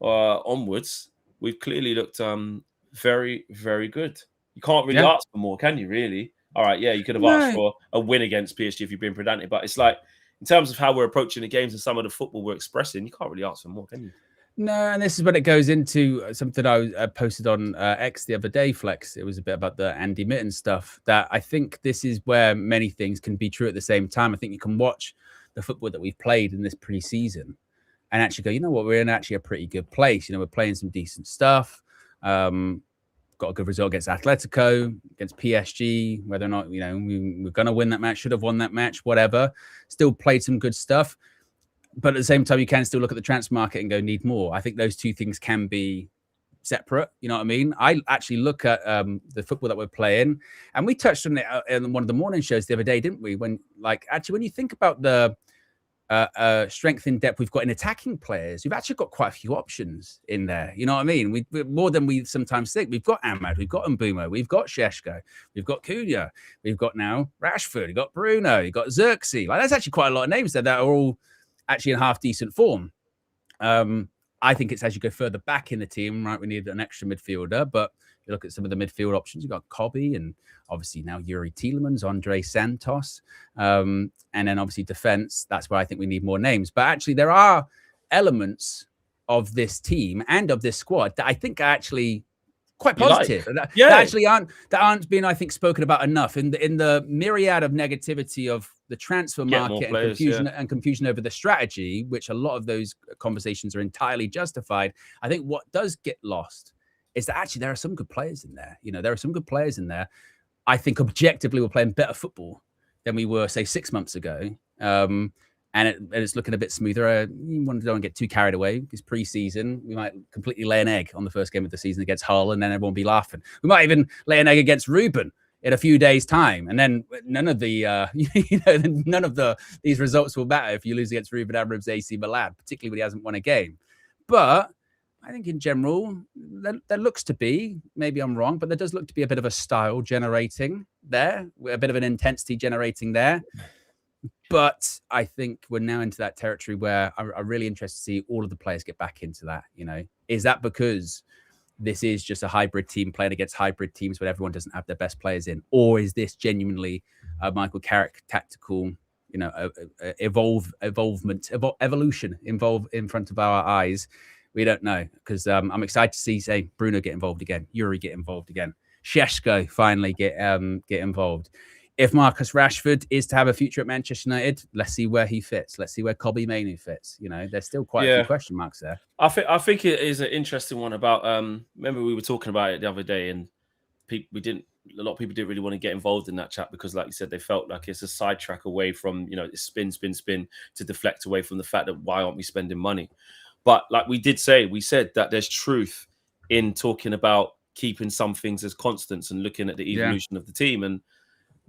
Speaker 2: onwards, we've clearly looked very, very good. You can't really ask for more, can you? Really? All right, yeah, you could have asked for a win against PSG if you've been pedantic, but it's like in terms of how we're approaching the games and some of the football we're expressing, you can't really ask for more, can you?
Speaker 1: No, and this is when it goes into something I posted on X the other day, Flex. It was a bit about the Andy Mitten stuff, that I think this is where many things can be true at the same time. I think you can watch the football that we've played in this pre-season and actually go, you know what, we're in actually a pretty good place. You know, we're playing some decent stuff. Got a good result against Atletico, against PSG, whether or not, you know, we're going to win that match, should have won that match, whatever. Still played some good stuff. But at the same time, you can still look at the transfer market and go, need more. I think those two things can be separate. You know what I mean? I actually look at the football that we're playing, and we touched on it in one of the morning shows the other day, didn't we? When you think about the strength in depth we've got in attacking players, we've actually got quite a few options in there. You know what I mean? We're more than we sometimes think. We've got Ahmad, we've got Mbumo, we've got Šeško, we've got Cunha, we've got now Rashford, we've got Bruno, we've got Xerxes. Like, that's actually quite a lot of names there that are all actually in half decent form. I think it's as you go further back in the team, right? We need an extra midfielder, but you look at some of the midfield options. You've got Kobe and obviously now Yuri Tielemans, Andre Santos, and then obviously defense. That's where I think we need more names. But actually, there are elements of this team and of this squad that I think are actually quite positive. That actually aren't being, I think, spoken about enough in the myriad of negativity of the transfer market and confusion over the strategy, which a lot of those conversations are entirely justified. I think what does get lost is that actually there are some good players in there. You know, there are some good players in there. I think objectively we're playing better football than we were, say, 6 months ago. And it's looking a bit smoother. You don't get too carried away. It's pre-season. We might completely lay an egg on the first game of the season against Hull, and then everyone will be laughing. We might even lay an egg against Ruben in a few days' time, and then none of these results will matter if you lose against Ruben Amorim's AC Milan, particularly when he hasn't won a game. But I think in general, there looks to be, maybe I'm wrong, but there does look to be a bit of a style generating there, a bit of an intensity generating there. But I think we're now into that territory where I'm really interested to see all of the players get back into that. You know, is that because this is just a hybrid team playing against hybrid teams, but everyone doesn't have their best players in, or is this genuinely a Michael Carrick tactical, you know, evolution involved in front of our eyes? We don't know, because I'm excited to see, say, Bruno get involved again, Yuri get involved again, Šeško finally get involved. If Marcus Rashford is to have a future at Manchester United, let's see where he fits. Let's see where Kobe Mainoo fits. You know, there's still quite a few question marks there.
Speaker 2: I think it is an interesting one about. Remember we were talking about it the other day, and a lot of people didn't really want to get involved in that chat because, like you said, they felt like it's a sidetrack away from, you know, it's spin to deflect away from the fact that why aren't we spending money? But like we said that there's truth in talking about keeping some things as constants and looking at the evolution of the team. And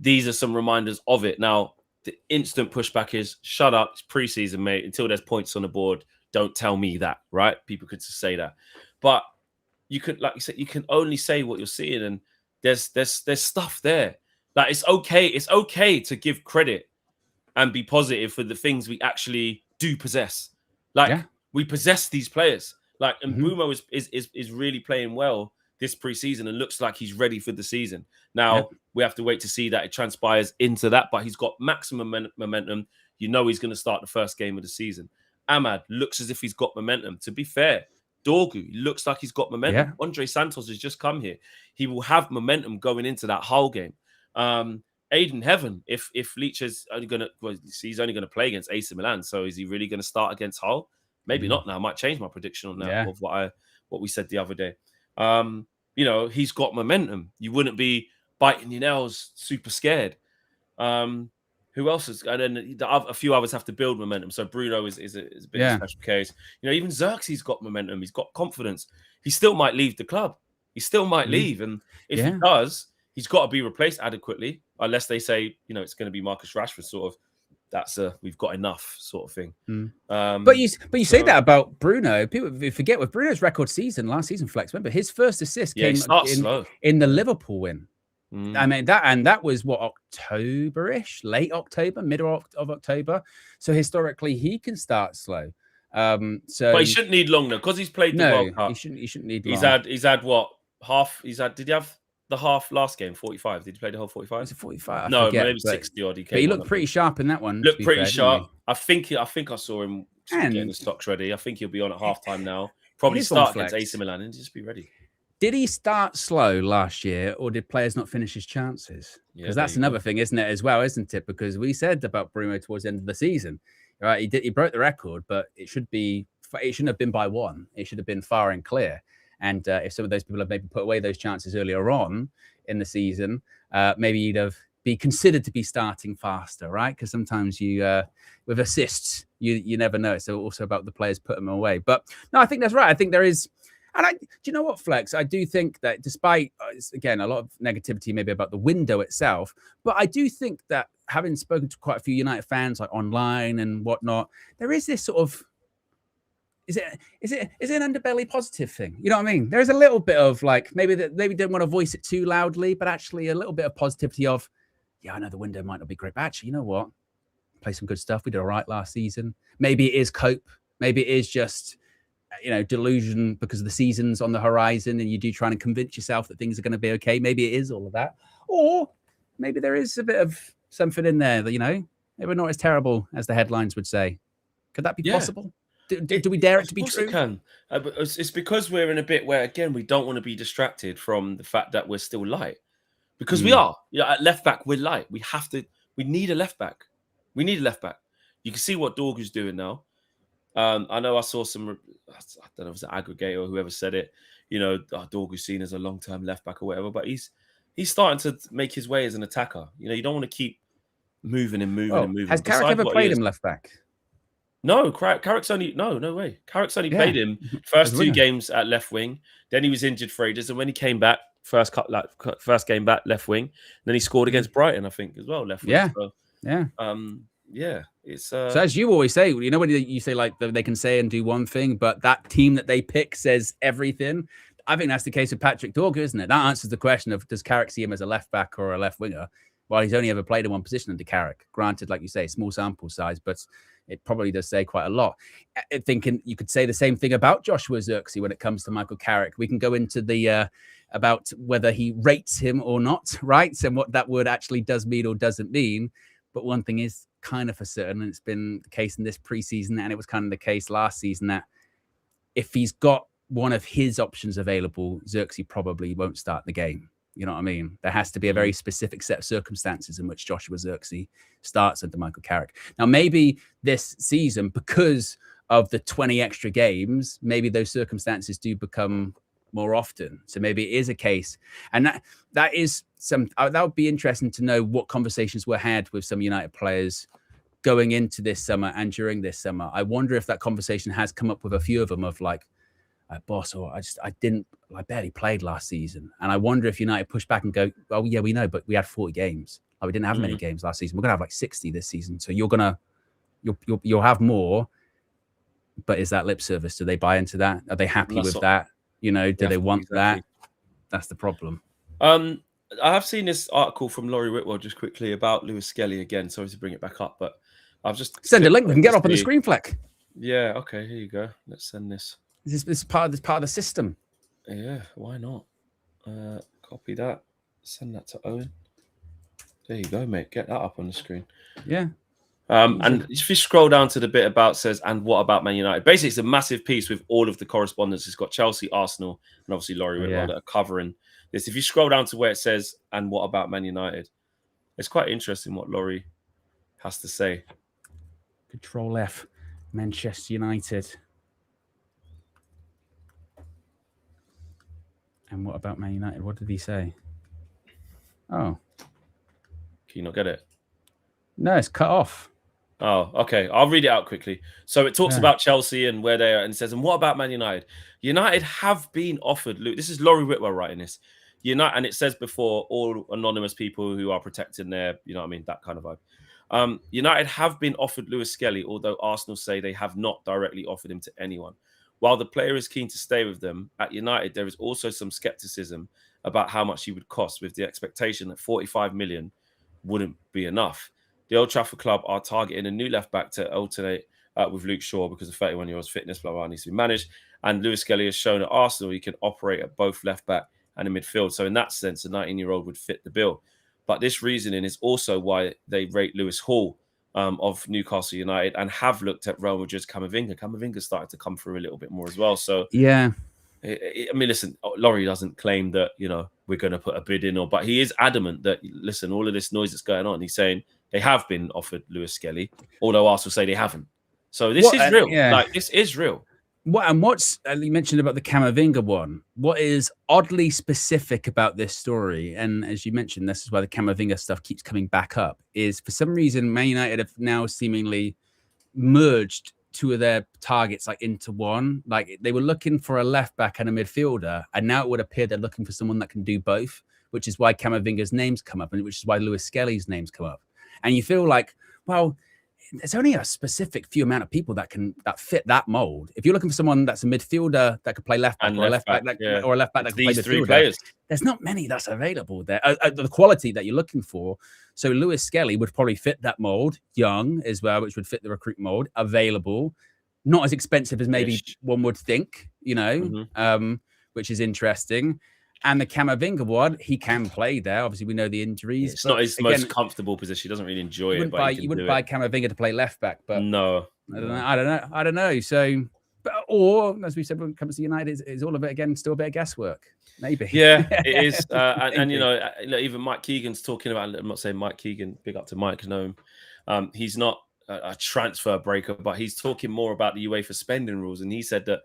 Speaker 2: these are some reminders of it. Now, the instant pushback is, shut up, it's preseason, mate. Until there's points on the board, don't tell me that, right? People could just say that. But you could, like you said, you can only say what you're seeing, and there's stuff there. Like, it's okay to give credit and be positive for the things we actually do possess. Like, we possess these players. Like, and Mbumo is really playing well this preseason and looks like he's ready for the season. Now, we have to wait to see that it transpires into that, but he's got maximum momentum. You know he's going to start the first game of the season. Ahmad looks as if he's got momentum. To be fair, Dorgu looks like he's got momentum. Andre Santos has just come here. He will have momentum going into that Hull game. Aiden Heaven, if Leach is only going to, he's only going to play against AC Milan, so is he really going to start against Hull? Maybe not now. I might change my prediction on that of what we said the other day. You know, he's got momentum. You wouldn't be biting your nails, super scared. Who else is? And then a few others have to build momentum. So Bruno is a bit of a special case. You know, even Xerxes got momentum. He's got confidence. He still might leave the club. He still might leave. And if he does, he's got to be replaced adequately, unless they say, you know, it's going to be Marcus Rashford sort of. That's we've got enough sort of thing.
Speaker 1: But you say that about Bruno. People forget with Bruno's record season last season, Flex. Remember his first assist came in the Liverpool win. I mean that was what, October-ish, late October, middle of October. So historically, he can start slow. So,
Speaker 2: but he shouldn't need long though, because he's played the World Cup.
Speaker 1: he shouldn't need long.
Speaker 2: He's had what, half? Did he have the half last game? 45. Did he play the whole 45?
Speaker 1: Was it 45?
Speaker 2: No,
Speaker 1: forget,
Speaker 2: maybe 60 odd.
Speaker 1: But he looked pretty sharp in that one.
Speaker 2: Looked pretty
Speaker 1: fair,
Speaker 2: sharp. I think I saw him getting the stocks ready. I think he'll be on at halftime now. Probably start against AC Milan and just be ready.
Speaker 1: Did he start slow last year, or did players not finish his chances? Because that's another thing, isn't it, as well, isn't it? Because we said about Bruno towards the end of the season, right? He broke the record, but it shouldn't have been by one. It should have been far and clear. And if some of those people have maybe put away those chances earlier on in the season, maybe you'd have be considered to be starting faster, right? Because sometimes you, with assists, you never know. It's also about the players putting them away. But no, I think that's right. I think there is. And do you know what, Flex? I do think that despite, again, a lot of negativity maybe about the window itself, but I do think that having spoken to quite a few United fans like online and whatnot, there is this sort of, is it an underbelly positive thing? You know what I mean? There's a little bit of like, maybe don't want to voice it too loudly, but actually a little bit of positivity of, yeah, I know the window might not be great, but actually, you know what? Play some good stuff. We did all right last season. Maybe it is cope. Maybe it is just, delusion because the season's on the horizon and you do trying to convince yourself that things are going to be okay. Maybe it is all of that. Or maybe there is a bit of something in there that, maybe we're not as terrible as the headlines would say. Could that be possible? Do we dare it to be true?
Speaker 2: It can. It's because we're in a bit where, again, we don't want to be distracted from the fact that we're still light. Because we are. At left back, we're light. We need a left back. We need a left back. You can see what Dorgu's doing now. I know I saw some, I don't know if it's an aggregator or whoever said it, Dorgu's seen as a long-term left back or whatever, but he's starting to make his way as an attacker. You don't want to keep moving and moving.
Speaker 1: Has Carrick ever played him left back?
Speaker 2: No, Carrick's only, no way. Carrick's only played him first 2 games at left wing. Then he was injured for ages. And when he came back, first game back, left wing. Then he scored against Brighton, I think, as well, left wing.
Speaker 1: Yeah.
Speaker 2: So,
Speaker 1: yeah.
Speaker 2: It's
Speaker 1: so as you always say, when you say like they can say and do one thing, but that team that they pick says everything. I think that's the case with Patrick Dorgu, isn't it? That answers the question of, does Carrick see him as a left back or a left winger? Well, he's only ever played in one position under Carrick. Granted, like you say, small sample size, but it probably does say quite a lot. Thinking you could say the same thing about Joshua Zirkzee when it comes to Michael Carrick. We can go into the about whether he rates him or not, right? And what that word actually does mean or doesn't mean. But one thing is kind of for certain, and it's been the case in this preseason, and it was kind of the case last season, that if he's got one of his options available, Zirkzee probably won't start the game. You know what I mean? There has to be a very specific set of circumstances in which Joshua Zirkzee starts under Michael Carrick. Now, maybe this season, because of the 20 extra games, maybe those circumstances do become more often. So maybe it is a case. And that is that would be interesting to know what conversations were had with some United players going into this summer and during this summer. I wonder if that conversation has come up with a few of them of like, boss, or I barely played last season. And I wonder if United push back and go, well, yeah, we know, but we had 40 games. Like, we didn't have many games last season. We're going to have like 60 this season. So you'll have more, but is that lip service? Do they buy into that? Are they happy with that? Do they want that? That's the problem.
Speaker 2: I have seen this article from Laurie Whitwell just quickly about Lewis Skelly again. Sorry to bring it back up, but I've just
Speaker 1: send a link. We can get up on the screen, Fleck.
Speaker 2: Yeah. Okay. Here you go. Let's send this.
Speaker 1: This is part of the system.
Speaker 2: Yeah. Why not? Copy that. Send that to Owen. There you go, mate. Get that up on the screen.
Speaker 1: Yeah.
Speaker 2: And if you scroll down to the bit about says, and what about Man United? Basically, it's a massive piece with all of the correspondence. It's got Chelsea, Arsenal, and obviously Laurie Whitwell that are covering this. If you scroll down to where it says, and what about Man United? It's quite interesting what Laurie has to say.
Speaker 1: Control F, Manchester United. And what about Man United? What did he say? Oh.
Speaker 2: Can you not get it?
Speaker 1: No, it's cut off.
Speaker 2: Oh, okay. I'll read it out quickly. So it talks about Chelsea and where they are, and it says, and what about Man United? United have been offered, Luke. This is Laurie Whitwell writing this. United, and it says before, all anonymous people who are protecting their, that kind of vibe. United have been offered Lewis Skelly, although Arsenal say they have not directly offered him to anyone. While the player is keen to stay with them, at United, there is also some skepticism about how much he would cost, with the expectation that 45 million wouldn't be enough. The Old Trafford club are targeting a new left-back to alternate with Luke Shaw because the 31-year-old's fitness, blah, blah, needs to be managed. And Lewis Skelly has shown at Arsenal he can operate at both left back and in midfield. So in that sense, a 19-year-old would fit the bill. But this reasoning is also why they rate Lewis Hall of Newcastle United and have looked at Real Madrid's Camavinga. Camavinga started to come through a little bit more as well. So
Speaker 1: yeah,
Speaker 2: I mean, listen, Laurie doesn't claim that, you know, we're going to put a bid in, but he is adamant that, listen, all of this noise that's going on, he's saying they have been offered Lewis Skelly, although Arsenal say they haven't. So this is real.
Speaker 1: Yeah.
Speaker 2: Like, this is real.
Speaker 1: What's you mentioned about the Camavinga one? What is oddly specific about this story, and as you mentioned, this is why the Camavinga stuff keeps coming back up, is for some reason Man United have now seemingly merged two of their targets like into one. Like they were looking for a left back and a midfielder, and now it would appear they're looking for someone that can do both, which is why Camavinga's names come up, and which is why Lewis Skelly's names come up. And you feel like, well, there's only a specific few amount of people that fit that mold. If you're looking for someone that's a midfielder that could play left back, or a left back, or a left back that could play midfielder, there's not many that's available there. The quality that you're looking for. So Lewis Skelly would probably fit that mold, young as well, which would fit the recruit mold, available, not as expensive as maybe one would think, you know, which is interesting. And the Camavinga one, he can play there. Obviously, we know the injuries.
Speaker 2: It's not his most comfortable position. He doesn't really enjoy it.
Speaker 1: You wouldn't buy Camavinga to play left back, but
Speaker 2: no,
Speaker 1: I don't know. So, or as we said, when it comes to United, it's all a bit still a bit of guesswork. Maybe.
Speaker 2: Yeah, it is. And you know, even Mike Keegan's talking about. I'm not saying Mike Keegan. Big up to Mike. Know him. He's not a transfer breaker, but he's talking more about the UEFA spending rules. And he said that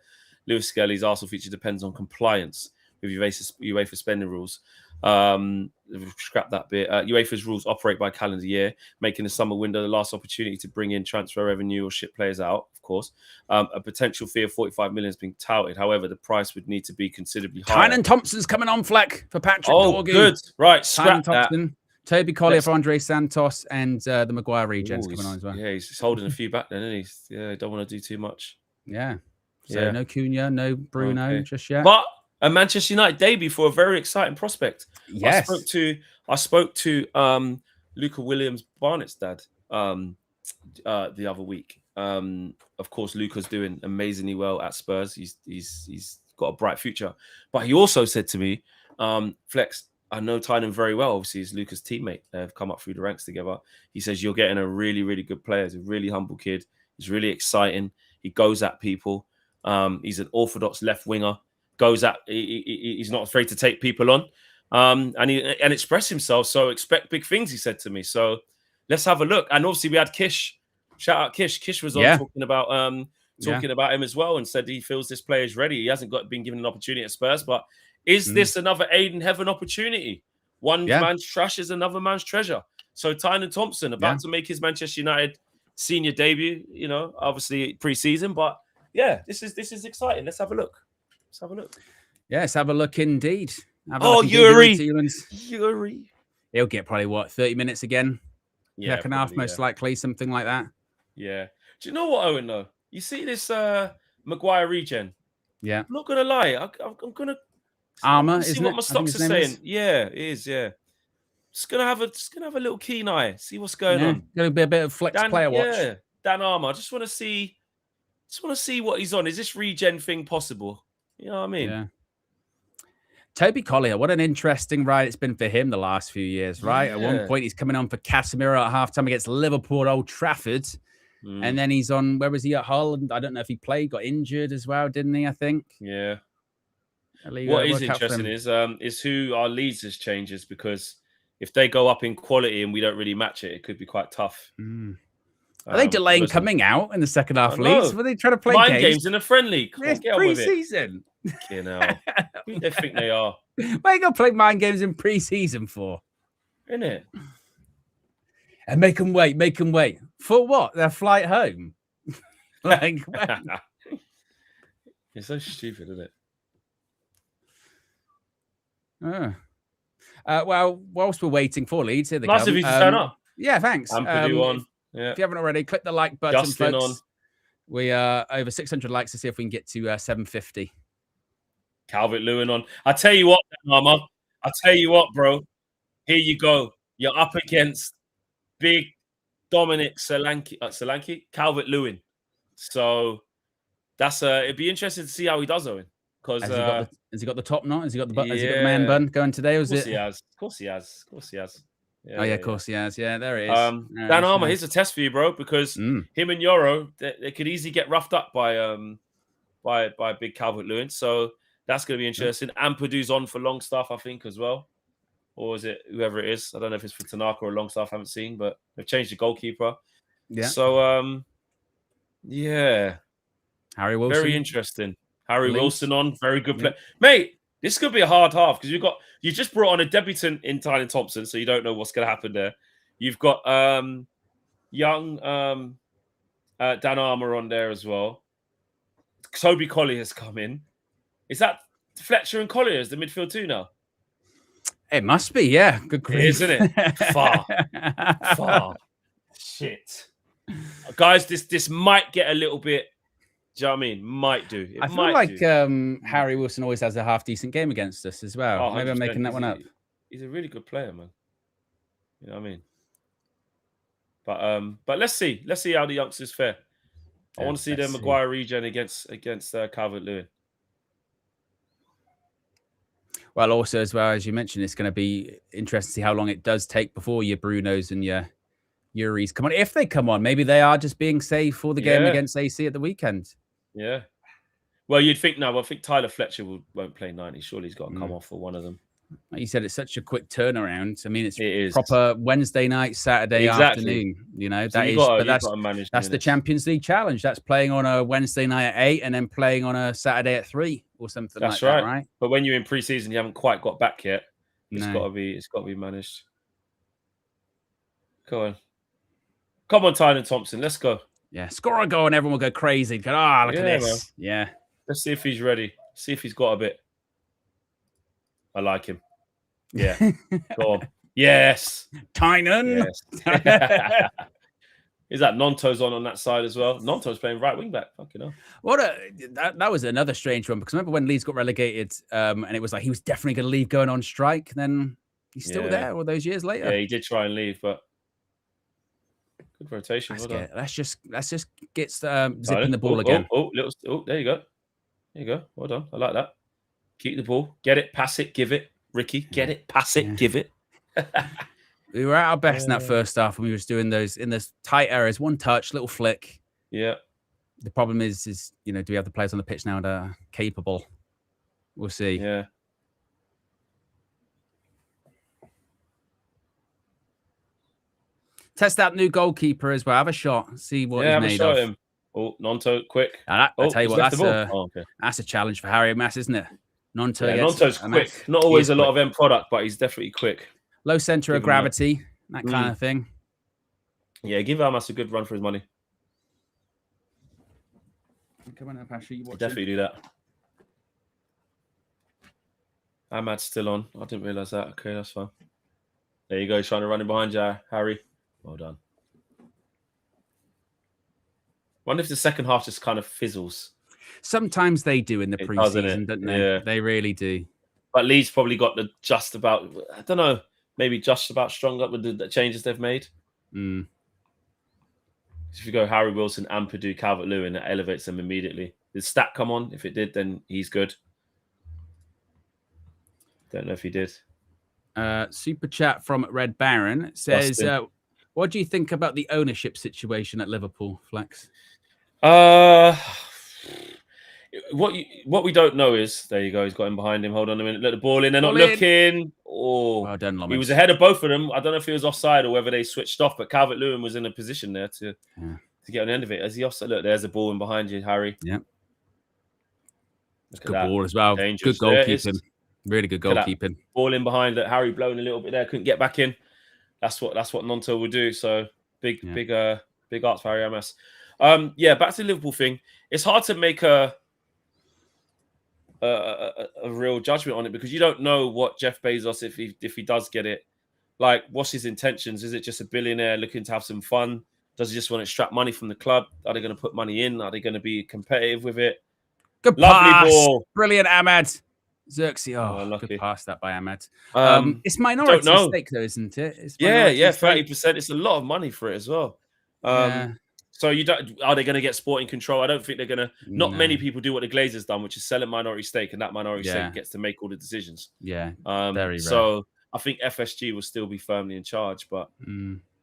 Speaker 2: Lewis Skelly's Arsenal future depends on compliance with UEFA spending rules. Scrap that bit. UEFA's rules operate by calendar year, making the summer window the last opportunity to bring in transfer revenue or ship players out, of course. A potential fee of 45 million has been touted. However, the price would need to be considerably higher.
Speaker 1: Tynan Thompson's coming on, Fleck, for Patrick
Speaker 2: Dorgu. Good. Right, scrap that.
Speaker 1: Toby Collier for Andre Santos, and the Maguire regens coming on as well.
Speaker 2: Yeah, he's holding a few back then, isn't he? Yeah, don't want to do too much.
Speaker 1: Yeah. So no Cunha, no Bruno just yet.
Speaker 2: But a Manchester United debut for a very exciting prospect.
Speaker 1: Yes.
Speaker 2: I spoke to Luca Williams Barnett's dad the other week. Of course, Luca's doing amazingly well at Spurs. He's got a bright future. But he also said to me, Flex, I know Tynan very well. Obviously, he's Luca's teammate. They've come up through the ranks together. He says, you're getting a really, really good player. He's a really humble kid. He's really exciting. He goes at people. He's an orthodox left winger. Goes at. He's not afraid to take people on, and express himself. So expect big things. He said to me. So let's have a look. And obviously we had Kish. Shout out Kish. Kish was on talking about him as well, and said he feels this player is ready. He hasn't been given an opportunity at Spurs, but is this another Aiden Heaven opportunity? One man's trash is another man's treasure. So Tynan Thompson about to make his Manchester United senior debut. You know, obviously pre-season, but yeah, this is exciting. Let's have a look. Let's have a look.
Speaker 1: Yes, have a look indeed.
Speaker 2: Yuri.
Speaker 1: He'll get probably 30 minutes again.
Speaker 2: Yeah,
Speaker 1: second half, most likely, something like that.
Speaker 2: Yeah. Do you know what, Owen? Though you see this Maguire regen.
Speaker 1: Yeah.
Speaker 2: I'm not gonna lie. I'm gonna see what my stocks are saying. Yeah, it is. Yeah. Just gonna have a little keen eye. See what's going on.
Speaker 1: Gonna be a bit of flex player watch.
Speaker 2: Yeah. Dan Armour. I just want to see what he's on. Is this regen thing possible? You know what I mean?
Speaker 1: Yeah. Toby Collier, what an interesting ride it's been for him the last few years, right? Yeah. At one point, he's coming on for Casemiro at halftime against Liverpool at Old Trafford. And then he's on, where was he at Hull? And I don't know if he played, got injured as well, didn't he? I think.
Speaker 2: Yeah. What is interesting is who our Leeds changes, because if they go up in quality and we don't really match it, it could be quite tough.
Speaker 1: Are they delaying coming out in the second half, Leeds? Were they trying to play
Speaker 2: games in a friendly?
Speaker 1: It's pre-season.
Speaker 2: You know, who they think they are?
Speaker 1: What are you going to play mind games in pre-season for?
Speaker 2: Isn't it?
Speaker 1: And make them wait. For what? Their flight home?
Speaker 2: It's so stupid, isn't it?
Speaker 1: Well, whilst we're waiting for Leeds, here they
Speaker 2: nice
Speaker 1: come.
Speaker 2: of you to turn up.
Speaker 1: Yeah, thanks.
Speaker 2: Yeah.
Speaker 1: If you haven't already, click the like button,
Speaker 2: Justin
Speaker 1: folks.
Speaker 2: On.
Speaker 1: We are over 600 likes to see if we can get to 750.
Speaker 2: Calvert-Lewin on. I tell you what, Mama. I tell you what, bro. Here you go. You're up against big Dominic Solanke. Calvert-Lewin. So that's it'd be interesting to see how he does, Owen. Because
Speaker 1: has he got the top knot? Has he got the man bun going today? Or is it?
Speaker 2: He has. Of course he has. Of course he has.
Speaker 1: Yeah, of course he has. Yeah, there it is.
Speaker 2: Dan Armour, here's a test for you, bro, because him and Yoro, they could easily get roughed up by big Calvert-Lewin. So that's going to be interesting. And Padu's on for Longstaff, I think, as well. Or is it whoever it is? I don't know if it's for Tanaka or Longstaff. I haven't seen, but they've changed the goalkeeper.
Speaker 1: Yeah.
Speaker 2: So, yeah.
Speaker 1: Harry Wilson.
Speaker 2: Very interesting. Harry Wilson on. Very good play. Mate, this could be a hard half because you just brought on a debutant in Tyler Thompson, so you don't know what's going to happen there. You've got young Dan Armour on there as well. Toby Collier has come in. Is that Fletcher and Collier as the midfield too now?
Speaker 1: It must be, yeah. Good grief.
Speaker 2: Isn't it? Far. Shit. Guys, this might get a little bit. Do you know what I mean? Might do.
Speaker 1: I feel like Harry Wilson always has a half-decent game against us as well.
Speaker 2: Oh,
Speaker 1: maybe I'm making that one up.
Speaker 2: He's a really good player, man. You know what I mean? But let's see. Let's see how the youngsters fare. I want to see the Maguire regen against Calvert-Lewin.
Speaker 1: Well, also, as well as you mentioned, it's going to be interesting to see how long it does take before your Brunos and your Yuris come on. If they come on, maybe they are just being safe for the game against AC at the weekend.
Speaker 2: Yeah. Well, you'd think now. I think Tyler Fletcher won't play 90. Surely he's got to come off for one of them.
Speaker 1: Like you said, it's such a quick turnaround. I mean, it is proper Wednesday night, Saturday afternoon. You know, so that's the Champions League challenge. That's playing on a Wednesday night at 8 and then playing on a Saturday at 3 or something like that, right?
Speaker 2: But when you're in pre-season, you haven't quite got back yet. It's got to be managed. Come on, Tyler Thompson. Let's go.
Speaker 1: Yeah, score a goal and everyone will go crazy. Look at this. Man. Yeah.
Speaker 2: Let's see if he's ready. See if he's got a bit. I like him. Yeah. Go on. Yes.
Speaker 1: Tynan.
Speaker 2: Yes. Is that Nonto's on that side as well? Nonto's playing right wing back. Fucking hell.
Speaker 1: That was another strange one because remember when Leeds got relegated and it was like he was definitely going to leave going on strike. Then he's still there all those years later.
Speaker 2: Yeah, he did try and leave, but good rotation.
Speaker 1: Let's just get zipping the ball again.
Speaker 2: There you go. There you go. Well done. I like that. Keep the ball. Get it. Pass it. Give it. Ricky, get it. Pass it. Give it.
Speaker 1: We were at our best in that first half when we were just doing those in those tight areas. One touch, little flick.
Speaker 2: Yeah.
Speaker 1: The problem is do we have the players on the pitch now that are capable? We'll see.
Speaker 2: Yeah.
Speaker 1: Test that new goalkeeper as well. Have a shot. See what he's made of. Him.
Speaker 2: Oh, Nonto, quick.
Speaker 1: I tell you what, that's a challenge for Harry Mass, isn't it?
Speaker 2: Nonto's quick. Not always a lot of end product, but he's definitely quick.
Speaker 1: Low center of gravity, that kind of thing.
Speaker 2: Yeah, give Almas a good run for his money.
Speaker 1: Come on up, Ashley. You
Speaker 2: definitely do that. Ahmad's still on. I didn't realise that. Okay, that's fine. There you go. He's trying to run in behind you, Harry. Well done. Wonder if the second half just kind of fizzles.
Speaker 1: Sometimes they do in the pre-season, don't they? Yeah. They really do.
Speaker 2: But Leeds probably got the just about, I don't know, maybe just about strung up with the changes they've made. If you go Harry Wilson and Purdue Calvert-Lewin, it elevates them immediately. Did Stat come on? If it did, then he's good. Don't know if he did.
Speaker 1: Super chat from Red Baron says, what do you think about the ownership situation at Liverpool, Flex?
Speaker 2: What we don't know is, there you go, he's got him behind him. Hold on a minute, let the ball in. They're not looking. Oh,
Speaker 1: well done,
Speaker 2: he was ahead of both of them. I don't know if he was offside or whether they switched off, but Calvert-Lewin was in a position there to get on the end of it. As he offside, look, there's a ball in behind you, Harry.
Speaker 1: Yeah, good ball as well. Dangerous. Good goalkeeping. Really good goalkeeping.
Speaker 2: Ball in behind. Look, Harry blowing a little bit there, couldn't get back in. That's what Nonto would do. So big arts for Harry Amas. Back to the Liverpool thing. It's hard to make a real judgment on it because you don't know what Jeff Bezos, if he does get it, like what's his intentions? Is it just a billionaire looking to have some fun? Does he just want to extract money from the club? Are they going to put money in? Are they going to be competitive with it?
Speaker 1: Lovely pass. Ball. Brilliant, Ahmad. Xerxes. Good pass that by Ahmad. It's minority stake though, isn't it? It's
Speaker 2: 30%. It's a lot of money for it as well. So you don't? Are they going to get sporting control? I don't think they're going to. Not
Speaker 1: No.
Speaker 2: many people do what the Glazers done, which is sell a minority stake, and that minority
Speaker 1: Yeah.
Speaker 2: stake gets to make all the decisions.
Speaker 1: Yeah, very rare.
Speaker 2: So I think FSG will still be firmly in charge, but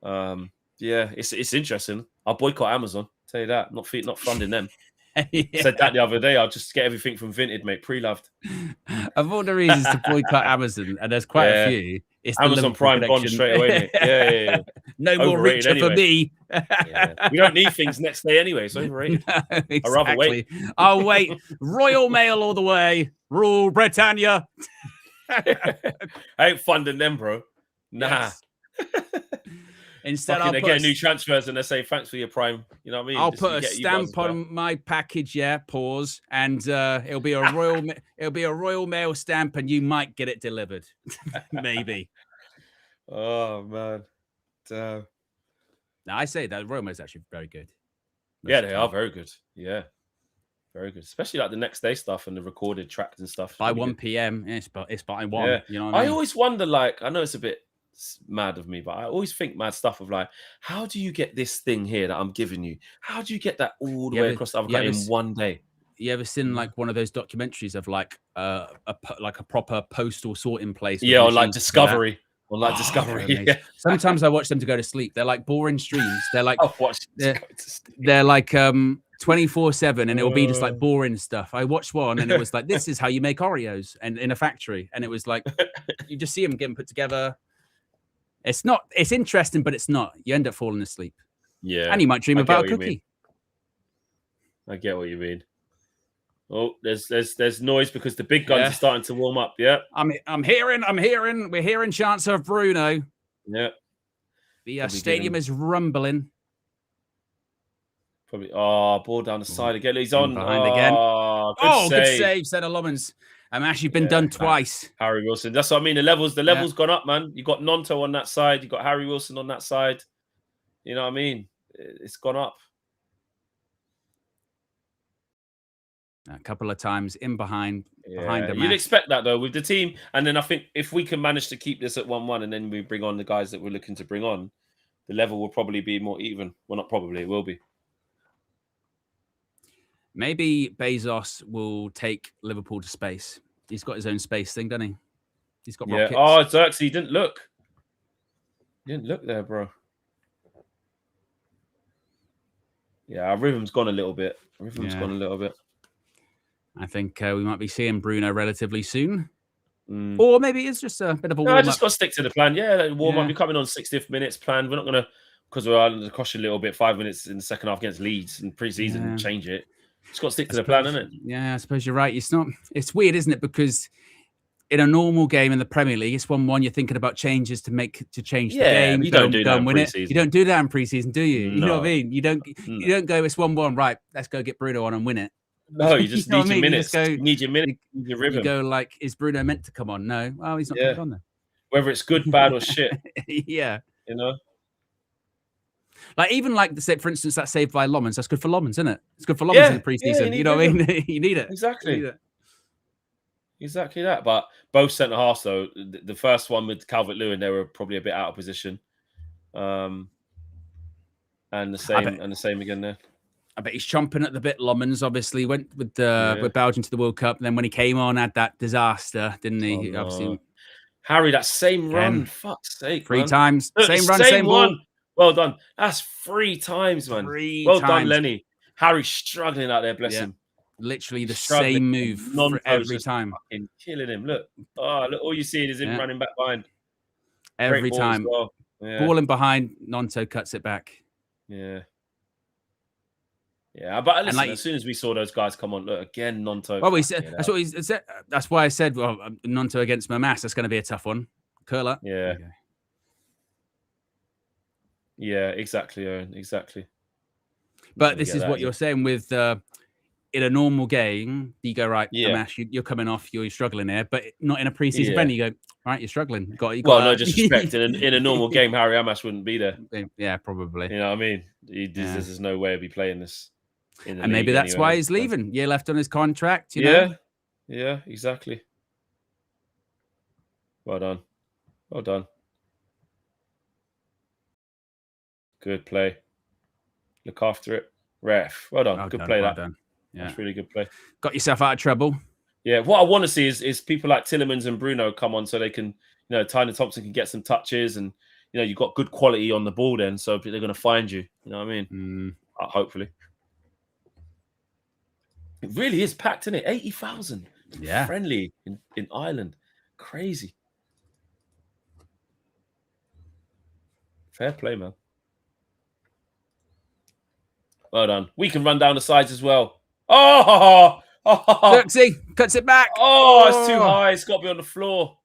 Speaker 2: yeah, it's interesting. I'll boycott Amazon. Tell you that. Not funding them.
Speaker 1: Yeah.
Speaker 2: Said that the other day. I'll just get everything from Vinted, mate. Pre-loved.
Speaker 1: Of all the reasons to boycott Amazon, and there's quite a few, it's the
Speaker 2: Amazon
Speaker 1: Liverpool
Speaker 2: Prime
Speaker 1: connection.
Speaker 2: gone straight away, mate. Yeah.
Speaker 1: No more
Speaker 2: Overrated
Speaker 1: Reacher for me.
Speaker 2: We don't need things next day anyway. It's overrated.
Speaker 1: No, exactly.
Speaker 2: I'd rather wait.
Speaker 1: I'll wait. Royal Mail all the way. Rule Britannia.
Speaker 2: I ain't funding them, bro. Nah.
Speaker 1: Yes. Instead,
Speaker 2: Fucking, they get new transfers and they say thanks for your Prime. You know what I mean?
Speaker 1: I'll
Speaker 2: Just
Speaker 1: put
Speaker 2: to
Speaker 1: a
Speaker 2: get you
Speaker 1: stamp
Speaker 2: buzzed,
Speaker 1: on my package. Yeah, pause, and it'll be a Royal Mail stamp, and you might get it delivered. Maybe.
Speaker 2: Oh man.
Speaker 1: Now, I say that Royal Mail is actually very good.
Speaker 2: Yeah, they are very good. Yeah. Very good, especially like the next day stuff and the recorded tracks and stuff.
Speaker 1: By
Speaker 2: really
Speaker 1: 1
Speaker 2: good.
Speaker 1: p.m. It's by 1.
Speaker 2: Yeah.
Speaker 1: You know what I mean?
Speaker 2: I always wonder, like, I know it's a bit mad of me, but I always think mad stuff of like, how do you get this thing here that I'm giving you? How do you get that all the way across the other country in one day?
Speaker 1: You ever seen like one of those documentaries of like a proper postal sorting place?
Speaker 2: Yeah, or like Discovery. Or like Discovery. Yeah.
Speaker 1: Sometimes I watch them to go to sleep. They're like boring streams. They're like they're like 24/7, and it'll be just like boring stuff. I watched one and it was like, this is how you make Oreos, and in a factory, and it was like you just see them getting put together. It's interesting, but it's not. You end up falling asleep.
Speaker 2: Yeah.
Speaker 1: And you might dream about a cookie.
Speaker 2: I get what you mean. Oh, there's noise because the big guns are starting to warm up. Yeah.
Speaker 1: I'm hearing we're hearing chants of Bruno.
Speaker 2: Yeah.
Speaker 1: The stadium is rumbling.
Speaker 2: Probably ball down the side again. He's on
Speaker 1: behind again.
Speaker 2: Good
Speaker 1: save, said Lomans. Actually been done twice.
Speaker 2: Harry Wilson. That's what I mean. The level's gone up, man. You got Nonto on that side, you got Harry Wilson on that side. You know what I mean? It's gone up.
Speaker 1: A couple of times in behind the
Speaker 2: You'd expect that though with the team. And then I think if we can manage to keep this at 1-1 and then we bring on the guys that we're looking to bring on, the level will probably be more even. Well, not probably, it will be.
Speaker 1: Maybe Bezos will take Liverpool to space. He's got his own space thing, doesn't he? He's got rockets.
Speaker 2: Oh, Xerxes, he didn't look. He didn't look there, bro. Yeah, our rhythm's gone a little bit.
Speaker 1: I think we might be seeing Bruno relatively soon. Or maybe it's just a bit of a warm-up.
Speaker 2: I just got to stick to the plan. Yeah, warm-up. You're coming on 60th minutes plan. We're not going to, because we're under the caution a little bit, 5 minutes in the second half against Leeds in pre-season, change it. Just got to stick to the plan, isn't it?
Speaker 1: Yeah, I suppose you're right. It's weird, isn't it? Because in a normal game in the Premier League, it's 1-1. You're thinking about changes to change the game.
Speaker 2: You don't do that in pre-season.
Speaker 1: You don't do that in pre-season, do you? You know what I mean? You don't go, it's 1-1, right, let's go get Bruno on and win it.
Speaker 2: No, you just need your minutes. You need your minutes. Your rhythm.
Speaker 1: You go like, is Bruno meant to come on? No. Oh, he's not coming on there.
Speaker 2: Whether it's good, bad, or shit.
Speaker 1: Yeah.
Speaker 2: You know?
Speaker 1: Like even like for instance, that save by Lomans, that's good for Lomans, isn't it? It's good for Lomans in the preseason. You know what I mean? You need it.
Speaker 2: Exactly. Exactly that. But both centre halves though, the first one with Calvert-Lewin, they were probably a bit out of position. And the same again there.
Speaker 1: I bet he's chomping at the bit. Lomans obviously went with Belgium to the World Cup, and then when he came on, had that disaster, didn't he?
Speaker 2: Oh, no.
Speaker 1: Obviously,
Speaker 2: Harry, that same run, fuck's sake,
Speaker 1: 3
Speaker 2: man.
Speaker 1: times,
Speaker 2: Look,
Speaker 1: same run, same
Speaker 2: one.
Speaker 1: ball.
Speaker 2: Well done. That's 3 times, man. Well done, Lenny. Harry's struggling out there, bless him.
Speaker 1: Literally the same move for every time.
Speaker 2: Fucking killing him. Look, look, all you see is him running back behind.
Speaker 1: Every time.
Speaker 2: Well.
Speaker 1: Balling behind, Nonto cuts it back.
Speaker 2: Yeah. Yeah, but listen, as soon as we saw those guys come on, look again, Nonto.
Speaker 1: Well, that's why I said, well, Nonto against Mamas, that's going to be a tough one. Curler.
Speaker 2: Yeah. Yeah, exactly, Owen. Exactly.
Speaker 1: But this is what you're saying with in a normal game, you go, right, Mamas, you're coming off, you're struggling here, but not in a preseason event. You go, right, you're struggling.
Speaker 2: No disrespect. in a normal game, Harry Amas wouldn't be there.
Speaker 1: Yeah, probably.
Speaker 2: You know what I mean? There's no way he'd be playing this.
Speaker 1: And maybe that's why he's leaving. Year left on his contract. You
Speaker 2: know?
Speaker 1: Yeah,
Speaker 2: yeah, exactly. Well done. Well done. Good play. Look after it. Ref. Well done. Good play,
Speaker 1: well
Speaker 2: that.
Speaker 1: done. Yeah.
Speaker 2: That's really good play.
Speaker 1: Got yourself out of trouble.
Speaker 2: Yeah, what I want to see is people like Tillemans and Bruno come on so they can, Tyler Thompson can get some touches and, you've got good quality on the ball then, so they're going to find you. You know what I mean? Hopefully. It really is packed, isn't it? 80,000.
Speaker 1: Yeah.
Speaker 2: Friendly in Ireland. Crazy. Fair play, man. Well done. We can run down the sides as well. Oh!
Speaker 1: Xerxes cuts it back.
Speaker 2: Oh, it's too high. It's got to be on the floor.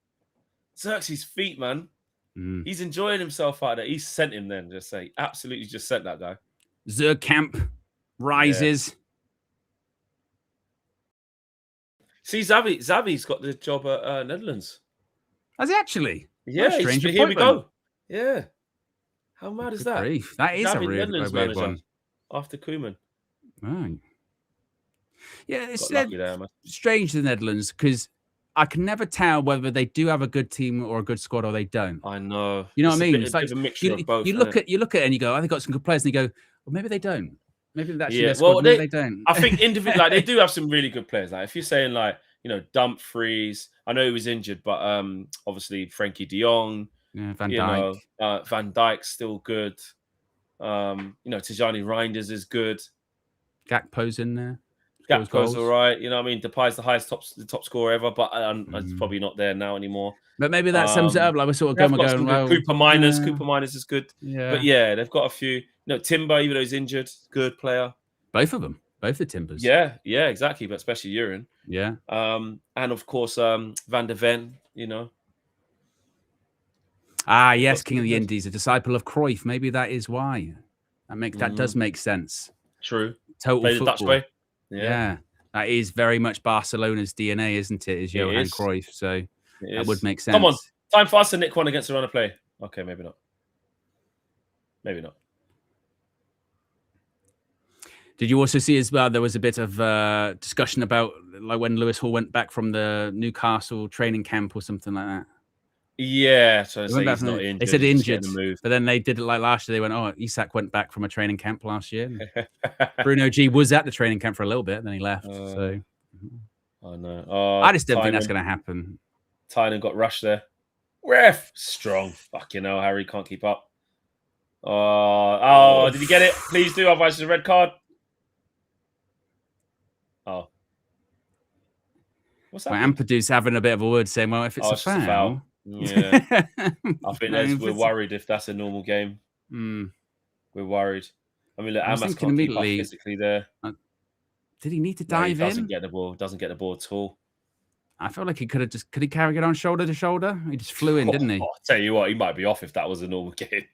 Speaker 2: Xerxes' feet, man. He's enjoying himself out there. He sent him then, just say. Absolutely just sent that guy.
Speaker 1: Zerkamp rises.
Speaker 2: Yeah. See, Xavi's got the job at Netherlands.
Speaker 1: Has he actually?
Speaker 2: Yeah, here we go. Yeah. How mad is that?
Speaker 1: Grief. That is
Speaker 2: Xavi,
Speaker 1: a weird one.
Speaker 2: After Koeman.
Speaker 1: Right. Yeah, it's
Speaker 2: there,
Speaker 1: strange, the Netherlands, because I can never tell whether they do have a good team or a good squad or they don't.
Speaker 2: I know.
Speaker 1: You know what I mean?
Speaker 2: It's like a mixture of both.
Speaker 1: You look at it and you go, oh, they got some good players, and you go, well, maybe they don't. Maybe that's
Speaker 2: maybe
Speaker 1: they don't.
Speaker 2: I think individually, like they do have some really good players. Like if you're saying like Dumfries, I know he was injured, but obviously Frankie De Jong,
Speaker 1: Van Dijk,
Speaker 2: Van Dijk's still good. Tijani Reinders is good.
Speaker 1: Gakpo's in there.
Speaker 2: Gakpo's all right. You know what I mean? Depay's the top scorer ever, but it's probably not there now anymore.
Speaker 1: But maybe that sums it up. Like we're sort of going, well,
Speaker 2: Cooper Miners. Cooper Miners is good.
Speaker 1: Yeah.
Speaker 2: But yeah, they've got a few. Timber, even though he's injured, good player.
Speaker 1: Both of them. Both the Timbers.
Speaker 2: Yeah, exactly. But especially Uren.
Speaker 1: Yeah.
Speaker 2: And of course, Van der Ven,
Speaker 1: Ah, yes, King of the Indies, a disciple of Cruyff. Maybe that is why. That does make sense.
Speaker 2: True.
Speaker 1: Total
Speaker 2: Play
Speaker 1: football.
Speaker 2: the Dutch way.
Speaker 1: Yeah. That is very much Barcelona's DNA, isn't it? Is Johan Cruyff. So that would make sense.
Speaker 2: Come on. Time for us to nick one against the run of play. Okay, maybe not. Maybe not.
Speaker 1: Did you also see as well, there was a bit of discussion about like when Lewis Hall went back from the Newcastle training camp or something like that?
Speaker 2: Yeah, so he's not injured.
Speaker 1: They said injured, but then they did it like last year. They went, oh, Isak went back from a training camp last year. Bruno G was at the training camp for a little bit, and then he left. So
Speaker 2: I know.
Speaker 1: I just don't think that's going to happen.
Speaker 2: Tynan got rushed there. Ref, strong. Fucking hell, Harry can't keep up. Oh, did you get it? Please do, otherwise it's a red card. Oh. What's that?
Speaker 1: Well, Ampadu's having a bit of a word saying, well, if it's a foul.
Speaker 2: Yeah. I think we're worried if that's a normal game. We're worried. I mean, look, Amas can't keep up physically there.
Speaker 1: Did he need to dive in?
Speaker 2: Doesn't get the ball at all.
Speaker 1: I feel like could he carry it on shoulder to shoulder? He just flew in, didn't he?
Speaker 2: I'll tell you what, he might be off if that was a normal game.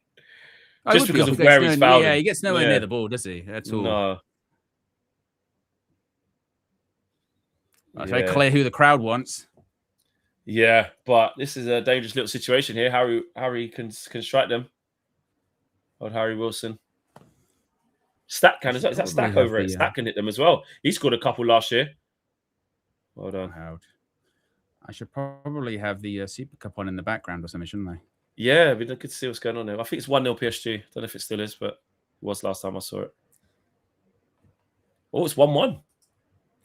Speaker 1: Just because of where he's fouled. Yeah, he gets nowhere near the ball, does he? At all.
Speaker 2: No.
Speaker 1: It's very clear who the crowd wants.
Speaker 2: Yeah, but this is a dangerous little situation here. Harry can strike them. Old Harry Wilson. Stack can. Is that Stack over it? Stack can hit them as well. He scored a couple last year. Well done.
Speaker 1: I should probably have the Super Cup on in the background or something, shouldn't I?
Speaker 2: Yeah, it'd be good to see what's going on there. I think it's 1-0 PSG. Don't know if it still is, but it was last time I saw it. Oh, it's 1-1.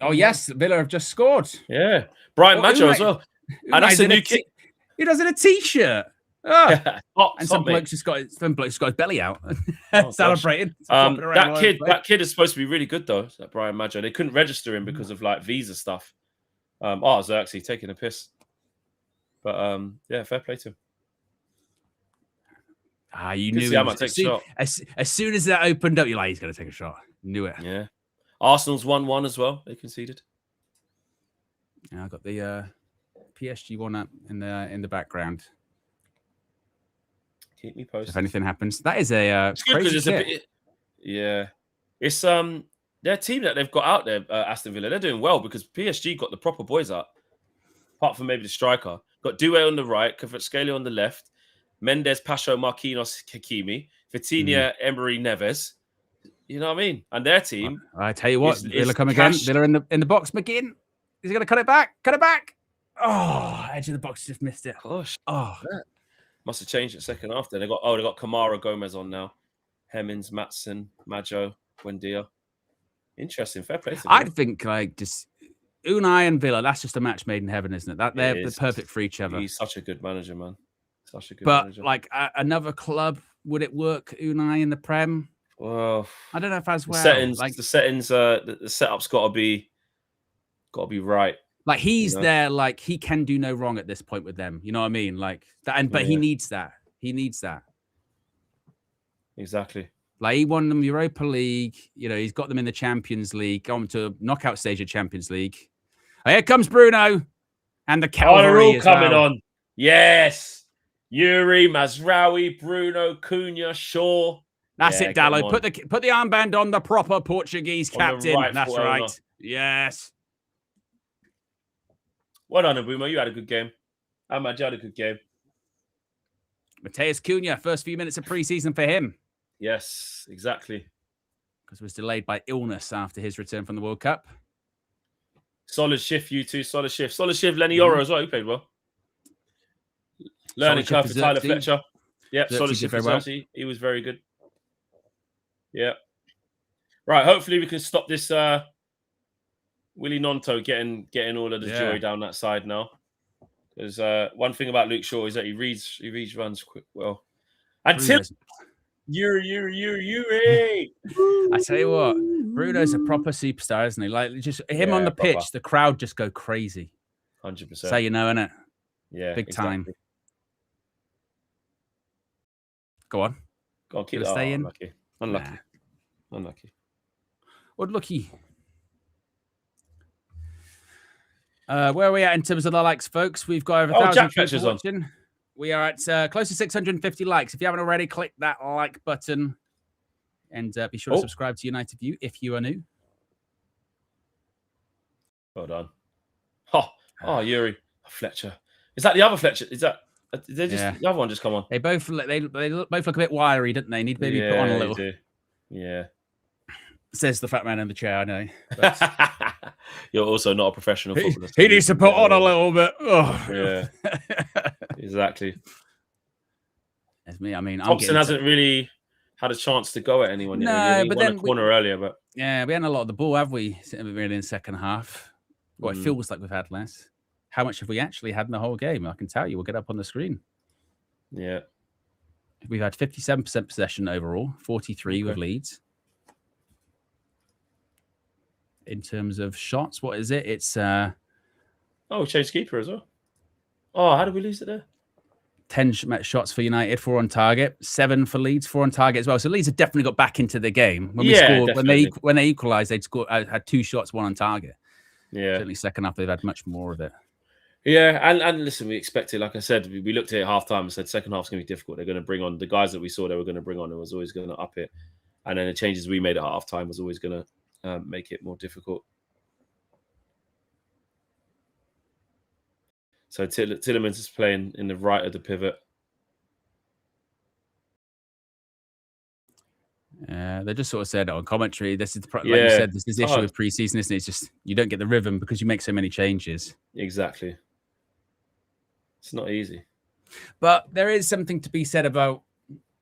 Speaker 1: Oh, yes. Villa have just scored.
Speaker 2: Yeah. Brian Maggio as well. And that's a new kit.
Speaker 1: He does in a T-shirt. Oh. And some bloke's just got his belly out. Celebrating.
Speaker 2: That kid is supposed to be really good, though, that Brian Maggio. They couldn't register him because of like visa stuff. Xerxes taking a piss. But yeah, fair play to him.
Speaker 1: You knew
Speaker 2: I might take a shot.
Speaker 1: As soon as that opened up, you're like, he's going to take a shot. Knew it.
Speaker 2: Yeah. Arsenal's 1-1 as well. They conceded.
Speaker 1: Yeah, I got the PSG one up in the background.
Speaker 2: Keep me posted.
Speaker 1: If anything happens, that is a crazy kit.
Speaker 2: Yeah, it's their team that they've got out there, Aston Villa. They're doing well because PSG got the proper boys up. Apart from maybe the striker, got Doué on the right, Kvaratskhelia on the left, Mendes, Pacho, Marquinhos, Hakimi, Vitinha, Emery, Neves. You know what I mean? And their team.
Speaker 1: I tell you what, Villa come again. Villa in the box. McGinn. Is he going to cut it back? Cut it back. Oh, edge of the box just missed it.
Speaker 2: Gosh.
Speaker 1: Oh,
Speaker 2: must have changed it second half. Then they got Kamara Gomez on now. Hemmings, Matson, Maggio, Buendia. Interesting. Fair play to them.
Speaker 1: I think like just Unai and Villa, that's just a match made in heaven, isn't it? That they're the perfect for each other.
Speaker 2: He's such a good manager, man. Such a good
Speaker 1: but
Speaker 2: manager.
Speaker 1: Like another club, would it work? Unai in the Prem?
Speaker 2: Well,
Speaker 1: I don't know if as well.
Speaker 2: The setup's got to be right.
Speaker 1: Like he's there, like he can do no wrong at this point with them. You know what I mean? Like that, but he needs that. He needs that.
Speaker 2: Exactly.
Speaker 1: Like he won them Europa League. You know, he's got them in the Champions League, gone to a knockout stage of Champions League. Oh, here comes Bruno and the cavalry.
Speaker 2: They're all coming on. Yes. Yuri, Mazraoui, Bruno, Cunha, Shaw.
Speaker 1: That's it, Dallo. Put the armband on the proper Portuguese captain. That's right. Yes.
Speaker 2: Well done, Abumo. You had a good game. Ahmad, you had a good game.
Speaker 1: Mateus Cunha, first few minutes of pre-season for him.
Speaker 2: Yes, exactly.
Speaker 1: Because it was delayed by illness after his return from the World Cup.
Speaker 2: Solid shift, you two. Solid shift. Solid shift, Lenny Yoro as well. He played well. Learning curve for Tyler Fletcher. Yep, solid shift for Xerxes. He was very good. Yeah. Right, hopefully we can stop this Willie Nonto getting all of the joy down that side now. Because one thing about Luke Shaw is that he reads runs quick well. Until Yuri.
Speaker 1: I tell you what, Bruno's a proper superstar, isn't he? Like just him on the pitch, the crowd just go crazy.
Speaker 2: 100%.
Speaker 1: So you know, innit?
Speaker 2: Yeah.
Speaker 1: Big time. Go on.
Speaker 2: Keep it stay in. Unlucky.
Speaker 1: Nah. Unlucky. Where are we at in terms of the likes, folks? We've got over 1,000 people watching. We are at close to 650 likes. If you haven't already, click that like button and be sure to subscribe to United View if you are new.
Speaker 2: Well done. Oh, Yuri Fletcher. Is that the other Fletcher? Is that the other one just come on?
Speaker 1: They both look a bit wiry, don't they? Need maybe put on a little.
Speaker 2: They do. Yeah.
Speaker 1: Says the fat man in the chair, I know. But...
Speaker 2: You're also not a professional footballer.
Speaker 1: He needs to put on a little bit. Oh.
Speaker 2: Yeah. Exactly.
Speaker 1: That's me. I mean,
Speaker 2: Thompson hasn't really had a chance to go at anyone yet.
Speaker 1: No,
Speaker 2: he
Speaker 1: but
Speaker 2: won
Speaker 1: then
Speaker 2: a corner earlier, but
Speaker 1: we hadn't a lot of the ball, have we? Really in the second half. Well, it feels like we've had less. How much have we actually had in the whole game? I can tell you. We'll get up on the screen.
Speaker 2: Yeah.
Speaker 1: We've had 57% possession overall, 43 with Leeds. In terms of shots, what is it? It's
Speaker 2: we changed keeper as well. Oh, how did we lose it there?
Speaker 1: 10 shots for United, 4 on target, 7 for Leeds, 4 on target as well. So Leeds have definitely got back into the game. When we scored, when they equalised, they'd scored, had 2 shots, 1 on target.
Speaker 2: Yeah.
Speaker 1: Certainly second half, they've had much more of it.
Speaker 2: Yeah, and listen, we expected, like I said, we looked at it at half time and said second half's going to be difficult. They're going to bring on the guys that we saw they were going to bring on. It was always going to up it. And then the changes we made at half time was always going to make it more difficult. So Tillemans is playing in the right of the pivot.
Speaker 1: They just sort of said on commentary, this is like you said, this is the issue with pre-season, isn't it? It's just you don't get the rhythm because you make so many changes.
Speaker 2: Exactly. It's not easy.
Speaker 1: But there is something to be said about,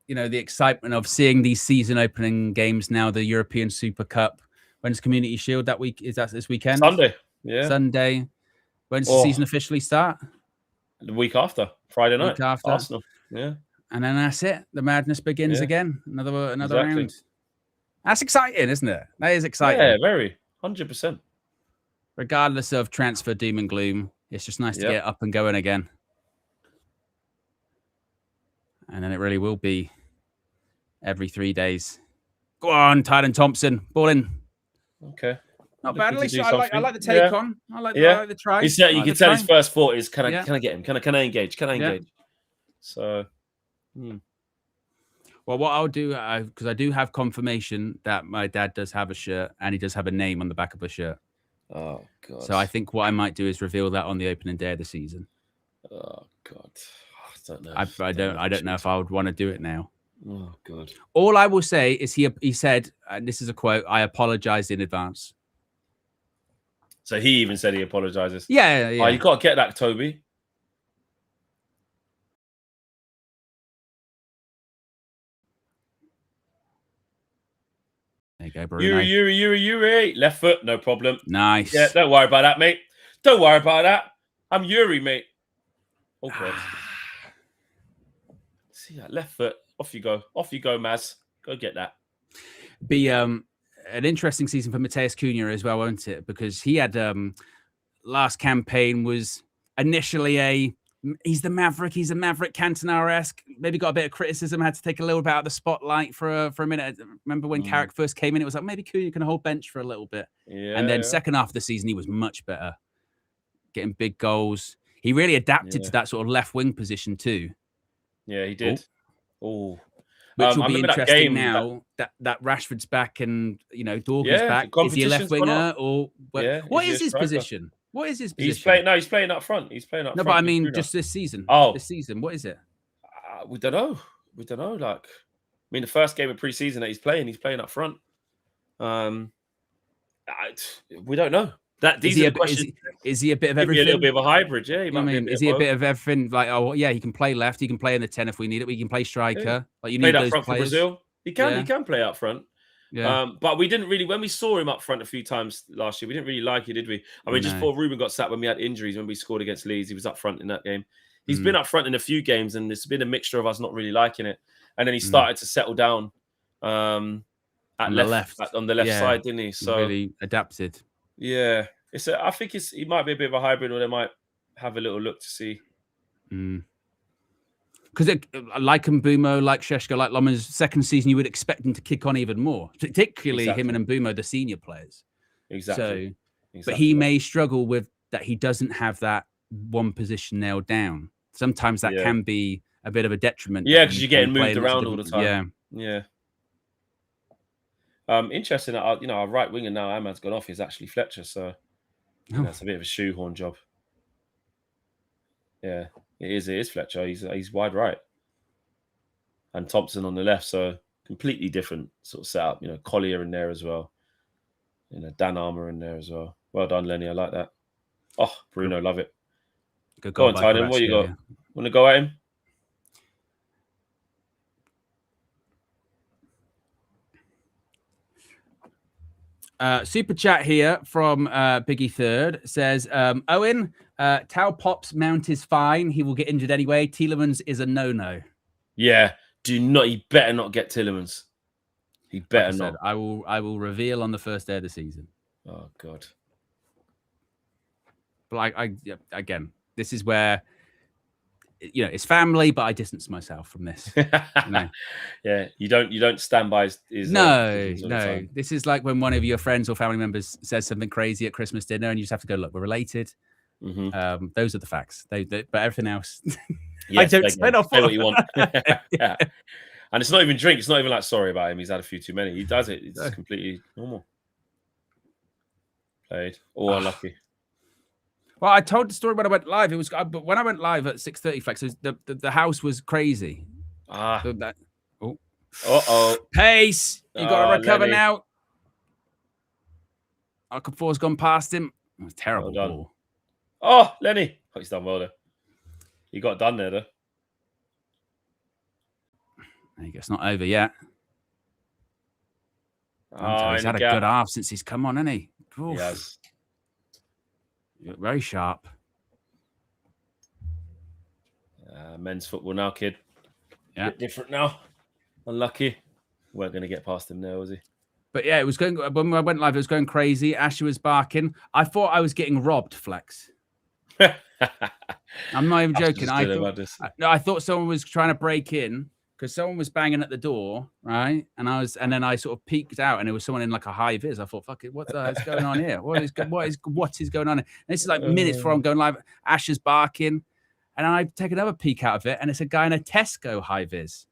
Speaker 1: you know, the excitement of seeing these season opening games now, the European Super Cup. When's Community Shield that week? Is that this weekend?
Speaker 2: Sunday. Yeah.
Speaker 1: Sunday. When's the season officially start?
Speaker 2: The week after. Friday night.
Speaker 1: Week after.
Speaker 2: Arsenal. Yeah.
Speaker 1: And then that's it. The madness begins again. Another round. That's exciting, isn't it? That is exciting.
Speaker 2: Yeah, very. 100%.
Speaker 1: Regardless of transfer doom and gloom, it's just nice to get up and going again. And then it really will be every 3 days. Go on, Tyden Thompson. Ball in.
Speaker 2: Okay.
Speaker 1: Not bad. At least I like the take on. I like the try.
Speaker 2: You can tell his first thought is, can I get him? Can I engage? Can I engage? So,
Speaker 1: well, what I'll do, because I do have confirmation that my dad does have a shirt and he does have a name on the back of the shirt.
Speaker 2: Oh, God.
Speaker 1: So I think what I might do is reveal that on the opening day of the season.
Speaker 2: Oh, God. I don't know.
Speaker 1: I don't know if I would want to do it now.
Speaker 2: Oh, God.
Speaker 1: All I will say is he said, and this is a quote, I apologize in advance.
Speaker 2: So he even said he apologizes.
Speaker 1: Yeah.
Speaker 2: Oh, you got to get that, Toby.
Speaker 1: There you go, Bruno.
Speaker 2: Yuri. Left foot, no problem.
Speaker 1: Nice.
Speaker 2: Yeah, don't worry about that, mate. Don't worry about that. I'm Yuri, mate. Oh, God. See that left foot. Off you go. Off you go, Maz. Go get that.
Speaker 1: Be an interesting season for Mateus Cunha as well, won't it? Because he had last campaign was initially he's the Maverick. He's a Maverick Cantona-esque. Maybe got a bit of criticism. Had to take a little bit out of the spotlight for a minute. Remember when Carrick first came in? It was like maybe Cunha can hold bench for a little bit.
Speaker 2: Yeah.
Speaker 1: And then second half of the season, he was much better, getting big goals. He really adapted to that sort of left wing position too.
Speaker 2: Yeah, he did. Oh,
Speaker 1: which will be interesting now that Rashford's back and Dorgan's back. Is he a left winger or what is his position? What is his position?
Speaker 2: He's playing up front. He's playing up front.
Speaker 1: No, but I mean just this season.
Speaker 2: Oh,
Speaker 1: this season, what is it?
Speaker 2: We don't know. Like, I mean, the first game of pre-season that he's playing up front. We don't know.
Speaker 1: Is he a bit of everything?
Speaker 2: A little bit of a hybrid, yeah.
Speaker 1: Is he a bit of everything? Like, oh yeah, he can play left, he can play in the 10 if we need it. We can play striker.
Speaker 2: Yeah.
Speaker 1: Like you need those
Speaker 2: front
Speaker 1: players.
Speaker 2: For Brazil. He can play up front.
Speaker 1: Yeah.
Speaker 2: But we didn't really, when we saw him up front a few times last year, we didn't really like it, did we? I mean, just before Ruben got sacked when we had injuries, when we scored against Leeds, he was up front in that game. He's been up front in a few games, and it's been a mixture of us not really liking it. And then he started to settle down on the left side, didn't he? So
Speaker 1: really adapted.
Speaker 2: Yeah. I think he might be a bit of a hybrid, or they might have a little look to see.
Speaker 1: Because like Mbumo, like Šeško, like Loman's second season, you would expect him to kick on even more, particularly him and Mbumo, the senior players.
Speaker 2: Exactly.
Speaker 1: But he may struggle with that. He doesn't have that one position nailed down. Sometimes that can be a bit of a detriment.
Speaker 2: Yeah, because you're getting moved around all the time. Yeah. Interesting that our right winger now, Ahmad's gone off, is actually Fletcher. So that's a bit of a shoehorn job. Yeah. It is Fletcher. He's wide right, and Thompson on the left. So completely different sort of setup. Collier in there as well. Dan Armour in there as well. Well done, Lenny. I like that. Oh, Bruno, love it. Go on, Tyden. What you got? Want to go at him?
Speaker 1: Super chat here from Biggie Third says, Owen, Tau Pop's mount is fine. He will get injured anyway. Tielemans is a no-no.
Speaker 2: Yeah, he better not get Tielemans. He better not.
Speaker 1: I will reveal on the first day of the season.
Speaker 2: Oh God.
Speaker 1: But again, this is where it's family, but I distance myself from this.
Speaker 2: Yeah, you don't stand by his
Speaker 1: no. This is like when one of your friends or family members says something crazy at Christmas dinner, and you just have to go, look, we're related. Those are the facts. But everything else, I don't say
Speaker 2: what you want. Yeah, and it's not even drink. It's not even like sorry about him. He's had a few too many. He does it. It's completely normal. Played or unlucky.
Speaker 1: Well, I told the story when I went live. It was, but when I went live at 6:30, Flex, the house was crazy. Pace. You got to recover Lenny. Now. Okafor's gone past him. It was terrible ball.
Speaker 2: Oh, Lenny. Oh, he's done well there. He got done there, though.
Speaker 1: There you go. It's not over yet. He's had a good half since he's come on, hasn't he? Oof.
Speaker 2: He has.
Speaker 1: Very sharp.
Speaker 2: Men's football now, kid.
Speaker 1: Yeah.
Speaker 2: Bit different now. Unlucky. Weren't going to get past him there, was he?
Speaker 1: But yeah, it was going. When I went live, it was going crazy. Asher was barking. I thought I was getting robbed, Flex. I'm not even joking. I thought someone was trying to break in because someone was banging at the door, right? And then I sort of peeked out, and it was someone in like a high vis. I thought, "Fuck it, what the hell's going on here? What is going on?" And this is like minutes before I'm going live. Asher's barking, and I take another peek out of it, and it's a guy in a Tesco high vis,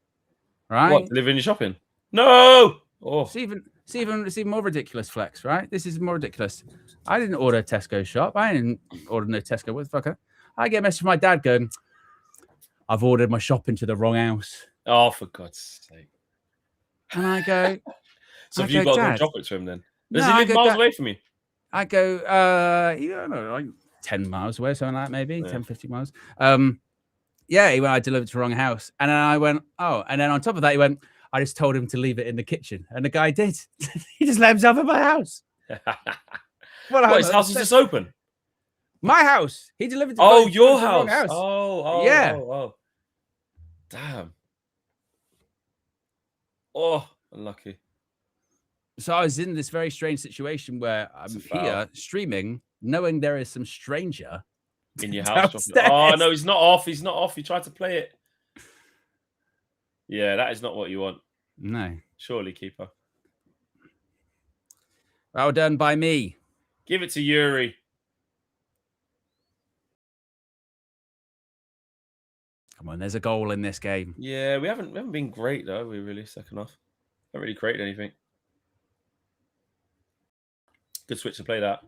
Speaker 1: right?
Speaker 2: What, delivering your shopping? No. Oh,
Speaker 1: it's even more ridiculous, Flex. Right? This is more ridiculous. I didn't order a Tesco shop. I didn't order no Tesco. What the fuck? I get a message from my dad going, "I've ordered my shopping to the wrong house."
Speaker 2: Oh, for God's sake.
Speaker 1: And I go...
Speaker 2: So have you got to go drop it to him then? Does he live miles away from you?
Speaker 1: I go, like 10 miles away, something like that, maybe, 10, 15 miles. Yeah, he went, I delivered to the wrong house. And then I went, oh. And then on top of that, he went, I just told him to leave it in the kitchen, and the guy did. He just let himself in my house.
Speaker 2: What, his house is just open?
Speaker 1: My house. He delivered to
Speaker 2: Oh, your
Speaker 1: the wrong
Speaker 2: house.
Speaker 1: house.
Speaker 2: Oh. Damn. Oh, unlucky.
Speaker 1: So I was in this very strange situation where I'm here streaming, knowing there is some stranger
Speaker 2: in your house. Oh, no, he's not off. He's not off. He tried to play it. Yeah, that is not what you want.
Speaker 1: No.
Speaker 2: Surely, keeper.
Speaker 1: Well done by me.
Speaker 2: Give it to Yuri.
Speaker 1: Come on, there's a goal in this game.
Speaker 2: Yeah, we haven't been great though. We really second half. Haven't really created anything. Good switch to play that.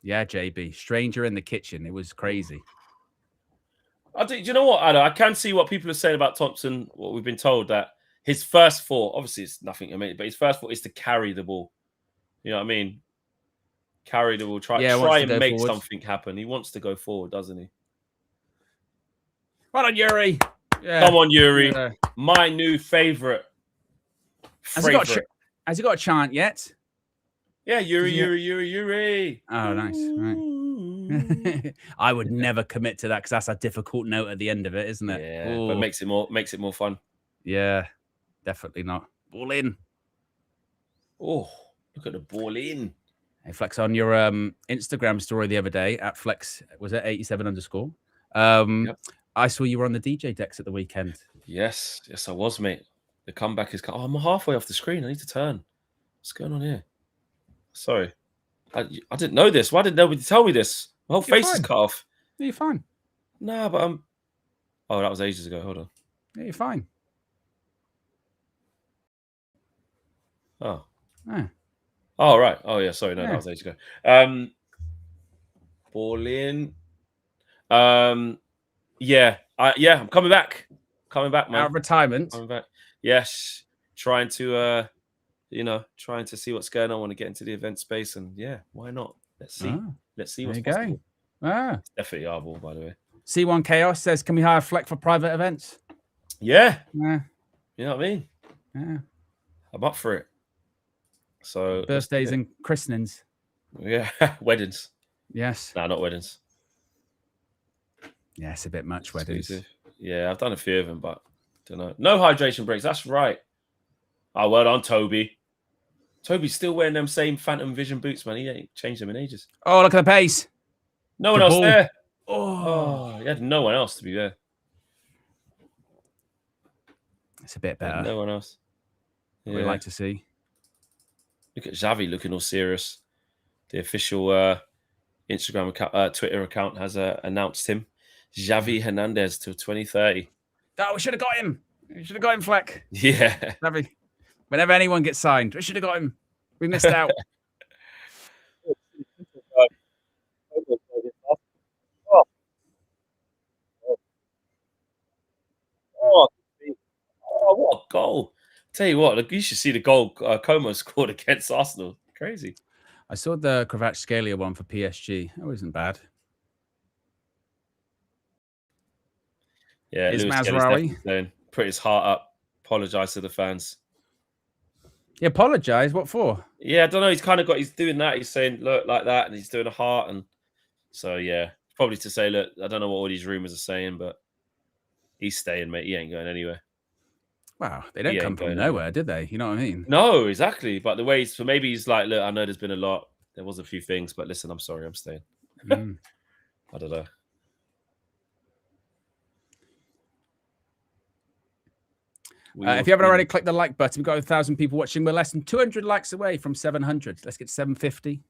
Speaker 1: Yeah, JB. Stranger in the kitchen. It was crazy.
Speaker 2: Do you know what, Ada? I can see what people are saying about Thompson. What we've been told, that his first thought, obviously it's nothing amazing, but his first thought is to carry the ball. You know what I mean? Carry the ball. Try and make something happen. He wants to go forward, doesn't he?
Speaker 1: Well on, Yuri. Yeah.
Speaker 2: Come on, Yuri. Yeah. My new favorite.
Speaker 1: Has he got a chant yet?
Speaker 2: Yeah, Yuri.
Speaker 1: Oh, nice. Right. I would never commit to that because that's a difficult note at the end of it, isn't it?
Speaker 2: Yeah, but makes it more fun.
Speaker 1: Yeah, definitely not. Ball in.
Speaker 2: Oh, look at the ball in.
Speaker 1: Hey, Flex, on your Instagram story the other day at Flex, was it 87_? Yep. I saw you were on the DJ decks at the weekend.
Speaker 2: Yes, I was, mate. The comeback is. Oh, I'm halfway off the screen. I need to turn. What's going on here? Sorry, I didn't know this. Why didn't nobody tell me this? My whole face is cut off.
Speaker 1: Yeah, you're fine.
Speaker 2: Nah, but I'm. Oh, that was ages ago. Hold on.
Speaker 1: Yeah, you're fine.
Speaker 2: Oh.
Speaker 1: Yeah.
Speaker 2: Oh, right. Oh, yeah. Sorry. No, that was ages ago. Ball in. Yeah. I'm coming back. Man.
Speaker 1: Out of retirement.
Speaker 2: Coming back. Yes. Trying to, trying to see what's going on. I want to get into the event space, and yeah, why not? Let's see. Let's see what's possible. It's definitely our ball, by the way.
Speaker 1: C1 Chaos says, "Can we hire Fleck for private events?"
Speaker 2: Yeah.
Speaker 1: Yeah.
Speaker 2: You know what I mean?
Speaker 1: Yeah.
Speaker 2: I'm up for it. So
Speaker 1: birthdays and christenings.
Speaker 2: Yeah. Weddings.
Speaker 1: Yes.
Speaker 2: No, not weddings.
Speaker 1: Yeah, it's a bit much weddings.
Speaker 2: Yeah, I've done a few of them, but don't know. No hydration breaks. That's right. Oh, well done, Toby. Toby's still wearing them same Phantom Vision boots, man. He ain't changed them in ages.
Speaker 1: Oh, look at the pace.
Speaker 2: No one else there. Oh, he had no one else to be there.
Speaker 1: It's a bit better.
Speaker 2: No one else.
Speaker 1: Yeah. We'd like to see.
Speaker 2: Look at Xavi looking all serious. The official Instagram account, Twitter account has announced him. Xavi Hernandez till 2030.
Speaker 1: Oh, we should have got him. We should have got him, Fleck.
Speaker 2: Yeah.
Speaker 1: Xavi. Whenever anyone gets signed, we should have got him. We missed out.
Speaker 2: Oh, what a goal. Tell you what, look, you should see the goal Como scored against Arsenal. Crazy.
Speaker 1: I saw the Kvaratskhelia one for PSG. That wasn't bad.
Speaker 2: Yeah, Lewis Kelly's put his heart up, apologise to the fans.
Speaker 1: He apologised? What for?
Speaker 2: Yeah, I don't know. He's doing that. He's saying, look, like that, and he's doing a heart. And so, yeah, probably to say, look, I don't know what all these rumours are saying, but he's staying, mate. He ain't going anywhere.
Speaker 1: Wow, they don't come from nowhere, did they? You know what I mean?
Speaker 2: No, exactly. But the way maybe he's like, look, I know there's been a lot. There was a few things, but listen, I'm sorry, I'm staying. I don't know.
Speaker 1: If you haven't already clicked the like button, we've got 1,000 people watching. We're less than 200 likes away from 700. Let's get 750.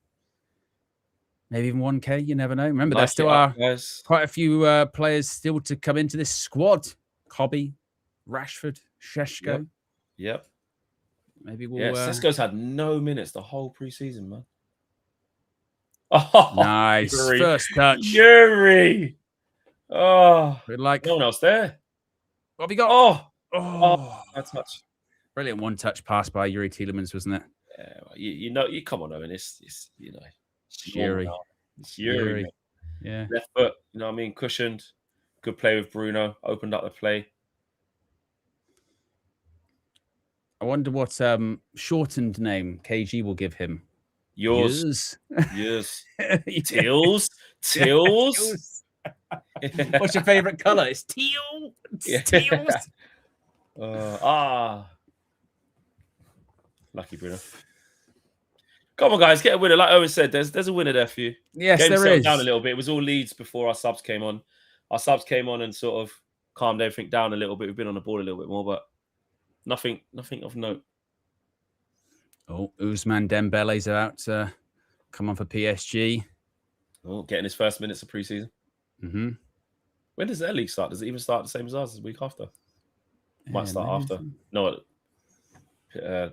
Speaker 1: Maybe even 1K. You never know. Remember, there still are quite a few players still to come into this squad. Hobby, Rashford, Sheshko.
Speaker 2: Yep.
Speaker 1: Maybe we'll...
Speaker 2: Yeah, Sesko's had no minutes the whole preseason, man. Oh,
Speaker 1: nice.
Speaker 2: Yuri.
Speaker 1: First touch.
Speaker 2: Yuri. Oh.
Speaker 1: Like...
Speaker 2: No one else there.
Speaker 1: What have you got?
Speaker 2: Oh, that touch.
Speaker 1: Brilliant one-touch pass by Yuri Tielemans, wasn't it?
Speaker 2: Yeah, well, you come on, Owen. It's
Speaker 1: Yuri.
Speaker 2: It's Yuri.
Speaker 1: Yeah.
Speaker 2: Left foot, you know what I mean? Cushioned. Good play with Bruno. Opened up the play.
Speaker 1: I wonder what shortened name KG will give him.
Speaker 2: Yours.
Speaker 1: Yes.
Speaker 2: Tills. Tills.
Speaker 1: What's your favorite color? It's teal. It's teals.
Speaker 2: Lucky Bruno. Come on, guys, get a winner. Like Owen said, there's a winner there for you.
Speaker 1: Yes,
Speaker 2: Game
Speaker 1: there
Speaker 2: settled
Speaker 1: is.
Speaker 2: down a little bit. It was all Leeds before our subs came on. Our subs came on and sort of calmed everything down a little bit. We've been on the ball a little bit more, but nothing of note.
Speaker 1: Oh, Ousmane Dembele's about to come on for PSG.
Speaker 2: Oh, getting his first minutes of preseason.
Speaker 1: Mm-hmm.
Speaker 2: When does their league start? Does it even start the same as ours? The week after? Might start after. No,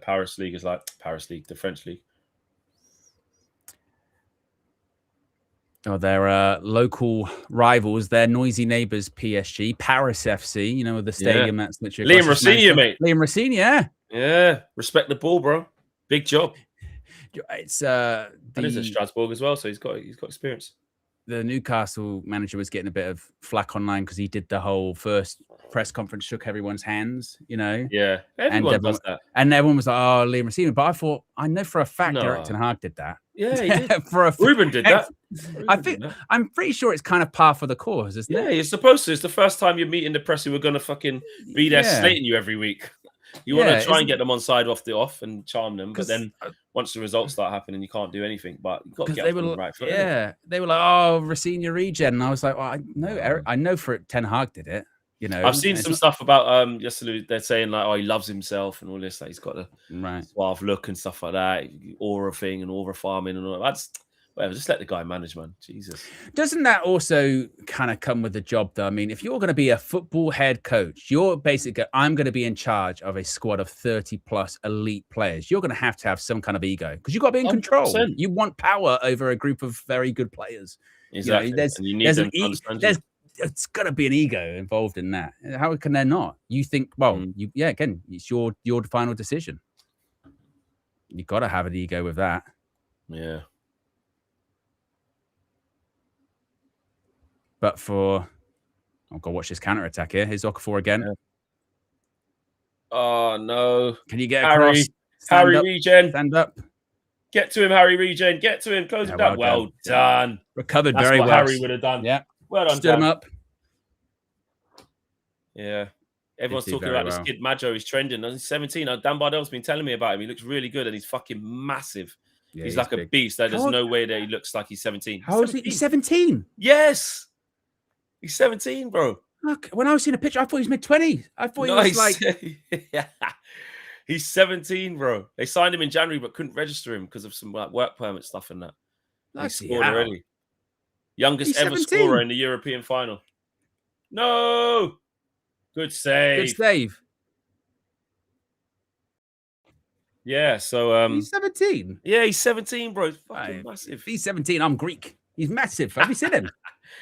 Speaker 2: Paris League is like Paris League, the French league.
Speaker 1: Oh, their local rivals, their noisy neighbours, PSG, Paris FC. You know, the stadium that's literally
Speaker 2: Liam Rossigna, mate.
Speaker 1: Liam Rossigna, yeah.
Speaker 2: Yeah, respect the ball, bro. Big job.
Speaker 1: It's
Speaker 2: and he's at Strasbourg as well, so he's got experience.
Speaker 1: The Newcastle manager was getting a bit of flack online because he did the whole first press conference, shook everyone's hands, you know.
Speaker 2: Yeah, everyone does that.
Speaker 1: And everyone was like, "Oh, Liam Rossigna," but I thought, I know for a fact Eric Ten Hag did that.
Speaker 2: Yeah, he did.
Speaker 1: Ruben
Speaker 2: did that.
Speaker 1: I'm pretty sure it's kind of par for the course, isn't it?
Speaker 2: Yeah, you're supposed to. It's the first time you're meeting the press who are going to fucking be there slating you every week. You want to try and get them on side off and charm them, but then once the results start happening, you can't do anything. But you've got to get them right foot.
Speaker 1: Yeah, they were like, "Oh, Rossigna regen," and I was like, "Well, I know Eric. I know for it, Ten Hag did it." You know,
Speaker 2: I've seen some stuff about they're saying like, "Oh, he loves himself and all this. Like, he's got a suave look and stuff like that, aura thing and aura farming and all that." That's whatever. Just let the guy manage, man. Jesus.
Speaker 1: Doesn't that also kind of come with the job, though? I mean, if you're going to be a football head coach, you're basically, I'm going to be in charge of a squad of 30 plus elite players. You're going to have some kind of ego because you've got to be in 100%. Control. You want power over a group of very good players.
Speaker 2: Exactly. You know,
Speaker 1: it's got to be an ego involved in that. How can there not? You think, well, again, it's your final decision. You've got to have an ego with that.
Speaker 2: Yeah.
Speaker 1: But for, oh God, watch this counter attack here. Here's Okafor again.
Speaker 2: Yeah. Oh no!
Speaker 1: Can you get across?
Speaker 2: Harry Regen,
Speaker 1: stand up.
Speaker 2: Get to him, Harry Regen. Get to him. Close him down. Well done.
Speaker 1: Recovered
Speaker 2: That's
Speaker 1: very
Speaker 2: what
Speaker 1: well.
Speaker 2: Harry would have done.
Speaker 1: Yeah.
Speaker 2: Well done.
Speaker 1: Stood him up.
Speaker 2: Yeah. Everyone's talking about this kid Majo. He's trending. He's 17. Dan Bardell's been telling me about him. He looks really good and he's fucking massive. Yeah, he's like big. A beast. There's no way that he looks like he's 17.
Speaker 1: How old is he? He's 17.
Speaker 2: Yes. He's 17, bro.
Speaker 1: Look, when I was seeing a picture, I thought he was mid-20s. I thought he was like...
Speaker 2: yeah. He's 17, bro. They signed him in January, but couldn't register him because of some like work permit stuff and that. He scored already. Youngest ever scorer in the European final. No. Good save.
Speaker 1: Good save.
Speaker 2: Yeah, so...
Speaker 1: he's 17.
Speaker 2: Yeah, he's 17, bro. He's fucking massive.
Speaker 1: He's 17. I'm Greek. He's massive. Have you seen him?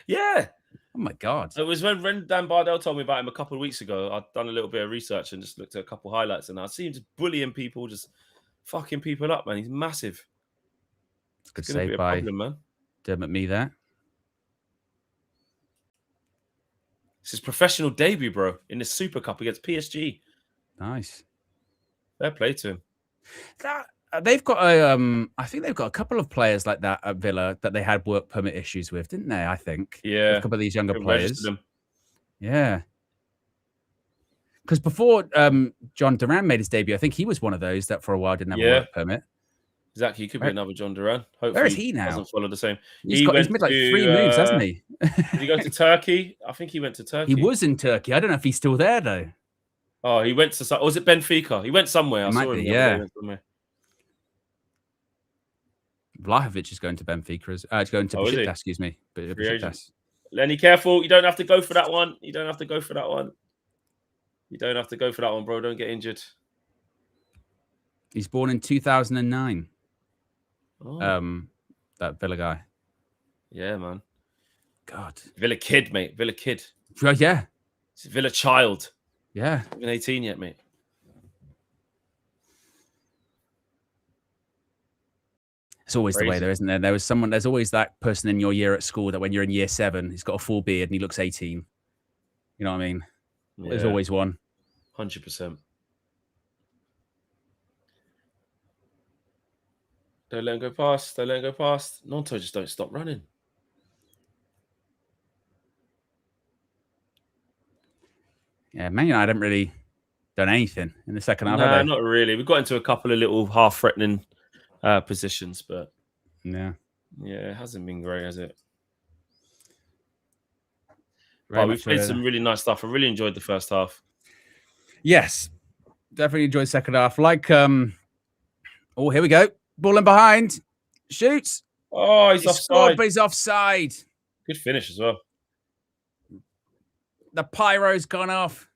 Speaker 2: Yeah.
Speaker 1: Oh, my God.
Speaker 2: It was when Dan Bardell told me about him a couple of weeks ago. I'd done a little bit of research and just looked at a couple of highlights, and I see him just bullying people, just fucking people up, man. He's massive.
Speaker 1: Good save by Dermot Me there.
Speaker 2: It's his professional debut, bro, in the Super Cup against PSG.
Speaker 1: Nice.
Speaker 2: Fair play to him.
Speaker 1: They've got I think they've got a couple of players like that at Villa that they had work permit issues with, didn't they? I think.
Speaker 2: Yeah.
Speaker 1: A couple of these younger players. Yeah. Because before John Duran made his debut, I think he was one of those that for a while didn't have a work permit.
Speaker 2: Exactly. He could be another John Duran. Hopefully,
Speaker 1: where is he now?
Speaker 2: Doesn't follow the same.
Speaker 1: He's made like 3 moves, hasn't he?
Speaker 2: Did he go to Turkey? I think he went to Turkey.
Speaker 1: He was in Turkey. I don't know if he's still there though.
Speaker 2: Oh, he went to. Or was it Benfica? He went somewhere. I saw him.
Speaker 1: Yeah. Vlahovic is going to Benfica. It's going to Besiktas, excuse me.
Speaker 2: Lenny, careful. You don't have to go for that one. You don't have to go for that one. You don't have to go for that one, bro. Don't get injured.
Speaker 1: He's born in 2009.
Speaker 2: Oh.
Speaker 1: That Villa guy.
Speaker 2: Yeah, man.
Speaker 1: God.
Speaker 2: Villa kid, mate. Villa kid.
Speaker 1: Yeah.
Speaker 2: It's Villa child.
Speaker 1: Yeah.
Speaker 2: Not even 18 yet, mate.
Speaker 1: It's always the way there, isn't there? There's always that person in your year at school that when you're in year 7, he's got a full beard and he looks 18. You know what I mean?
Speaker 2: Yeah.
Speaker 1: There's always one.
Speaker 2: 100%. Don't let him go past. Don't let him go past. Nonto just don't stop running.
Speaker 1: Yeah, Man United haven't really done anything in the second half,
Speaker 2: No,
Speaker 1: have they?
Speaker 2: not really. We got into a couple of little half-threatening positions, but
Speaker 1: Yeah.
Speaker 2: Yeah, it hasn't been great, has it?
Speaker 1: Very
Speaker 2: But we've
Speaker 1: much
Speaker 2: played some really nice stuff. I really enjoyed the first half.
Speaker 1: Yes, definitely enjoyed the second half. Like, oh, here we go. Ball in behind. Shoots.
Speaker 2: Oh, he's offside.
Speaker 1: Scored, but he's offside.
Speaker 2: Good finish as well.
Speaker 1: The pyro's gone off.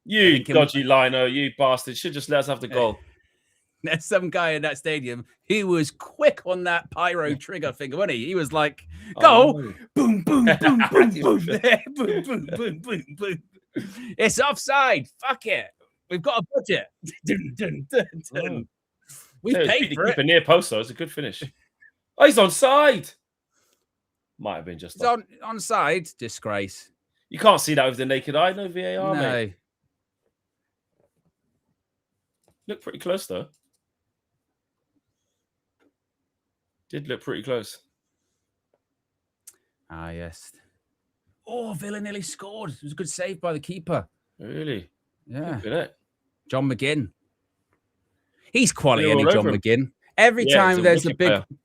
Speaker 2: You dodgy lino, you bastard. Should just let us have the goal.
Speaker 1: There's some guy in that stadium. He was quick on that pyro trigger finger, wasn't he? He was like, go, boom, boom, boom, boom, boom, there, boom, boom, boom, boom, boom. It's offside. Fuck it. We've got a budget. Dun, dun, dun, dun. We paid for it.
Speaker 2: Keep a near post, though. It's a good finish. Oh, he's onside. Might have been just
Speaker 1: onside. Disgrace.
Speaker 2: You can't see that with the naked eye. No VAR, mate. Look pretty close, though. Did look pretty close.
Speaker 1: Ah, yes. Oh, Villa nearly scored. It was a good save by the keeper.
Speaker 2: Really?
Speaker 1: Yeah.
Speaker 2: Look at it.
Speaker 1: John McGinn. He's quality, any John McGinn. Every time there's a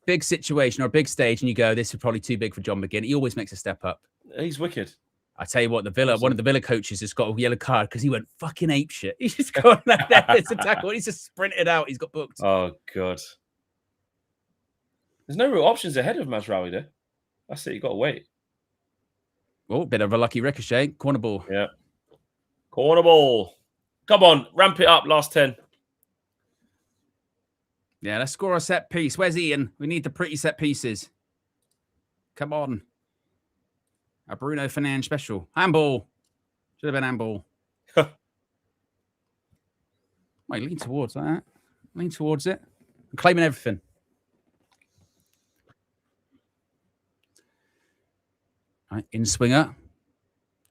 Speaker 1: big situation or a big stage and you go, this is probably too big for John McGinn, he always makes a step up.
Speaker 2: He's wicked.
Speaker 1: I tell you what, one of the Villa coaches has got a yellow card because he went fucking apeshit. He's just gone like that. It's a tackle. He's just sprinted out. He's got booked.
Speaker 2: Oh, God. There's no real options ahead of Mazraoui there. That's it. You got to wait.
Speaker 1: Oh, bit of a lucky ricochet. Corner ball.
Speaker 2: Yeah. Corner ball. Come on. Ramp it up. Last 10.
Speaker 1: Yeah, let's score a set piece. Where's Ian? We need the pretty set pieces. Come on. A Bruno Fernandes special. Handball. Should have been handball. Wait, lean towards that. Lean towards it. I'm claiming everything. Right, in swinger.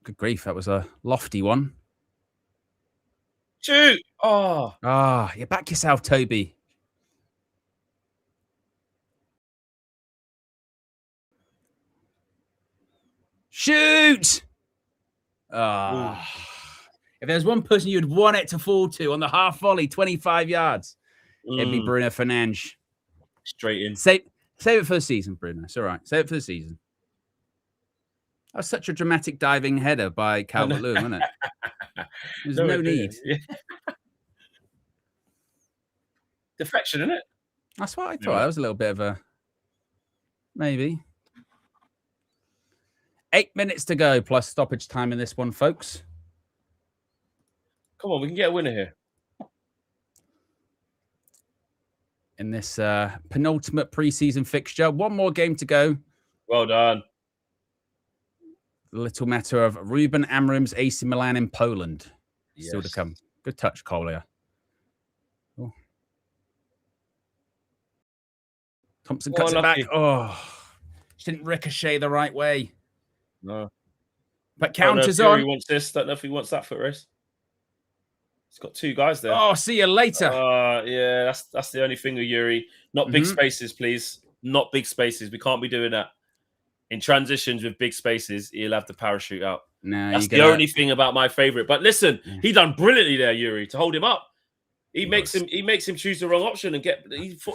Speaker 1: Good grief, that was a lofty one.
Speaker 2: Shoot! Oh.
Speaker 1: Ah, you back yourself, Toby. Shoot! Ah. If there's one person you'd want it to fall to on the half volley, 25 yards, it'd be Bruno Fernandes.
Speaker 2: Straight in.
Speaker 1: Save it for the season, Bruno. It's all right. Save it for the season. That was such a dramatic diving header by Calvert-Lewin, wasn't it? There's no need.
Speaker 2: Yeah. Deflection, isn't it?
Speaker 1: That's what I thought. That was a little bit of a maybe. 8 minutes to go plus stoppage time in this one, folks.
Speaker 2: Come on, we can get a winner here.
Speaker 1: In this penultimate preseason fixture. One more game to go.
Speaker 2: Well done.
Speaker 1: The little matter of Ruben Amorim's AC Milan in Poland. Yes. Still to come. Good touch, Collier. Oh. Thompson cuts it back. Oh, she didn't ricochet the right way.
Speaker 2: No.
Speaker 1: But counters on.
Speaker 2: He wants this. Don't know if he wants that foot race. He's got two guys there.
Speaker 1: Oh, see you later.
Speaker 2: Yeah, that's the only thing with Yuri. Not big spaces, please. Not big spaces. We can't be doing that. In transitions with big spaces, he'll have the parachute out.
Speaker 1: No,
Speaker 2: that's the only thing about my favorite. But listen, he done brilliantly there, Yuri, to hold him up. He makes him choose the wrong option and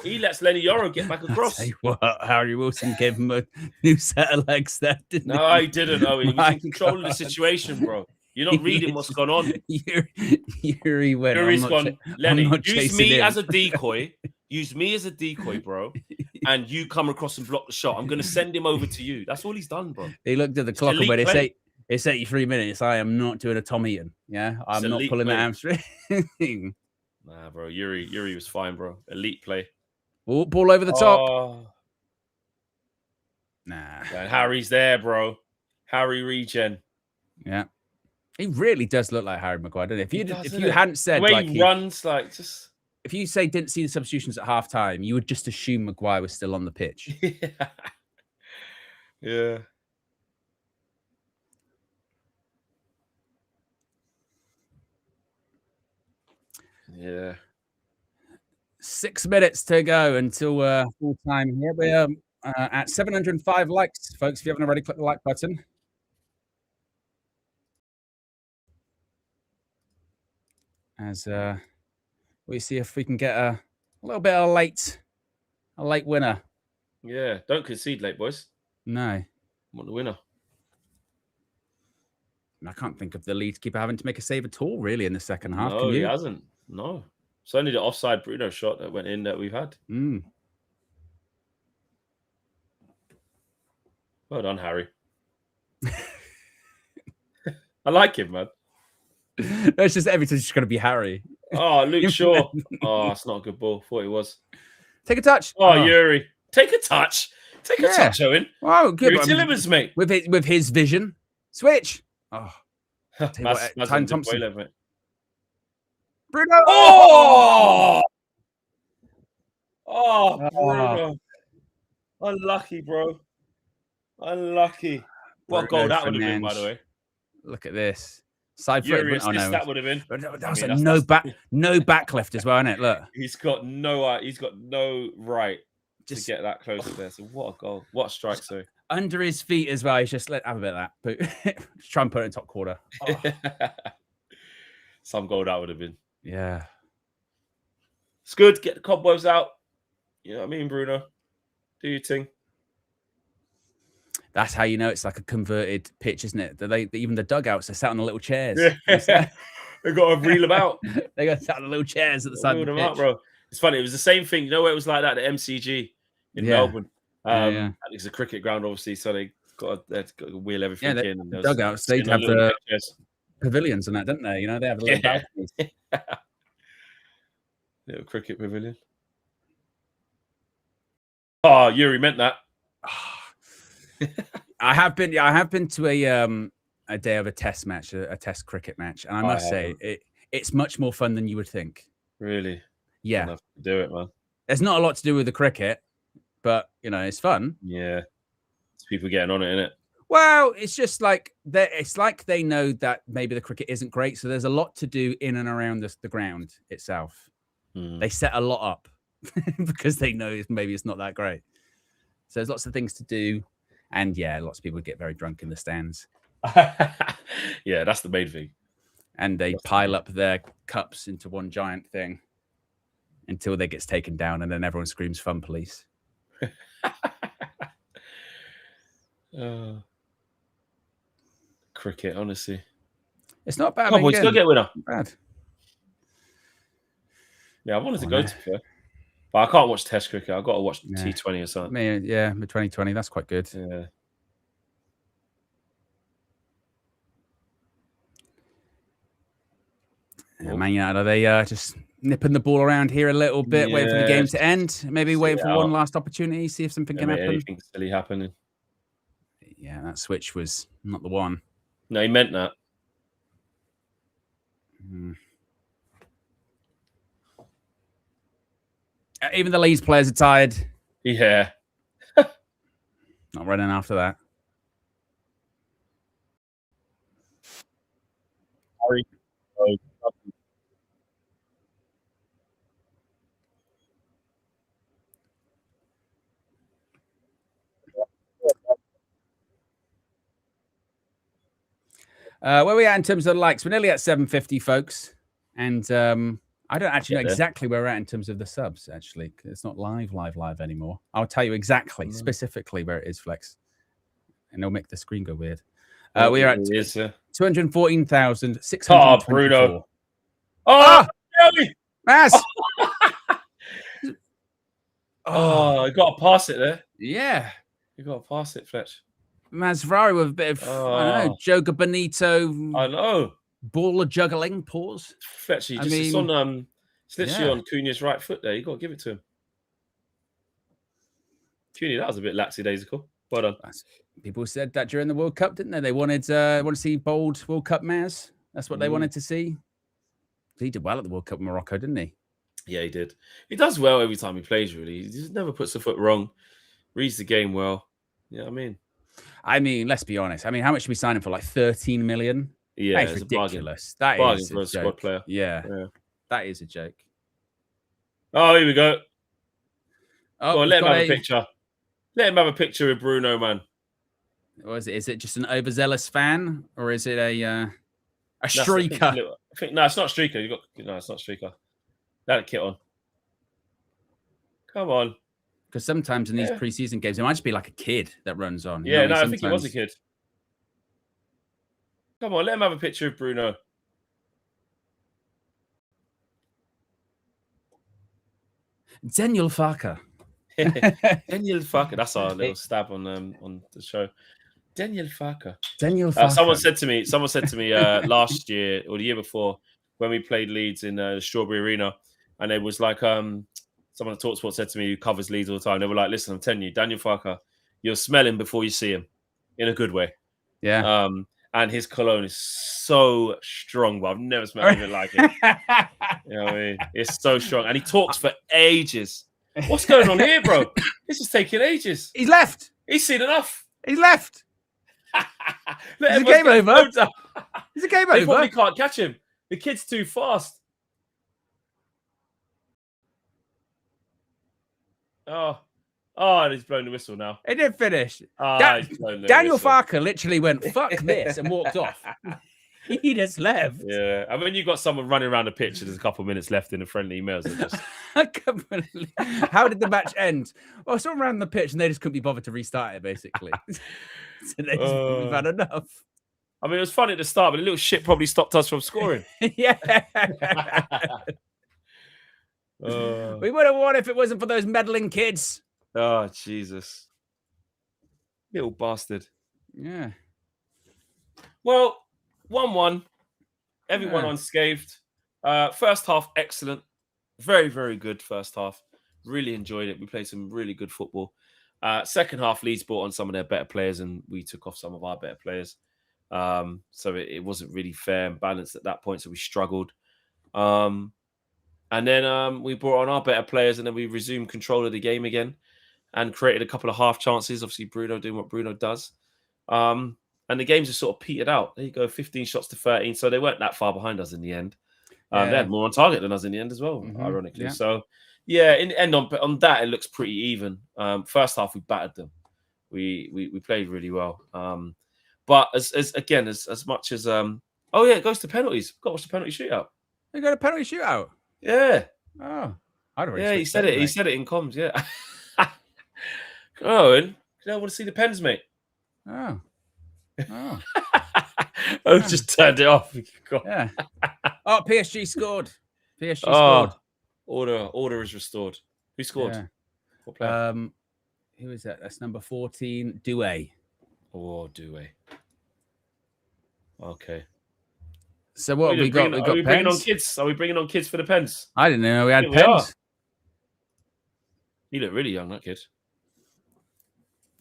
Speaker 2: he lets Lenny Yoro get back across.
Speaker 1: Tell you what, Harry Wilson gave him a new set of legs there, didn't he?
Speaker 2: No, he didn't, Owen. He was in control of the situation, bro. You're not reading what's gone on.
Speaker 1: Yuri went.
Speaker 2: Yuri's gone. Lenny, use me as a decoy. Use me as a decoy, bro. And you come across and block the shot. I'm going to send him over to you. That's all he's done, bro.
Speaker 1: He looked at the clock and went, it's 83 minutes. I am not doing a Tom Eaton. Yeah, I'm not pulling the hamstring.
Speaker 2: Nah, bro. Yuri was fine, bro. Elite play.
Speaker 1: Ball over the top. Nah.
Speaker 2: And Harry's there, bro. Harry regen.
Speaker 1: Yeah. He really does look like Harry Maguire, doesn't he? If you hadn't said
Speaker 2: the way he runs, like just
Speaker 1: if you say didn't see the substitutions at half time, you would just assume Maguire was still on the pitch.
Speaker 2: Yeah. Yeah.
Speaker 1: 6 minutes to go until full time here. We're at 705 likes, folks. If you haven't already, click the like button. As we see if we can get a little bit of a late winner.
Speaker 2: Yeah. Don't concede late, boys.
Speaker 1: No.
Speaker 2: I want the winner.
Speaker 1: I can't think of the Leeds keeper having to make a save at all, really, in the second half.
Speaker 2: No, he hasn't. No. It's only the offside Bruno shot that went in that we've had. Well done, Harry. I like him, man.
Speaker 1: It's just every time it's just going to be Harry.
Speaker 2: Oh, Luke Shaw. Oh, it's not a good ball. Thought it was.
Speaker 1: Take a touch.
Speaker 2: Oh, Yuri. Take a touch. Take a touch, Owen.
Speaker 1: Wow, good.
Speaker 2: Yuri delivers, mate.
Speaker 1: With his vision. Switch. Oh.
Speaker 2: Time Thompson.
Speaker 1: Bruno.
Speaker 2: Oh! Oh, Bruno. Unlucky, bro. Unlucky. What goal that would have been, by the way.
Speaker 1: Look at this. Side foot.
Speaker 2: Oh, no. That would have been.
Speaker 1: That was no backlift as well, isn't it? Look.
Speaker 2: He's got no right to get that close there. So what a goal. What a strike, sorry.
Speaker 1: Under his feet as well. He's just have a bit of that. Just try and put it in top quarter. Oh.
Speaker 2: Some goal that would have been.
Speaker 1: Yeah.
Speaker 2: It's good. Get the cobwebs out. You know what I mean, Bruno? Do your thing.
Speaker 1: That's how you know it's like a converted pitch, isn't it? Even the dugouts are sat on the little chairs.
Speaker 2: Yeah. They've got to reel them out.
Speaker 1: They got sat on the little chairs at the side of the pitch.
Speaker 2: Out, bro. It's funny. It was the same thing. You know where it was like that at MCG in Melbourne. It's a cricket ground, obviously, so they got to wheel everything in. And
Speaker 1: the dugouts, they'd have the pavilions and that, didn't they? You know, they have a little balconies.
Speaker 2: Little cricket pavilion. Oh, Yuri meant that.
Speaker 1: I have been to a day of a test match, a test cricket match, and I must say it's much more fun than you would think.
Speaker 2: Really?
Speaker 1: Yeah.
Speaker 2: I'll have to do it, man.
Speaker 1: There's not a lot to do with the cricket, but you know, it's fun.
Speaker 2: Yeah. It's people getting on it, innit?
Speaker 1: Well, it's just like they know that maybe the cricket isn't great, so there's a lot to do in and around the ground itself. They set a lot up because they know maybe it's not that great. So there's lots of things to do, and lots of people get very drunk in the stands.
Speaker 2: Yeah, that's the main thing.
Speaker 1: And they pile up their cups into one giant thing until they gets taken down, and then everyone screams "Fun police."
Speaker 2: Cricket, honestly,
Speaker 1: it's not bad.
Speaker 2: Come on, boys, go get a winner.
Speaker 1: Bad.
Speaker 2: Yeah, I wanted to go to fair, but I can't watch Test cricket. I've got to watch T20 or something.
Speaker 1: Yeah, the 2020. That's quite good.
Speaker 2: Yeah.
Speaker 1: Man United, are they just nipping the ball around here a little bit, waiting for the game to end? Maybe waiting for one last opportunity, see if something can happen.
Speaker 2: Anything silly happening.
Speaker 1: Yeah, that switch was not the one.
Speaker 2: No, he meant that.
Speaker 1: Even the Leeds players are tired.
Speaker 2: Yeah.
Speaker 1: Not running after that.
Speaker 2: Harry.
Speaker 1: Where are we at in terms of likes? We're nearly at 750, folks. And I don't actually know exactly where we're at in terms of the subs, actually. It's not live anymore. I'll tell you exactly, specifically where it is, Flex. And it'll make the screen go weird. We are at 214,624.
Speaker 2: Oh, Bruno. Oh,
Speaker 1: Mass!
Speaker 2: Oh, you got to pass it there.
Speaker 1: Yeah.
Speaker 2: You got to pass it, Fletch.
Speaker 1: Masvarri with a bit of, I don't know, Joga Bonito.
Speaker 2: I know.
Speaker 1: Baller juggling, pause.
Speaker 2: Fletch, it's on, it's literally on Cunha's right foot there. You got to give it to him. Cunha, that was a bit lackadaisical. Well done.
Speaker 1: People said that during the World Cup, didn't they? They wanted to see bold World Cup Maz. That's what they wanted to see. He did well at the World Cup in Morocco, didn't he?
Speaker 2: Yeah, he did. He does well every time he plays, really. He just never puts a foot wrong. Reads the game well. Yeah, I mean, let's be honest. I mean, how much should we sign him for? Like 13 million? Yeah,
Speaker 1: it's ridiculous.
Speaker 2: Bargain for a squad player.
Speaker 1: Yeah. That is a joke.
Speaker 2: Oh, here we go.
Speaker 1: Oh,
Speaker 2: Go on, let him have a picture. Let him have a picture with Bruno, man.
Speaker 1: Or is it just an overzealous fan, or is it a streaker?
Speaker 2: I think no, it's not streaker. No, it's not streaker. That kit on. Come on.
Speaker 1: Because sometimes in these preseason games, it might just be like a kid that runs on.
Speaker 2: Yeah, no, I think he was a kid. Come on, let him have a picture of Bruno.
Speaker 1: Daniel Farker.
Speaker 2: Daniel Farker. That's our little stab on the show. Daniel Farker.
Speaker 1: Daniel Farker.
Speaker 2: Someone said to me last year or the year before when we played Leeds in the Strawberry Arena, and it was like someone at TalkSport said to me who covers Leeds all the time. They were like, "Listen, I'm telling you, Daniel Farker, you'll smell him before you see him, in a good way."
Speaker 1: Yeah.
Speaker 2: And his cologne is so strong, but I've never smelled anything like it. You know what I mean? It's so strong, and he talks for ages. What's going on here, bro? This is taking ages.
Speaker 1: He's left.
Speaker 2: He's seen enough.
Speaker 1: He's left. It's a game over. It's a game over.
Speaker 2: They probably can't catch him. The kid's too fast. Oh, and he's blown the whistle now.
Speaker 1: It didn't finish.
Speaker 2: Daniel
Speaker 1: Farker literally went, "Fuck this," and walked off. He just left.
Speaker 2: Yeah, I mean, you got someone running around the pitch and there's a couple of minutes left in the friendly emails.
Speaker 1: How did the match end? Well, someone ran the pitch and they just couldn't be bothered to restart it, basically. So they just, we've had enough.
Speaker 2: I mean, it was fun at the start, but a little shit probably stopped us from scoring.
Speaker 1: Yeah. We would have won if it wasn't for those meddling kids.
Speaker 2: Oh, Jesus. Little bastard.
Speaker 1: Yeah.
Speaker 2: Well, 1-1. Everyone unscathed. First half, excellent. Very, very good first half. Really enjoyed it. We played some really good football. Second half, Leeds brought on some of their better players and we took off some of our better players. So it wasn't really fair and balanced at that point, so we struggled. And then we brought on our better players and then we resumed control of the game again and created a couple of half chances. Obviously, Bruno doing what Bruno does. And the games just sort of petered out. There you go, 15 shots to 13. So they weren't that far behind us in the end. They had more on target than us in the end as well, ironically. Yeah. So, yeah, in the end, on that, it looks pretty even. First half, we battered them. We played really well. But as much as it goes to penalties. Got to watch the penalty shootout.
Speaker 1: They got a penalty shootout.
Speaker 2: Yeah.
Speaker 1: Oh, I don't.
Speaker 2: Yeah, he said it. He said it in comms. Yeah. Oh, and I want to see the pens, mate.
Speaker 1: Oh.
Speaker 2: I just turned it off. God.
Speaker 1: Yeah. Oh, PSG scored. Scored.
Speaker 2: Order is restored. Who scored?
Speaker 1: Yeah.
Speaker 2: What player?
Speaker 1: Who is that? That's number 14, Doué.
Speaker 2: Oh, Doué. Okay.
Speaker 1: So what we got?
Speaker 2: Are we bringing on kids? Are we bringing on kids for the pens?
Speaker 1: I didn't know we had pens.
Speaker 2: He looked really young, that kid.